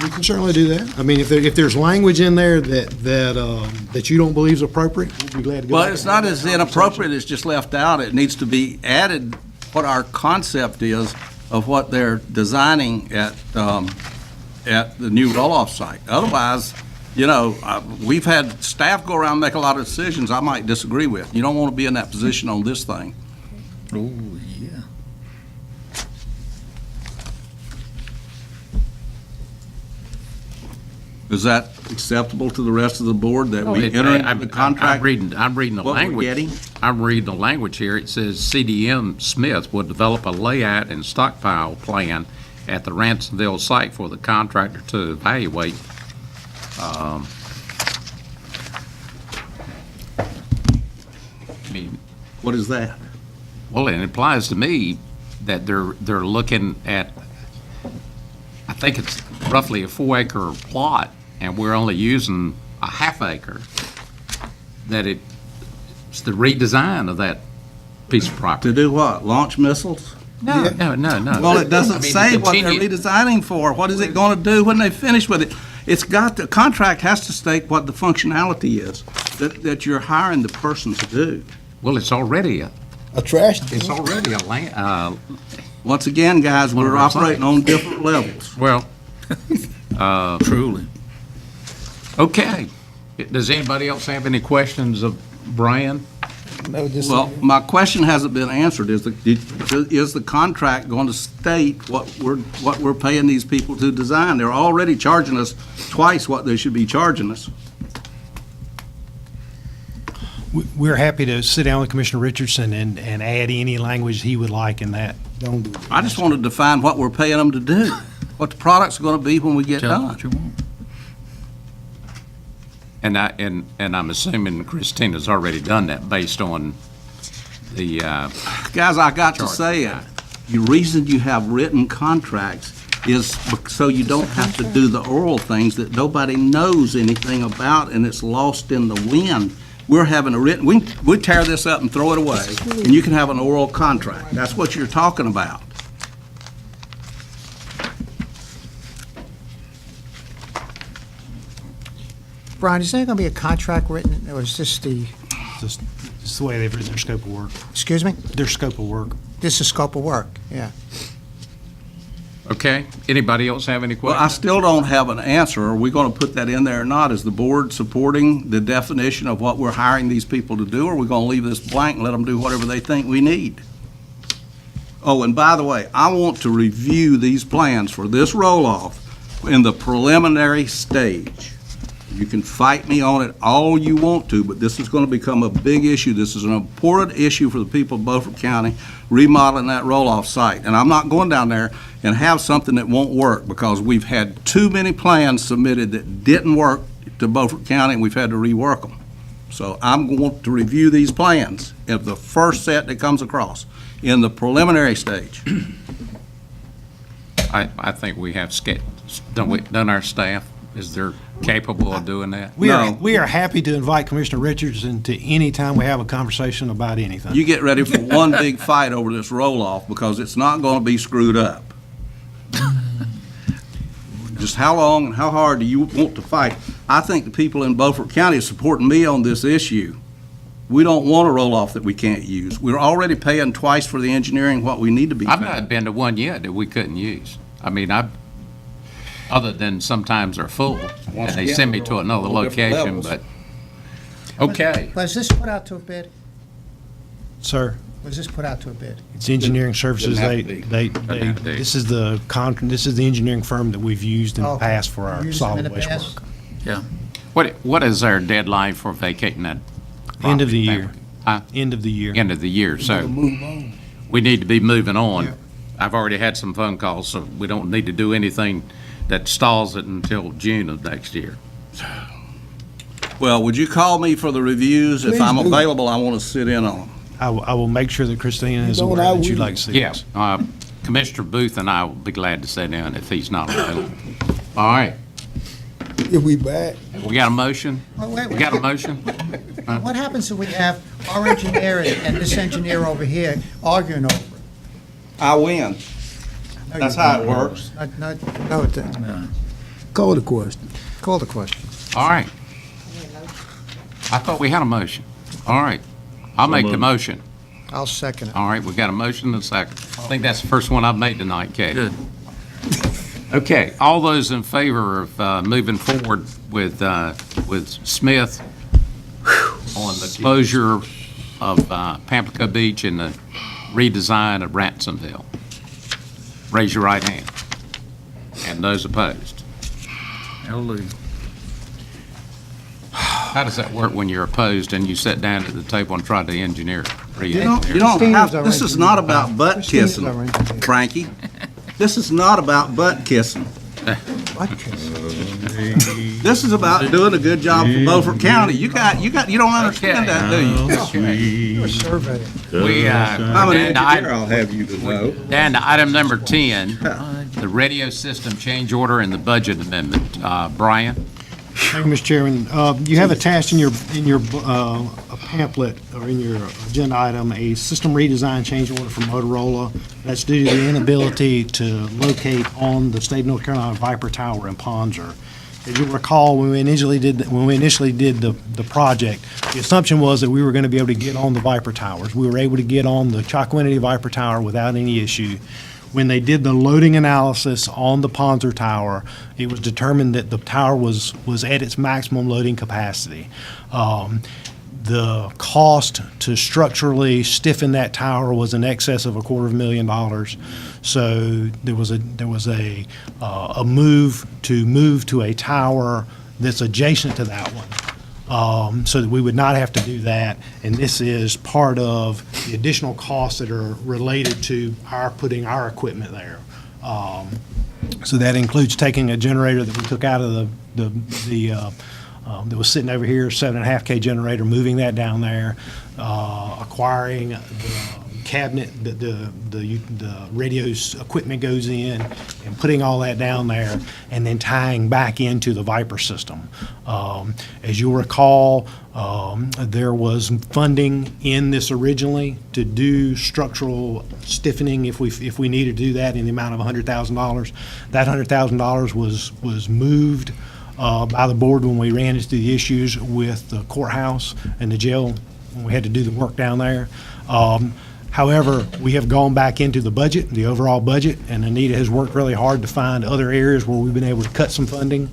You can certainly do that. I mean, if there's language in there that you don't believe is appropriate, we'll be glad to go back. Well, it's not as inappropriate, it's just left out. It needs to be added, what our concept is of what they're designing at the new roll-off site. Otherwise, you know, we've had staff go around and make a lot of decisions I might disagree with. You don't want to be in that position on this thing. Oh, yeah. Is that acceptable to the rest of the board that we enter into the contract? I'm reading the what we're language. getting? I'm reading the language here. It says CDM Smith will develop a layout and stockpile plan at the Ransomville site for the contractor to evaluate. I mean, what is that? Well, it implies to me that they're looking at, I think it's roughly a 4-acre plot, and we're only using a half acre. That it's the redesign of that piece of property. To do what? Launch missiles? No. Well, it doesn't say what they're redesigning for. What is it going to do when they finish with it? It's got, the contract has to state what the functionality is that you're hiring the person to do. Well, it's already a trash. It's already a land. Once again, guys, we're operating on different levels. Well, truly. Okay. Does anybody else have any questions of Brian? No, just Well, my question hasn't been answered. Is the contract going to state what we're paying these people to design? They're already charging us twice what they should be charging us. We're happy to sit down with Commissioner Richardson and add any language he would like in that. I just want to define what we're paying them to do, what the product's going to be when we get Tell them done. what you want. And I'm assuming Christina's already done that based on the Guys, I got to say it. The reason you have written contracts is so you don't have to do the oral things that nobody knows anything about, and it's lost in the wind we're having a written, we tear this up and throw it away, and you can have an oral contract. That's what you're talking about. Brian, is there going to be a contract written, or is this the, It's the way they've written their scope of work. excuse me? Their scope of work. This is scope of work, yeah. Okay, anybody else have any Well, I questions? still don't have an answer. Are we going to put that in there or not? Is the board supporting the definition of what we're hiring these people to do, or are we going to leave this blank and let them do whatever they think we need? Oh, and by the way, I want to review these plans for this roll-off in the preliminary stage. You can fight me on it all you want to, but this is going to become a big issue. This is an important issue for the people of Beaufort County remodeling that roll-off site. And I'm not going down there and have something that won't work, because we've had too many plans submitted that didn't work to Beaufort County, and we've had to rework them. So I'm going to review these plans of the first set that comes across in the preliminary stage. I think we have, don't our staff, is they're capable of doing that? We are happy to invite Commissioner Richardson to any time we have a conversation about anything. You get ready for one big fight over this roll-off, because it's not going to be screwed up. Just how long and how hard do you want to fight? I think the people in Beaufort County are supporting me on this issue. We don't want a roll-off that we can't use. We're already paying twice for the engineering what we need to be I've paying. not been to one yet that we couldn't use. I mean, other than sometimes they're full, and they send me to another location, but, okay. Was this put out to a bid? Sir, Was this put out to a bid? it's engineering services. Didn't have to be. This is the engineering firm that we've used in the Okay. past for our Used them in solid the waste past? work. Yeah. What is our deadline for vacating that End of the property? year. Huh? End of the year. End of the year, so we need to be moving on. I've already had some phone calls, so we don't need to do anything that stalls it until June of next year. Well, would you call me for the reviews? If Please I'm do. available, I want to sit in on them. I will make sure that Christina is You know what aware I that you'd will. like to see Yeah, this. Commissioner Booth and I will be glad to sit down if he's not available. All right, If we back, we got a motion? Wait, We got a motion? What happens if we have our engineer and this engineer over here arguing over it? I win. That's how it works. No, it didn't. call the question. Call the question. All right. I thought we had a motion. All right, I'll make the motion. I'll second it. All right, we got a motion and a second. I think that's the first one I've made tonight, Kate. Good. Okay, all those in favor of moving forward with Smith on the closure of Pamplico Beach and the redesign of Ransomville, raise your right hand. And those opposed. Hallelujah. How does that work when you're opposed and you sit down at the table and try to engineer it? You don't have, this is not about butt kissing, Frankie. This is not about butt kissing. This is about doing a good job for Beaufort County. You don't understand that, do you? You're a surveyor. We, I'm an and engineer, I'll have you to know. down to item number 10, the radio system change order and the budget amendment. Brian? Thank you, Mr. Chairman. You have attached in your a pamphlet or in your agenda item, a system redesign change order from Motorola. That's due to the inability to locate on the state of North Carolina Viper Tower in Ponzer. As you'll recall, when we initially did the project, the assumption was that we were going to be able to get on the Viper Towers. We were able to get on the Chalkwinity Viper Tower without any issue. When they did the loading analysis on the Ponzer Tower, it was determined that the tower was at its maximum loading capacity. The cost to structurally stiffen that tower was in excess of $250,000. So there was a move to a tower that's adjacent to that one. So that we would not have to do that. And this is part of the additional costs that are related to putting our equipment there. So that includes taking a generator that we took out of that was sitting over here, 7.5K generator, moving that down there, acquiring the cabinet, the radio's equipment goes in, and putting all that down there, and then tying back into the Viper system. As you'll recall, there was funding in this originally to do structural stiffening if we needed to do that in the amount of $100,000. That $100,000 was moved by the board when we ran into the issues with the courthouse and the jail when we had to do the work down there. However, we have gone back into the budget, the overall budget, and Anita has worked really hard to find other areas where we've been able to cut some funding.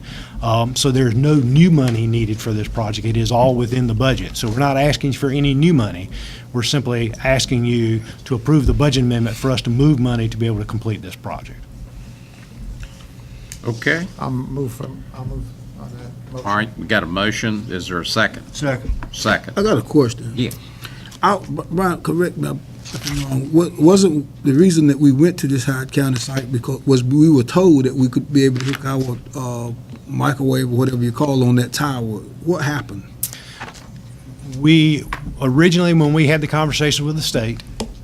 So there's no new money needed for this project. It is all within the budget. So we're not asking for any new money. We're simply asking you to approve the budget amendment for us to move money to be able to complete this project. Okay, I'll move on that motion. all right, we got a motion. Is there a second? Second. Second. I got a question. Yeah. Brian, correct me if I'm wrong. Wasn't the reason that we went to this Hyde County site because we were told that we could be able to hook our microwave or whatever you call on that tower? What happened? We originally, when we had the conversation with the state,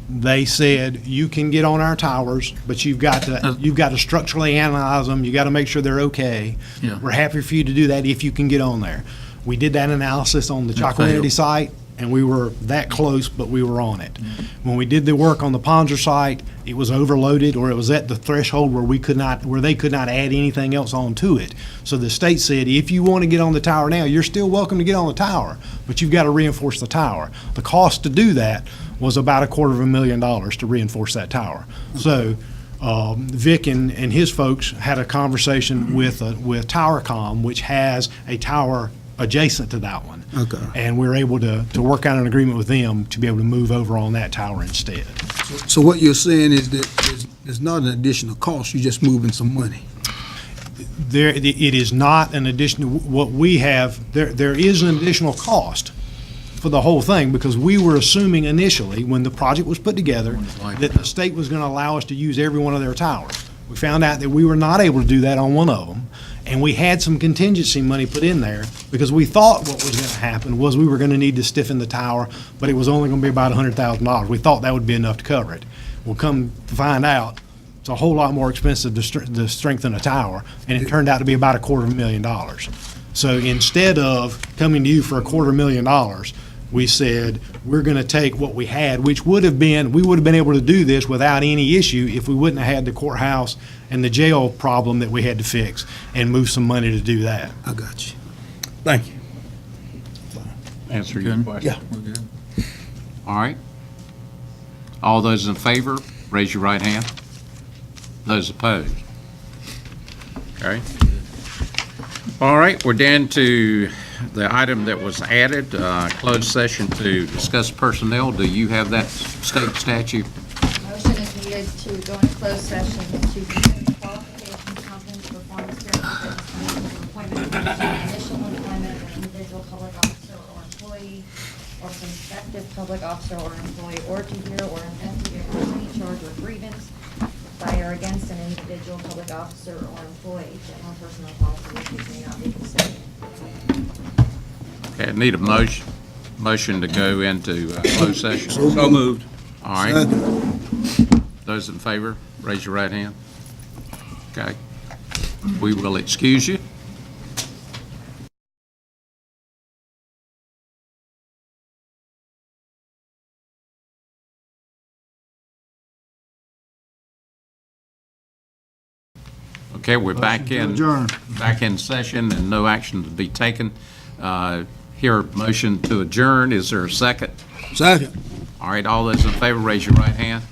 they said you can get on our towers, but you've got to structurally analyze them. You got to make sure they're okay. Yeah. We're happy for you to do that if you can get on there. We did that analysis on the Chocowinity site, and we were that close, but we were on it. When we did the work on the Ponzer site, it was overloaded, or it was at the threshold where they could not add anything else onto it. So the state said, if you want to get on the tower now, you're still welcome to get on the tower, but you've got to reinforce the tower. The cost to do that was about $250,000 to reinforce that tower. So Vic and his folks had a conversation with TowerCom, which has a tower adjacent to that one. Okay. And we're able to work out an agreement with them to be able to move over on that tower instead. So what you're saying is that there's not an additional cost, you're just moving some money? It is not an additional, what we have, there is an additional cost for the whole thing, because we were assuming initially, when the project was put together, that the state was going to allow us to use every one of their towers. We found out that we were not able to do that on one of them, and we had some contingency money put in there because we thought what was going to happen was we were going to need to stiffen the tower, but it was only going to be about $100,000. We thought that would be enough to cover it. We'll come to find out it's a whole lot more expensive to strengthen a tower, and it turned out to be about $250,000. So instead of coming to you for $250,000, we said, we're going to take what we had, which would have been, we would have been able to do this without any issue if we wouldn't have had the courthouse and the jail problem that we had to fix, and move some money to do that. I got you. Thank you. Answer your Good. question. Yeah. We're good. All right. All those in favor, raise your right hand. Those opposed? Okay. All right, we're down to the item that was added, closed session to discuss personnel. Do you have that state statute? Motion is needed to go into closed session to consider the qualifications, competence, performance, characteristics, and appointment of initial employment of an individual public officer or employee or prospective public officer or employee, or to hear or investigate any charge or grievance by or against an individual public officer or employee. General personnel policy issues may not be considered. Okay, I need a motion to go into closed session. So moved. All right. Second. Those in favor, raise your right hand. Okay. We will excuse you. Okay, we're back in session and no action to be taken. Here, motion to adjourn. Is there a second? Second. All right, all those in favor, raise your right hand.